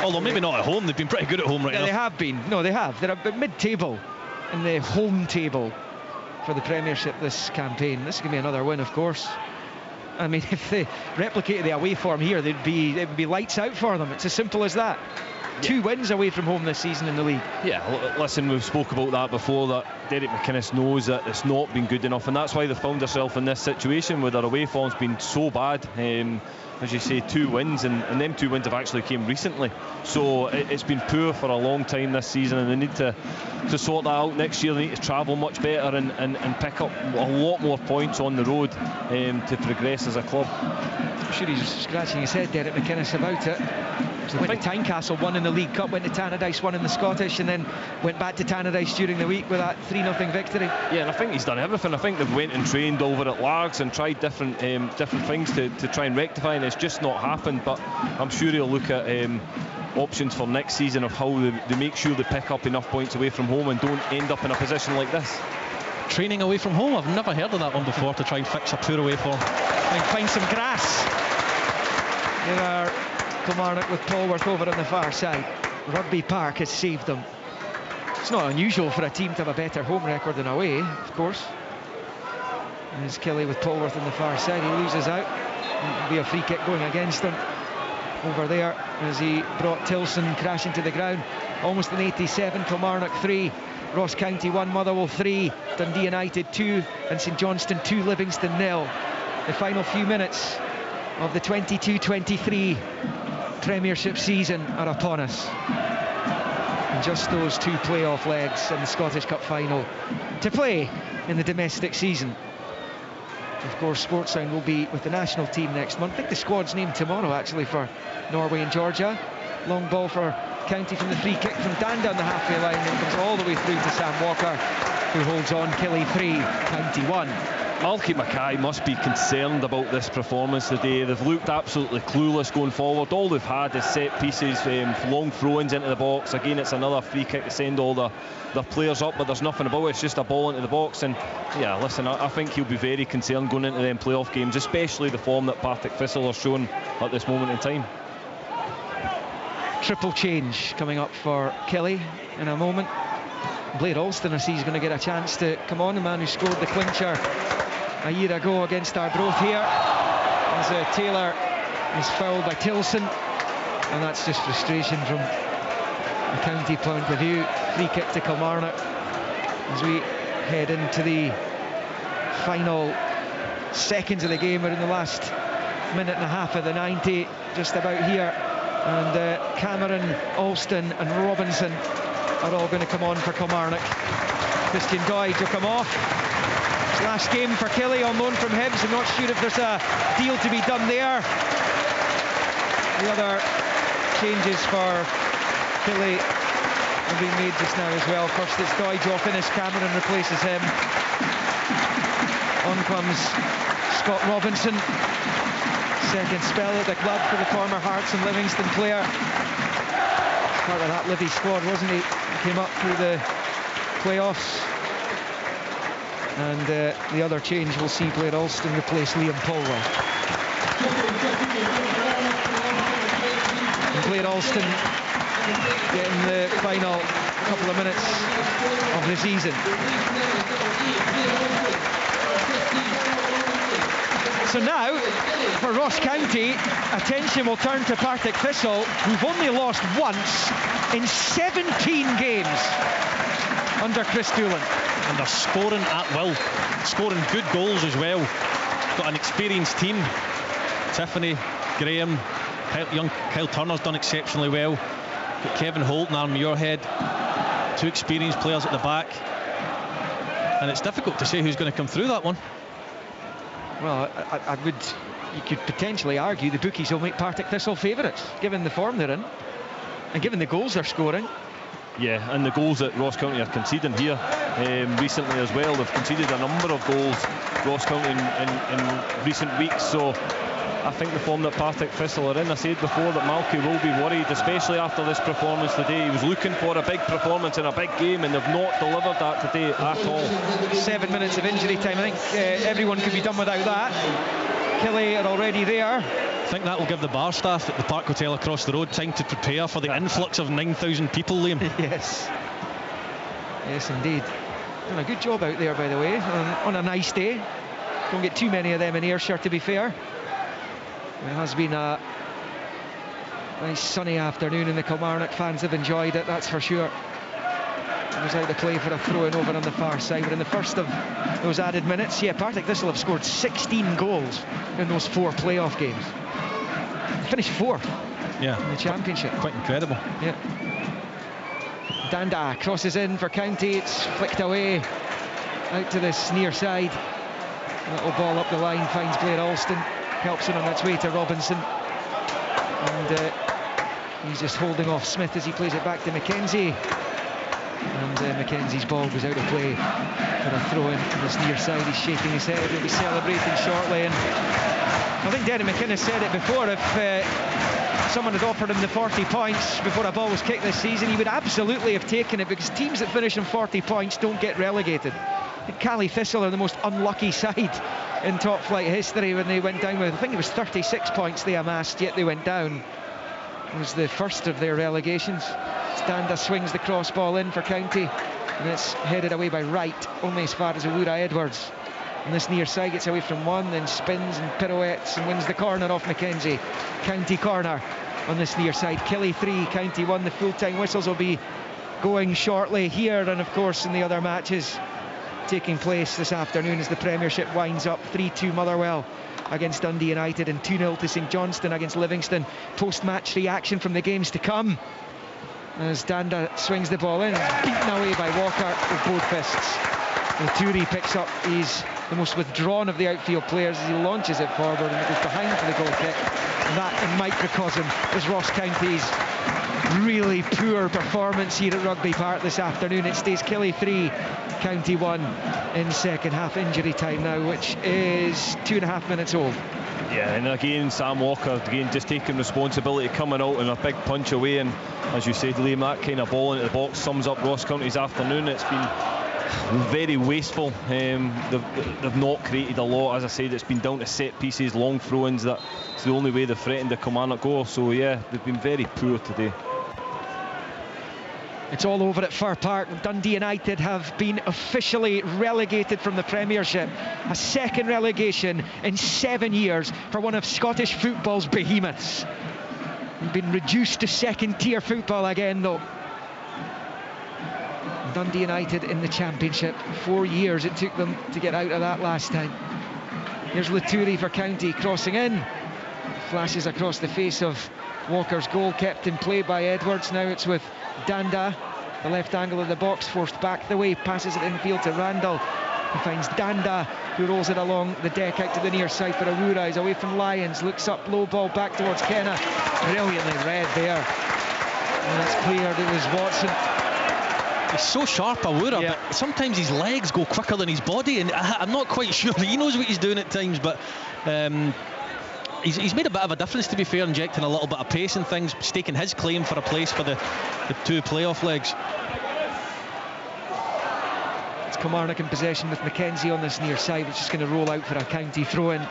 Although maybe not at home. They've been pretty good at home right now. They have been. No, they have. They're a mid-table in the home table for the Premiership this campaign. This could be another win, of course. I mean, if they replicated the away form here, it would be lights out for them. It's as simple as that. Yeah. 2 wins away from home this season in the league. Yeah, listen, we've spoke about that before, that Derek McInnes knows that it's not been good enough, and that's why they found themselves in this situation where their away form's been so bad. As you say, 2 wins, and them 2 wins have actually came recently. So it's been poor for a long time this season, and they need to sort that out next year. They need to travel much better and pick up a lot more points on the road to progress as a club. I'm sure he's scratching his head, Derek McInnes, about it. So went to Tynecastle, won in the League Cup, went to Tannadice, won in the Scottish, and then went back to Tannadice during the week with that 3-0 victory. Yeah, and I think he's done everything. I think they've went and trained over at Largs and tried different things to try and rectify, and it's just not happened. But I'm sure he'll look at options for next season of how they make sure they pick up enough points away from home and don't end up in a position like this. Training away from home, I've never heard of that one before, to try and fix a poor away form. And find some grass. There are Kilmarnock with Polworth over on the far side. Rugby Park has saved them. It's not unusual for a team to have a better home record than away, of course. And there's Kelly with Polworth on the far side. He loses out. It'll be a free kick going against him over there as he brought Tilson crashing to the ground. Almost an 87. Kilmarnock 3, Ross County 1, Motherwell 3, Dundee United 2, and St Johnstone 2, Livingston 0. The final few minutes of the 22-23 Premiership season are upon us. And just those 2 playoff legs in the Scottish Cup final to play in the domestic season. Of course, Sportsound will be with the national team next month. I think the squad's named tomorrow, actually, for Norway and Georgia. Long ball for County from the free kick from Dan down the halfway line, and comes all the way through to Sam Walker, who holds on. Killie 3, County 1. Malky Mackay must be concerned about this performance today. They've looked absolutely clueless going forward. All they've had is set pieces, long throw-ins into the box. Again, it's another free kick to send all their players up, but there's nothing about it. It's just a ball into the box. And yeah, listen, I think he'll be very concerned going into them playoff games, especially the form that Partick Thistle are showing at this moment in time. Triple change coming up for Killie in a moment. Blair Alston, I see, is going to get a chance to come on, the man who scored the clincher a year ago against Arbroath here, as Taylor is fouled by Tilson, and that's just frustration from a County point of view. Free kick to Kilmarnock as we head into the final seconds of the game. We're in the last minute and a half of the 90, just about here, and Cameron, Alston and Robinson are all going to come on for Kilmarnock. Christian Doidge will come off. Last game for Killie on loan from Hibs. I'm not sure if there's a deal to be done there. The other changes for Killie are being made just now as well. First it's Doidge off, Innes Cameron replaces him. On comes Scott Robinson. Second spell at the club for the former Hearts and Livingston player. Part of that Livy squad, wasn't he? He came up through the playoffs. And the other change will see Blair Alston replace Liam Polwell. And Blair Alston getting the final couple of minutes of the season. So now, for Ross County, attention will turn to Partick Thistle, who've only lost once in 17 games under Chris Doolan. and they're scoring at will, scoring good goals as well. Got an experienced team. Tiffany, Graham, young Kyle Turner's done exceptionally well. Got Kevin Holt and Aaron Muirhead, two experienced players at the back, and it's difficult to say who's going to come through that one. Well, you could potentially argue the bookies will make Partick Thistle favourites, given the form they're in and given the goals they're scoring. Yeah, and the goals that Ross County are conceding here recently as well. They've conceded a number of goals, Ross County, in recent weeks. So I think the form that Partick Thistle are in, I said before that Malky will be worried, especially after this performance today. He was looking for a big performance in a big game, and they've not delivered that today at all. 7 minutes of injury time. I think everyone could be done without that. Killie are already there. I think that will give the bar staff at the Park Hotel across the road time to prepare for the influx of 9,000 people, Liam. Yes indeed. Done a good job out there, by the way, on a nice day. Don't get too many of them in Ayrshire, to be fair. It has been a nice sunny afternoon, and the Kilmarnock fans have enjoyed it, that's for sure. It was out to play for a throw-in over on the far side, but in the first of those added minutes, Partick Thistle have scored 16 goals in those 4 playoff games. They finished 4th in the championship. Quite incredible. Yeah. Danda crosses in for County, it's flicked away out to this near side. Little ball up the line, finds Blair Alston, helps it on its way to Robinson, and he's just holding off Smith as he plays it back to Mackenzie, and Mackenzie's ball goes out of play for a throw in on this near side. He's shaking his head, he'll be celebrating shortly, and I think Derek McInnes said it before, if someone had offered him the 40 points before a ball was kicked this season, he would absolutely have taken it, because teams that finish on 40 points don't get relegated. Cali Thistle are the most unlucky side in top flight history when they went down with, I think it was 36 points they amassed, yet they went down. It was the first of their relegations. Standa swings the cross ball in for County, and it's headed away by Wright, only as far as Awura Edwards. And this near side gets away from one, then spins and pirouettes and wins the corner off Mackenzie. County corner on this near side. Killie 3, County 1. The full-time whistles will be going shortly here, and of course in the other matches taking place this afternoon as the Premiership winds up. 3-2 Motherwell against Dundee United, and 2-0 to St Johnstone against Livingston. Post-match reaction from the games to come as Danda swings the ball in, beaten away by Walker with both fists. Turi picks up, he's the most withdrawn of the outfield players as he launches it forward, and it goes behind for the goal kick. And that, in microcosm, is Ross County's really poor performance here at Rugby Park this afternoon. It stays Killie 3, County 1 in second half injury time now, which is 2.5 minutes old. Yeah, and again Sam Walker just taking responsibility, coming out and a big punch away, and as you said, Liam, that kind of ball into the box sums up Ross County's afternoon. It's been very wasteful. They've not created a lot. As I said, it's been down to set pieces, long throw-ins. That's the only way they've threatened the Kilmarnock goal. So yeah, they've been very poor today. It's all over at Fir Park. Dundee United have been officially relegated from the Premiership. A second relegation in 7 years for one of Scottish football's behemoths. They've been reduced to second-tier football again, though. Dundee United in the Championship. 4 years it took them to get out of that last time. Here's Laturi for County, crossing in. Flashes across the face of Walker's goal, kept in play by Edwards. Now it's with Danda, the left angle of the box, forced back the way, passes it infield to Randall. He finds Danda, who rolls it along the deck out to the near side for Awura. He's away from Lyons, looks up, low ball back towards Kenna. Brilliantly read there. And it's cleared, it was Watson. He's so sharp, Awura, but sometimes his legs go quicker than his body, and I'm not quite sure he knows what he's doing at times, but he's made a bit of a difference, to be fair, injecting a little bit of pace and things, staking his claim for a place for the 2 playoff legs. It's Kilmarnock in possession with Mackenzie on this near side, which is going to roll out for a County throw-in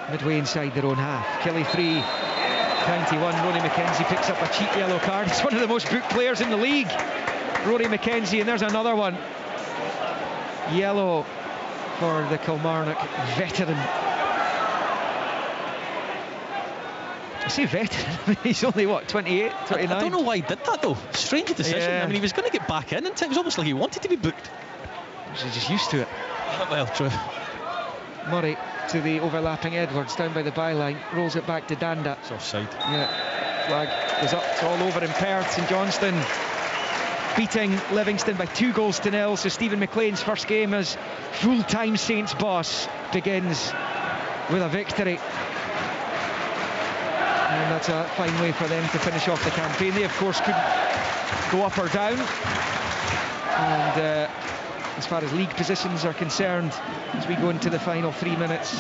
midway inside their own half. Killie 3, County 1. Rory Mackenzie picks up a cheap yellow card. He's one of the most booked players in the league, Rory Mackenzie, and there's another one. Yellow for the Kilmarnock veteran. I say veteran, he's only, what, 28, 29? I don't know why he did that, though. Strange decision. Yeah. I mean, he was going to get back in, and it was almost like he wanted to be booked. She's just used to it. Well, true. Murray to the overlapping Edwards down by the byline, rolls it back to Danda. It's offside. Yeah, flag goes up. It's all over in Perth. St Johnstone beating Livingston by 2-0. So Stephen McLean's first game as full-time Saints boss begins with a victory. And that's a fine way for them to finish off the campaign. They, of course, couldn't go up or down. And as far as league positions are concerned, as we go into the final 3 minutes,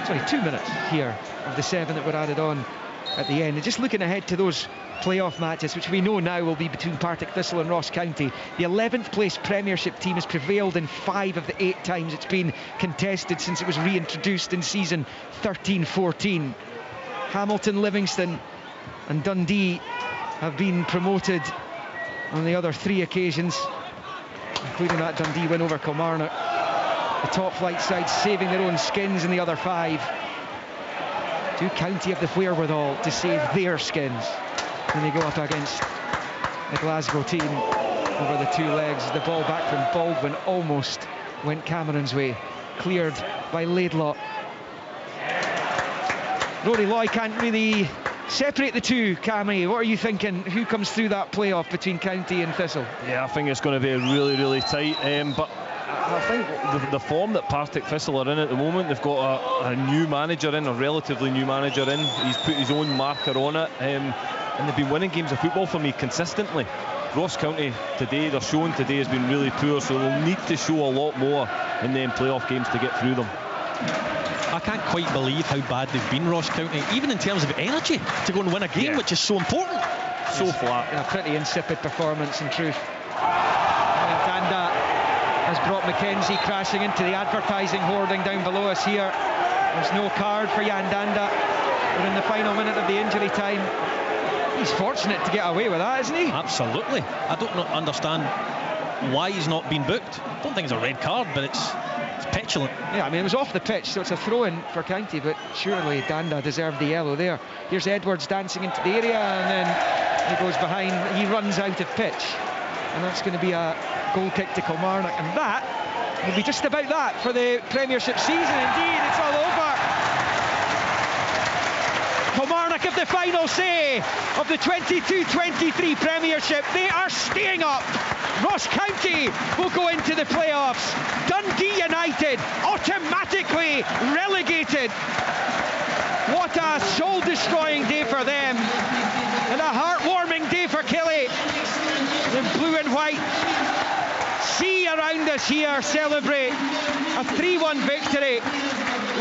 sorry, 2 minutes here of the 7 that were added on at the end. And just looking ahead to those playoff matches, which we know now will be between Partick Thistle and Ross County. The 11th place Premiership team has prevailed in 5 of the 8 times it's been contested since it was reintroduced in season 13-14. Hamilton, Livingston and Dundee have been promoted on the other 3 occasions, including that Dundee win over Kilmarnock. The top flight sides saving their own skins in the other 5. Do County have the wherewithal to save their skins when they go up against the Glasgow team over the 2 legs? The ball back from Baldwin almost went Cameron's way, cleared by Laidlaw. Rory Loy can't really separate the two. Cammy, what are you thinking? Who comes through that playoff between County and Thistle? Yeah, I think it's going to be really, really tight. But I think the form that Partick Thistle are in at the moment, they've got a new manager in, a relatively new manager in. He's put his own marker on it, and they've been winning games of football for me consistently. Ross County today, their showing today has been really poor, so they'll need to show a lot more in them playoff games to get through them. I can't quite believe how bad they've been, Ross County, even in terms of energy to go and win a game, which is so important. So flat. A pretty insipid performance in truth. Danda has brought Mackenzie crashing into the advertising hoarding down below us here. There's no card for Jan Danda. We're in the final minute of the injury time. He's fortunate to get away with that, isn't he? Absolutely. I don't understand why he's not been booked. I don't think it's a red card, but it's petulant. Yeah, I mean, it was off the pitch, so it's a throw-in for County, but surely Danda deserved the yellow there. Here's Edwards dancing into the area, and then he goes behind. He runs out of pitch, and that's going to be a goal kick to Kilmarnock, and that will be just about that for the Premiership season. Indeed, it's all over. Kilmarnock have the final say of the 22-23 Premiership. They are staying up. Ross County will go into the playoffs. Dundee United automatically relegated. What a soul-destroying day for them, and a heartwarming day for Killie. The blue and white sea around us here celebrate a 3-1 victory.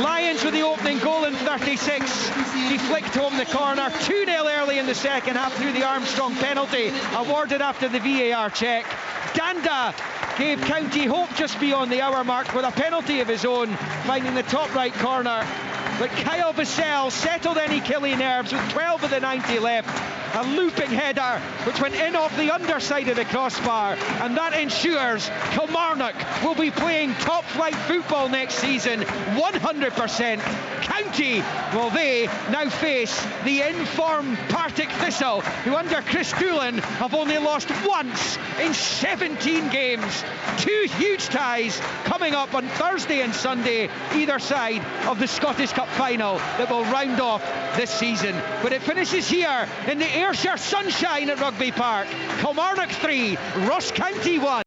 Lions with the opening goal in 36. He flicked home the corner. 2-0 early in the second half through the Armstrong penalty, awarded after the VAR check. Danda gave County hope just beyond the hour mark with a penalty of his own, finding the top right corner. But Kyle Vassell settled any Killie nerves with 12 of the 90 left. A looping header which went in off the underside of the crossbar, and that ensures Kilmarnock will be playing top flight football next season 100%. County, well, they now face the in-form Partick Thistle, who under Chris Doolan have only lost once in 17 games. 2 huge ties coming up on Thursday and Sunday, either side of the Scottish Cup final that will round off this season. But it finishes here in the Ayrshire sunshine at Rugby Park. Kilmarnock 3, Ross County 1.